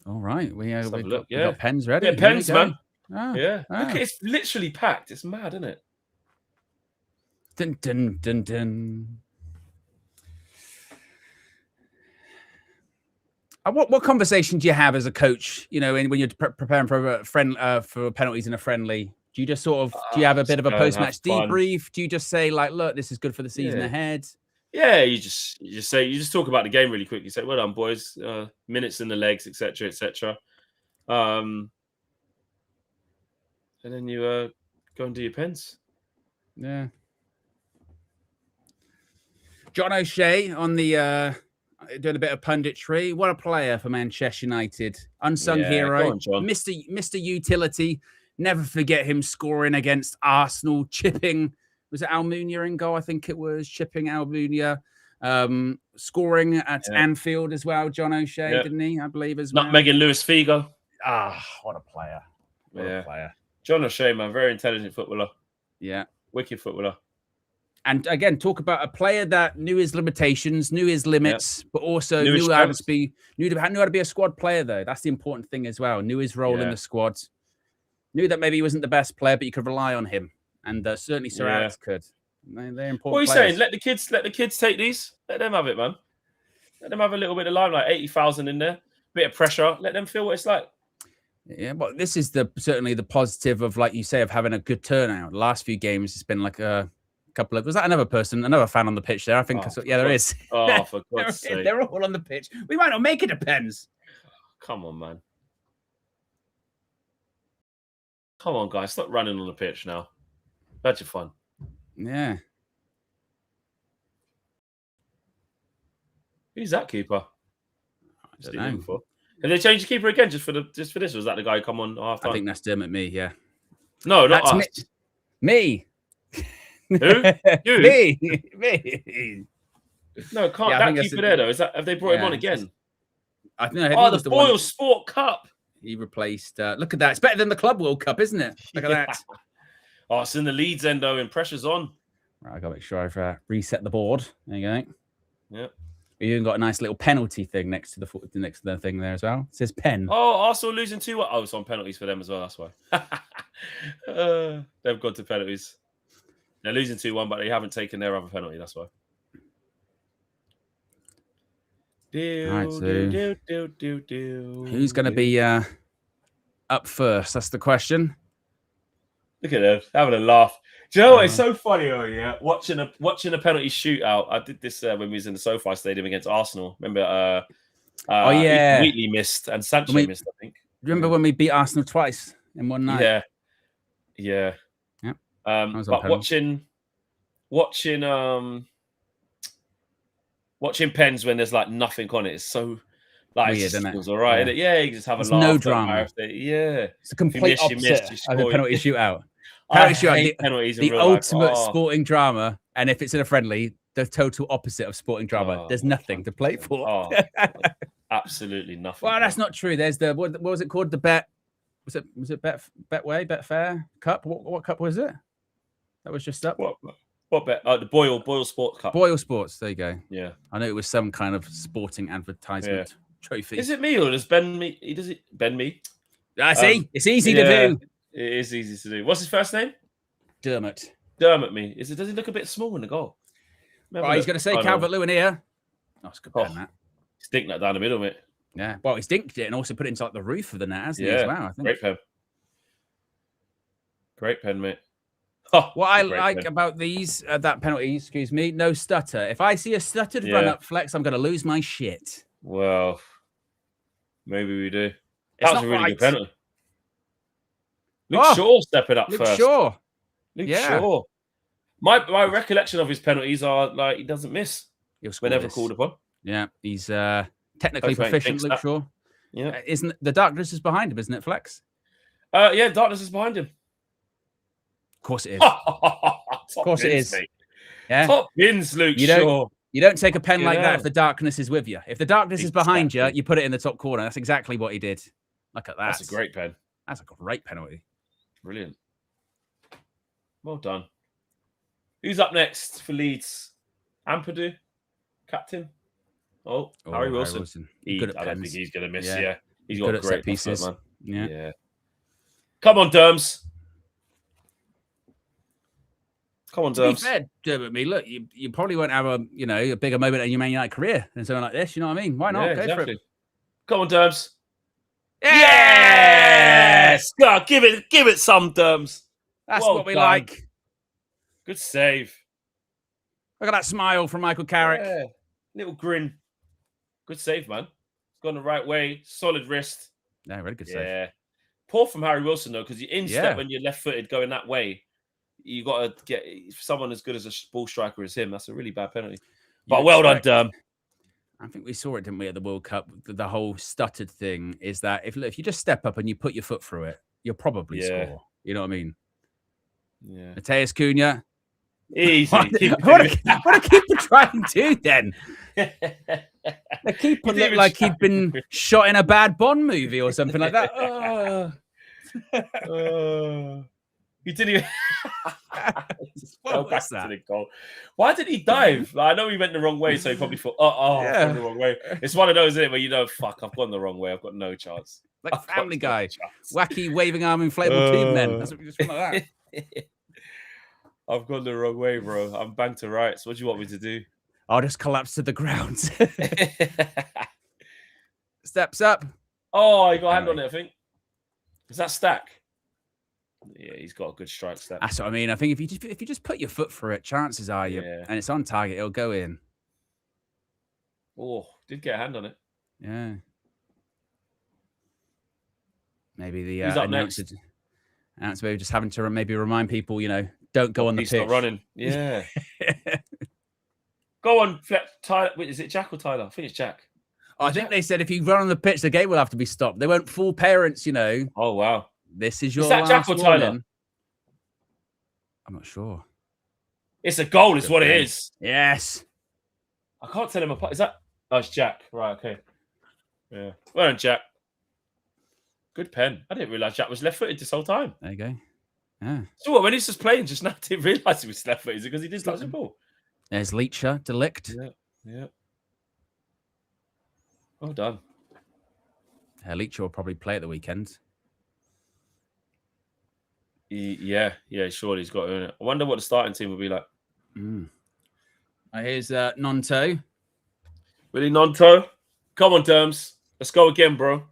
Speaker 1: All right, we got pens ready.
Speaker 2: Yeah, pens, man.
Speaker 1: Oh,
Speaker 2: yeah, look, it's literally packed. It's mad, isn't it?
Speaker 1: Dun dun dun dun. What conversation do you have as a coach? You know, when you're preparing for a friend for penalties in a friendly, do you just sort of do you have a bit of a post-match debrief? Do you just say like, look, this is good for the season ahead?
Speaker 2: Yeah, you just talk about the game really quick. You say, well done, boys. Minutes in the legs, etc., etc. And then you go and do your pens.
Speaker 1: Yeah. John O'Shea on the doing a bit of punditry. What a player for Manchester United. Unsung hero. On, Mr. Utility. Never forget him scoring against Arsenal, chipping. Was it Almunia in goal? I think it was chipping Almunia. Scoring at Anfield as well, John O'Shea, didn't he? I believe as well.
Speaker 2: Nutmegging Luis Figo.
Speaker 1: What a player. What a player.
Speaker 2: John O'Shea, man, very intelligent footballer.
Speaker 1: Yeah.
Speaker 2: Wicked footballer.
Speaker 1: And again, talk about a player that knew his limitations, knew his limits, but also knew how to be a squad player, though. That's the important thing as well. Knew his role in the squad. Knew that maybe he wasn't the best player, but you could rely on him. And certainly Sir Alex could. They're important.
Speaker 2: What are you saying? Let the kids take these. Let them have it, man. Let them have a little bit of limelight. 80,000 in there, bit of pressure. Let them feel what it's like.
Speaker 1: Yeah, but this is certainly the positive of, like you say, of having a good turnout. The last few games, it's been like couple of, was that another person, another fan on the pitch there? I think, yeah, there is.
Speaker 2: Oh, for God's sake.
Speaker 1: They're all on the pitch. We might not make it, depends.
Speaker 2: Come on, man. Come on, guys. Stop running on the pitch now. That's your fun.
Speaker 1: Yeah.
Speaker 2: Who's that keeper?
Speaker 1: I don't know.
Speaker 2: Have they changed the keeper again just for this? Or was that the guy who come on half time?
Speaker 1: I think that's Dermot Me, yeah.
Speaker 2: No, not
Speaker 1: that's
Speaker 2: us.
Speaker 1: Me.
Speaker 2: Who? You?
Speaker 1: Me.
Speaker 2: No, can't. Yeah, that keeper there, though. Have they brought him on again?
Speaker 1: I know.
Speaker 2: The Boyle Sport Cup.
Speaker 1: He replaced. Look at that. It's better than the Club World Cup, isn't it? Look at that.
Speaker 2: Oh, it's in the Leeds end, though, and pressure's on.
Speaker 1: Right, I got to make sure I've reset the board. There you go.
Speaker 2: Yep.
Speaker 1: You even got a nice little penalty thing next to the thing there as well. It says pen.
Speaker 2: Oh, Arsenal losing 2-1. Oh, it's on penalties for them as well. That's why. They've gone to penalties. They're losing 2-1, but they haven't taken their other penalty. That's why.
Speaker 1: Who's going to be up first? That's the question.
Speaker 2: Look at them having a laugh. Do you know what? It's so funny, watching a penalty shootout. I did this when we was in the SoFi Stadium against Arsenal. Remember? Wheatley missed and Sancho missed. I think. Remember
Speaker 1: when we beat Arsenal twice in one night?
Speaker 2: Yeah. But watching pens when there's like nothing on it is so like
Speaker 1: weird, isn't it?
Speaker 2: It was all right. Yeah. Yeah, you just have a laugh.
Speaker 1: No drama.
Speaker 2: It's
Speaker 1: a complete opposite of a penalty shootout. Penalties the ultimate sporting drama, and if it's in a friendly, the total opposite of sporting drama. There's nothing to play for.
Speaker 2: Absolutely nothing.
Speaker 1: Well, that's not true. There's the what was it called? The bet was it Betfair Cup? What cup was it? That was just up.
Speaker 2: What bet? The Boyle Sports Cup.
Speaker 1: Boyle Sports. There you go.
Speaker 2: Yeah,
Speaker 1: I know it was some kind of sporting advertisement trophy.
Speaker 2: Is it me or does Ben me? Does it Ben me?
Speaker 1: I see. It's easy to do.
Speaker 2: It is easy to do. What's his first name?
Speaker 1: Dermot.
Speaker 2: Dermot me. Does he look a bit small in the goal?
Speaker 1: He's going to say Calvert-Lewin here. Oh, it's good pen, that.
Speaker 2: Stink that down the middle, mate.
Speaker 1: Yeah. Well, he's dinked it and also put it into like the roof of the net, hasn't he, as well? I think.
Speaker 2: Great pen. Great pen, mate.
Speaker 1: What I like about these, that penalty, excuse me, no stutter. If I see a stuttered run-up flex, I'm going to lose my shit.
Speaker 2: Well, maybe we do. That was a really good penalty. Luke Shaw stepping up first. Luke Shaw. My recollection of his penalties are like he doesn't miss whenever called upon.
Speaker 1: Yeah, he's technically proficient, Luke Shaw.
Speaker 2: Yeah,
Speaker 1: isn't the Darkness is behind him, isn't it, Flex?
Speaker 2: Yeah, Darkness is behind him.
Speaker 1: Of course it is. Of course it is. Yeah,
Speaker 2: top bins, Luke Shaw.
Speaker 1: You don't take a pen like that if the Darkness is with you. If the Darkness is behind you, you put it in the top corner. That's exactly what he did. Look at that.
Speaker 2: That's a great pen.
Speaker 1: That's a great penalty.
Speaker 2: Brilliant. Well done. Who's up next for Leeds? Ampadu, captain. Harry Wilson. I don't think he's going to miss. Yeah, he's got great pieces, man. Yeah. Come on, Derms. Come on, Derms.
Speaker 1: To be fair, me, look, you probably won't have a bigger moment in your Man United career than something like this. You know what I mean? Why not? Go for it.
Speaker 2: Come on, Derms. Yes! God, give it some, Derms.
Speaker 1: That's what we like.
Speaker 2: Good save.
Speaker 1: Look at that smile from Michael Carrick.
Speaker 2: Yeah. Little grin. Good save, man. It's gone the right way. Solid wrist.
Speaker 1: Yeah, really good save.
Speaker 2: Yeah. Poor from Harry Wilson, though, because you instep when you're left-footed going that way. You got to get someone as good as a ball striker as him. That's a really bad penalty. But well done, Derm.
Speaker 1: I think we saw it, didn't we, at the World Cup? The whole stuttered thing is that if you just step up and you put your foot through it, you'll probably score. You know what I mean?
Speaker 2: Yeah.
Speaker 1: Mateus Cunha.
Speaker 2: Easy.
Speaker 1: What a keeper trying to do then? The keeper looked like he'd been shot in a bad Bond movie or something like that.
Speaker 2: He didn't even
Speaker 1: what was that?
Speaker 2: To the goal. Why did he dive? I know he went the wrong way, so he probably thought, I've gone the wrong way. It's one of those, isn't it, where you know, fuck, I've gone the wrong way. I've got no chance.
Speaker 1: Like Family Guy. Wacky waving arm inflatable tube men. That's what you just want like that.
Speaker 2: I've gone the wrong way, bro. I'm banged to rights. What do you want me to do?
Speaker 1: I'll just collapse to the ground. Steps up.
Speaker 2: Oh, you got a hand on it, I think. Is that Stack? Yeah, he's got a good strike step.
Speaker 1: That's what I mean. I think if you just put your foot through it, chances are and it's on target, it'll go in.
Speaker 2: Oh, did get a hand on it.
Speaker 1: Yeah. Maybe the
Speaker 2: Who's up
Speaker 1: announcer maybe just having to maybe remind people, don't go on the pitch.
Speaker 2: Stop running. Yeah. Go on, Tyler. Wait, is it Jack or Tyler? I think it's Jack.
Speaker 1: I think they said if you run on the pitch, the game will have to be stopped. They won't fool parents,
Speaker 2: Oh, wow.
Speaker 1: This is your
Speaker 2: that Jack or Tyler?
Speaker 1: warning. I'm not sure.
Speaker 2: It's a goal, is what it is.
Speaker 1: Yes.
Speaker 2: I can't tell him apart. Is that? Oh, it's Jack. Right, okay. Yeah. Well done, Jack. Good pen. I didn't realise Jack was left-footed this whole time.
Speaker 1: There you go. Yeah.
Speaker 2: So what, when he's just playing just now, I didn't realise he was left-footed because he did touch the ball.
Speaker 1: There's Leacher, Delict.
Speaker 2: Yeah. Well done.
Speaker 1: Leacher will probably play at the weekend.
Speaker 2: Yeah, surely he's got to earn it. I wonder what the starting team will be like.
Speaker 1: Here's Nonto.
Speaker 2: Really, Nonto? Come on, Derms. Let's go again, bro.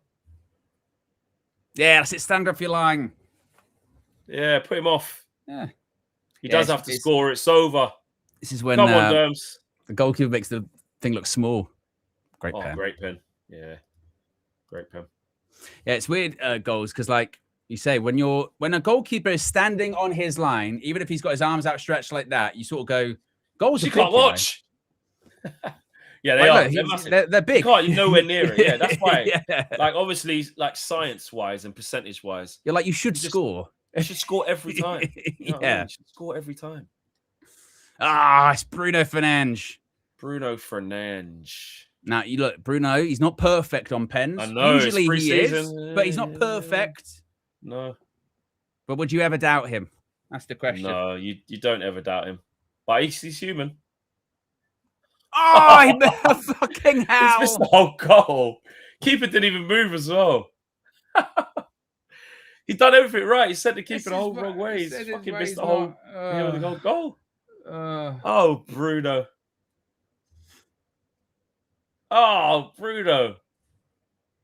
Speaker 1: Yeah, that's it. Stand up your line.
Speaker 2: Yeah, put him off.
Speaker 1: Yeah.
Speaker 2: He does have to score. It's over.
Speaker 1: This is when
Speaker 2: Come on, Derms.
Speaker 1: The goalkeeper makes the thing look small. Great pen.
Speaker 2: Great pen. Yeah. Great pen.
Speaker 1: Yeah, it's weird goals because, like you say, when a goalkeeper is standing on his line, even if he's got his arms outstretched like that, you sort of go, goals.
Speaker 2: You can't watch. Yeah, they are. They're massive.
Speaker 1: They're big.
Speaker 2: You're nowhere near it. Yeah, that's why. Like, obviously, like science-wise and percentage-wise,
Speaker 1: you're like, you should score.
Speaker 2: You should score every time. You should score every time.
Speaker 1: It's Bruno Fernandes. Now, you look, Bruno, he's not perfect on pens.
Speaker 2: I know.
Speaker 1: Usually he is, but he's not perfect.
Speaker 2: No.
Speaker 1: But would you ever doubt him? That's the question.
Speaker 2: No, you don't ever doubt him. But he's human.
Speaker 1: Oh, fucking hell.
Speaker 2: He's missed the whole goal. Keeper didn't even move as well. He done everything right. He sent the keeper the whole wrong way. He's fucking missed the whole goal. Oh, Bruno. Oh, Bruno.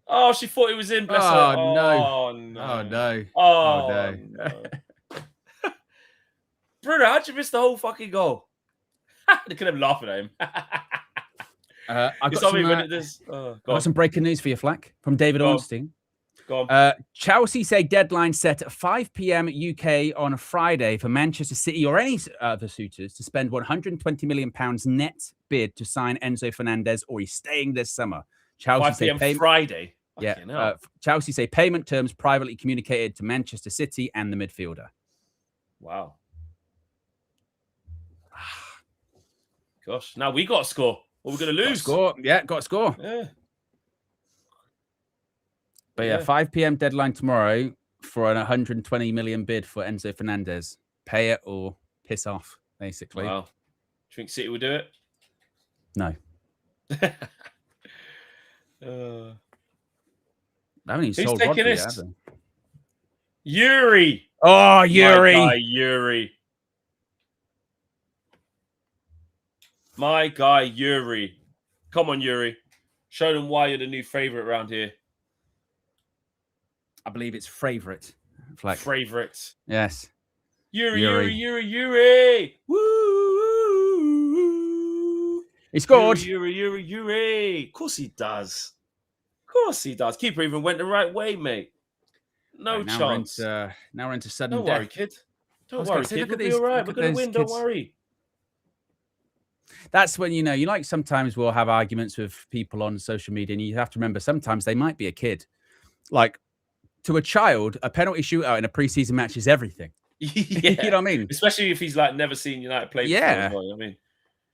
Speaker 2: Oh, she thought he was in. Bless her.
Speaker 1: No.
Speaker 2: Oh, no.
Speaker 1: Oh, no.
Speaker 2: Oh, no. Bruno, how'd you miss the whole fucking goal? Look at him laughing at him.
Speaker 1: I got some breaking news for you, Flack, from David Ornstein.
Speaker 2: Go on.
Speaker 1: Chelsea say deadline set at 5 p.m. UK on a Friday for Manchester City or any other suitors to spend £120 million net bid to sign Enzo Fernandez, or he's staying this summer. Chelsea
Speaker 2: 5 p.m. Friday.
Speaker 1: Yeah. Chelsea say payment terms privately communicated to Manchester City and the midfielder.
Speaker 2: Wow. Gosh. Now we got to score. Or we're going to lose.
Speaker 1: Got to score.
Speaker 2: Yeah.
Speaker 1: But 5 p.m. deadline tomorrow for an 120 million bid for Enzo Fernandez. Pay it or piss off, basically.
Speaker 2: Wow. Do you think City will do it?
Speaker 1: No. I haven't even sold Rodri yet, have they?
Speaker 2: Yuri.
Speaker 1: Oh, Yuri.
Speaker 2: My guy, Yuri. Come on, Yuri. Show them why you're the new favourite around here.
Speaker 1: I believe it's favourite.
Speaker 2: Favourite.
Speaker 1: Yes.
Speaker 2: Yuri. Woo!
Speaker 1: He scored.
Speaker 2: Yuri. Of course he does. Keeper even went the right way, mate. No chance.
Speaker 1: Now we're into sudden
Speaker 2: death.
Speaker 1: Don't
Speaker 2: worry, kid. Don't worry, kid. We'll be all right. We're going to win. Don't worry.
Speaker 1: That's when, sometimes we'll have arguments with people on social media, and you have to remember sometimes they might be a kid. Like, to a child, a penalty shootout in a preseason match is everything.
Speaker 2: Yeah.
Speaker 1: You know what I mean?
Speaker 2: Especially if he's like never seen United play before.
Speaker 1: Yeah.
Speaker 2: Well, I mean,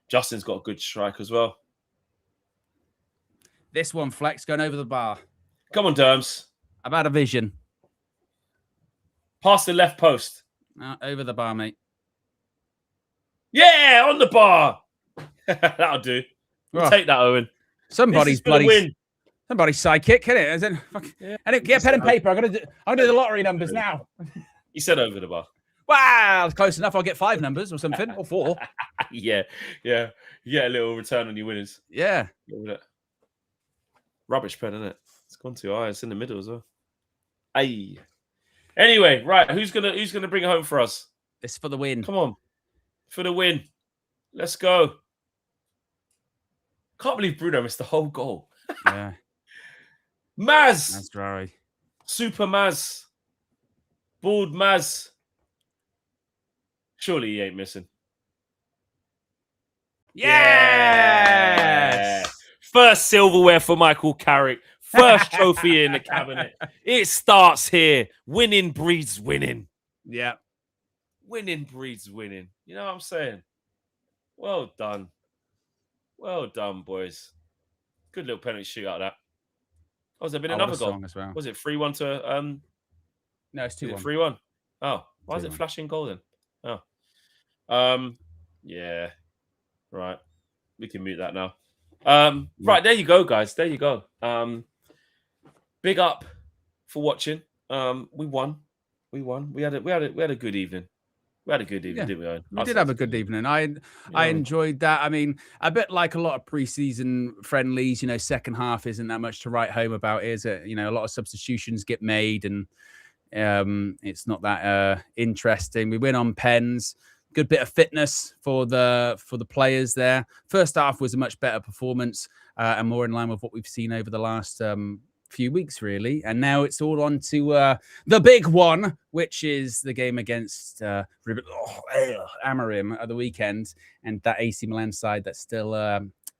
Speaker 2: Justin's got a good strike as well.
Speaker 1: This one, Flex, going over the bar.
Speaker 2: Come on, Derms.
Speaker 1: I've had a vision.
Speaker 2: Past the left post.
Speaker 1: Over the bar, mate.
Speaker 2: Yeah, on the bar. That'll do. We'll take that, Owen.
Speaker 1: Somebody's bloody win. Somebody's sidekick, isn't it? As in, get pen and paper. I'm gonna do the lottery numbers now.
Speaker 2: He said over the bar.
Speaker 1: Wow, close enough. I'll get 5 numbers or something, or 4.
Speaker 2: Yeah. You get a little return on your winners.
Speaker 1: Yeah.
Speaker 2: Rubbish pen, isn't it? It's gone too high. It's in the middle as well. Aye. Anyway, right, who's gonna bring it home for us?
Speaker 1: It's for the win.
Speaker 2: Come on, for the win. Let's go. Can't believe Bruno missed the whole goal.
Speaker 1: Yeah.
Speaker 2: Maz.
Speaker 1: Mazraoui.
Speaker 2: Super Maz. Bald Maz. Surely he ain't missing.
Speaker 1: Yes!
Speaker 2: Yeah! First silverware for Michael Carrick. First trophy in the cabinet. It starts here. Winning breeds winning.
Speaker 1: Yeah.
Speaker 2: Winning breeds winning. You know what I'm saying? Well done. Well done, boys. Good little penalty shootout, that. Oh, has there been another goal?
Speaker 1: As well.
Speaker 2: Was it 3-1 to...
Speaker 1: No, it's 2-1.
Speaker 2: 3-1. Oh, why is it
Speaker 1: 2-1.
Speaker 2: flashing goal then? Oh. Yeah. Right. We can mute that now. Right, there you go, guys. There you go. Big up for watching. We won. We had a good evening. We had a good evening, didn't we, Owen?
Speaker 1: We did have a good evening. I enjoyed that. I mean, a bit like a lot of preseason friendlies, you know, second half isn't that much to write home about, is it? You know, a lot of substitutions get made and it's not that interesting. We win on pens. Good bit of fitness for the players there. First half was a much better performance and more in line with what we've seen over the last few weeks, really. And now it's all on to the big one, which is the game against Amorim at the weekend, and that AC Milan side that still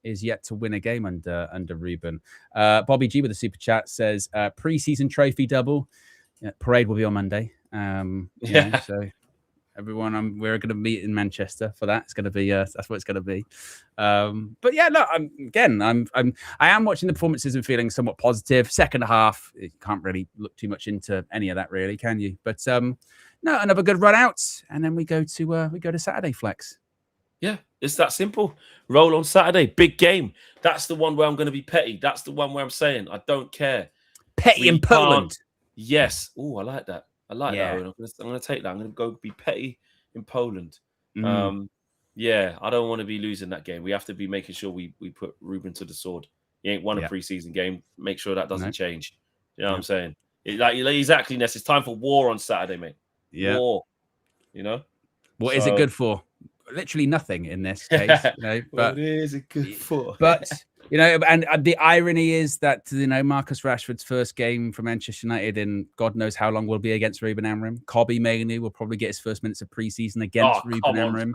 Speaker 1: is yet to win a game under Ruben. Bobby G with a super chat says pre-season trophy double. Yeah, parade will be on Monday. Yeah, so everyone, we're going to meet in Manchester for that. It's going to be that's what it's going to be. But yeah, look, I am watching the performances and feeling somewhat positive. Second half, you can't really look too much into any of that, really, can you? But no, another good run out, and then we go to Saturday Flex.
Speaker 2: Yeah, it's that simple. Roll on Saturday, big game. That's the one where I'm going to be petty. That's the one where I'm saying I don't care.
Speaker 1: Petty in Poland.
Speaker 2: Yes. Oh, I like that. I like that. I'm going to take that. I'm going to go be petty in Poland. Yeah, I don't want to be losing that game. We have to be making sure we put Ruben to the sword. He ain't won a preseason game. Make sure that doesn't change. You know what I'm saying? Exactly, Ness. It's time for war on Saturday, mate.
Speaker 1: Yeah.
Speaker 2: War. You know?
Speaker 1: What is it good for? Literally nothing in this case. You know, but
Speaker 2: what is it good for?
Speaker 1: But you know, and the irony is that, you know, Marcus Rashford's first game for Manchester United in God knows how long will be against Ruben Amorim. Kobbie Mainoo will probably get his first minutes of preseason against Ruben Amorim.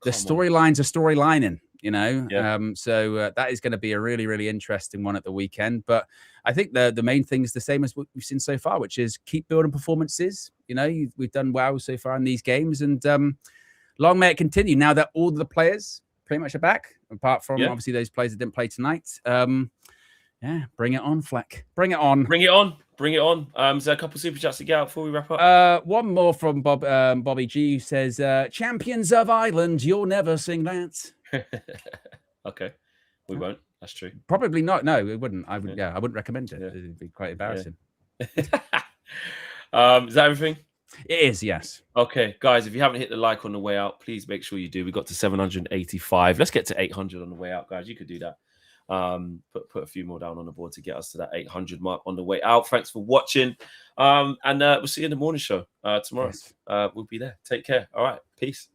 Speaker 1: The storylines are storylining, you know. So that is going to be a really, really interesting one at the weekend. But I think the main thing is the same as what we've seen so far, which is keep building performances. You know, we've done well so far in these games, and long may it continue. Now that all the players pretty much are back, apart from obviously those players that didn't play tonight. Yeah, bring it on, Fleck. Bring it on.
Speaker 2: Bring it on. Bring it on. Is there a couple of super chats to get out before we wrap up?
Speaker 1: One more from Bobby G, who says, Champions of Ireland, you'll never sing that.
Speaker 2: Okay. We won't. That's true.
Speaker 1: Probably not. No, it wouldn't. I wouldn't recommend it. It'd be quite embarrassing.
Speaker 2: Is that everything?
Speaker 1: It is, yes.
Speaker 2: Okay, guys, if you haven't hit the like on the way out, please make sure you do. We got to 785. Let's get to 800 on the way out, guys. You could do that. Put a few more down on the board to get us to that 800 mark on the way out. Thanks for watching. And we'll see you in the morning show tomorrow. Yes. We'll be there. Take care. All right. Peace.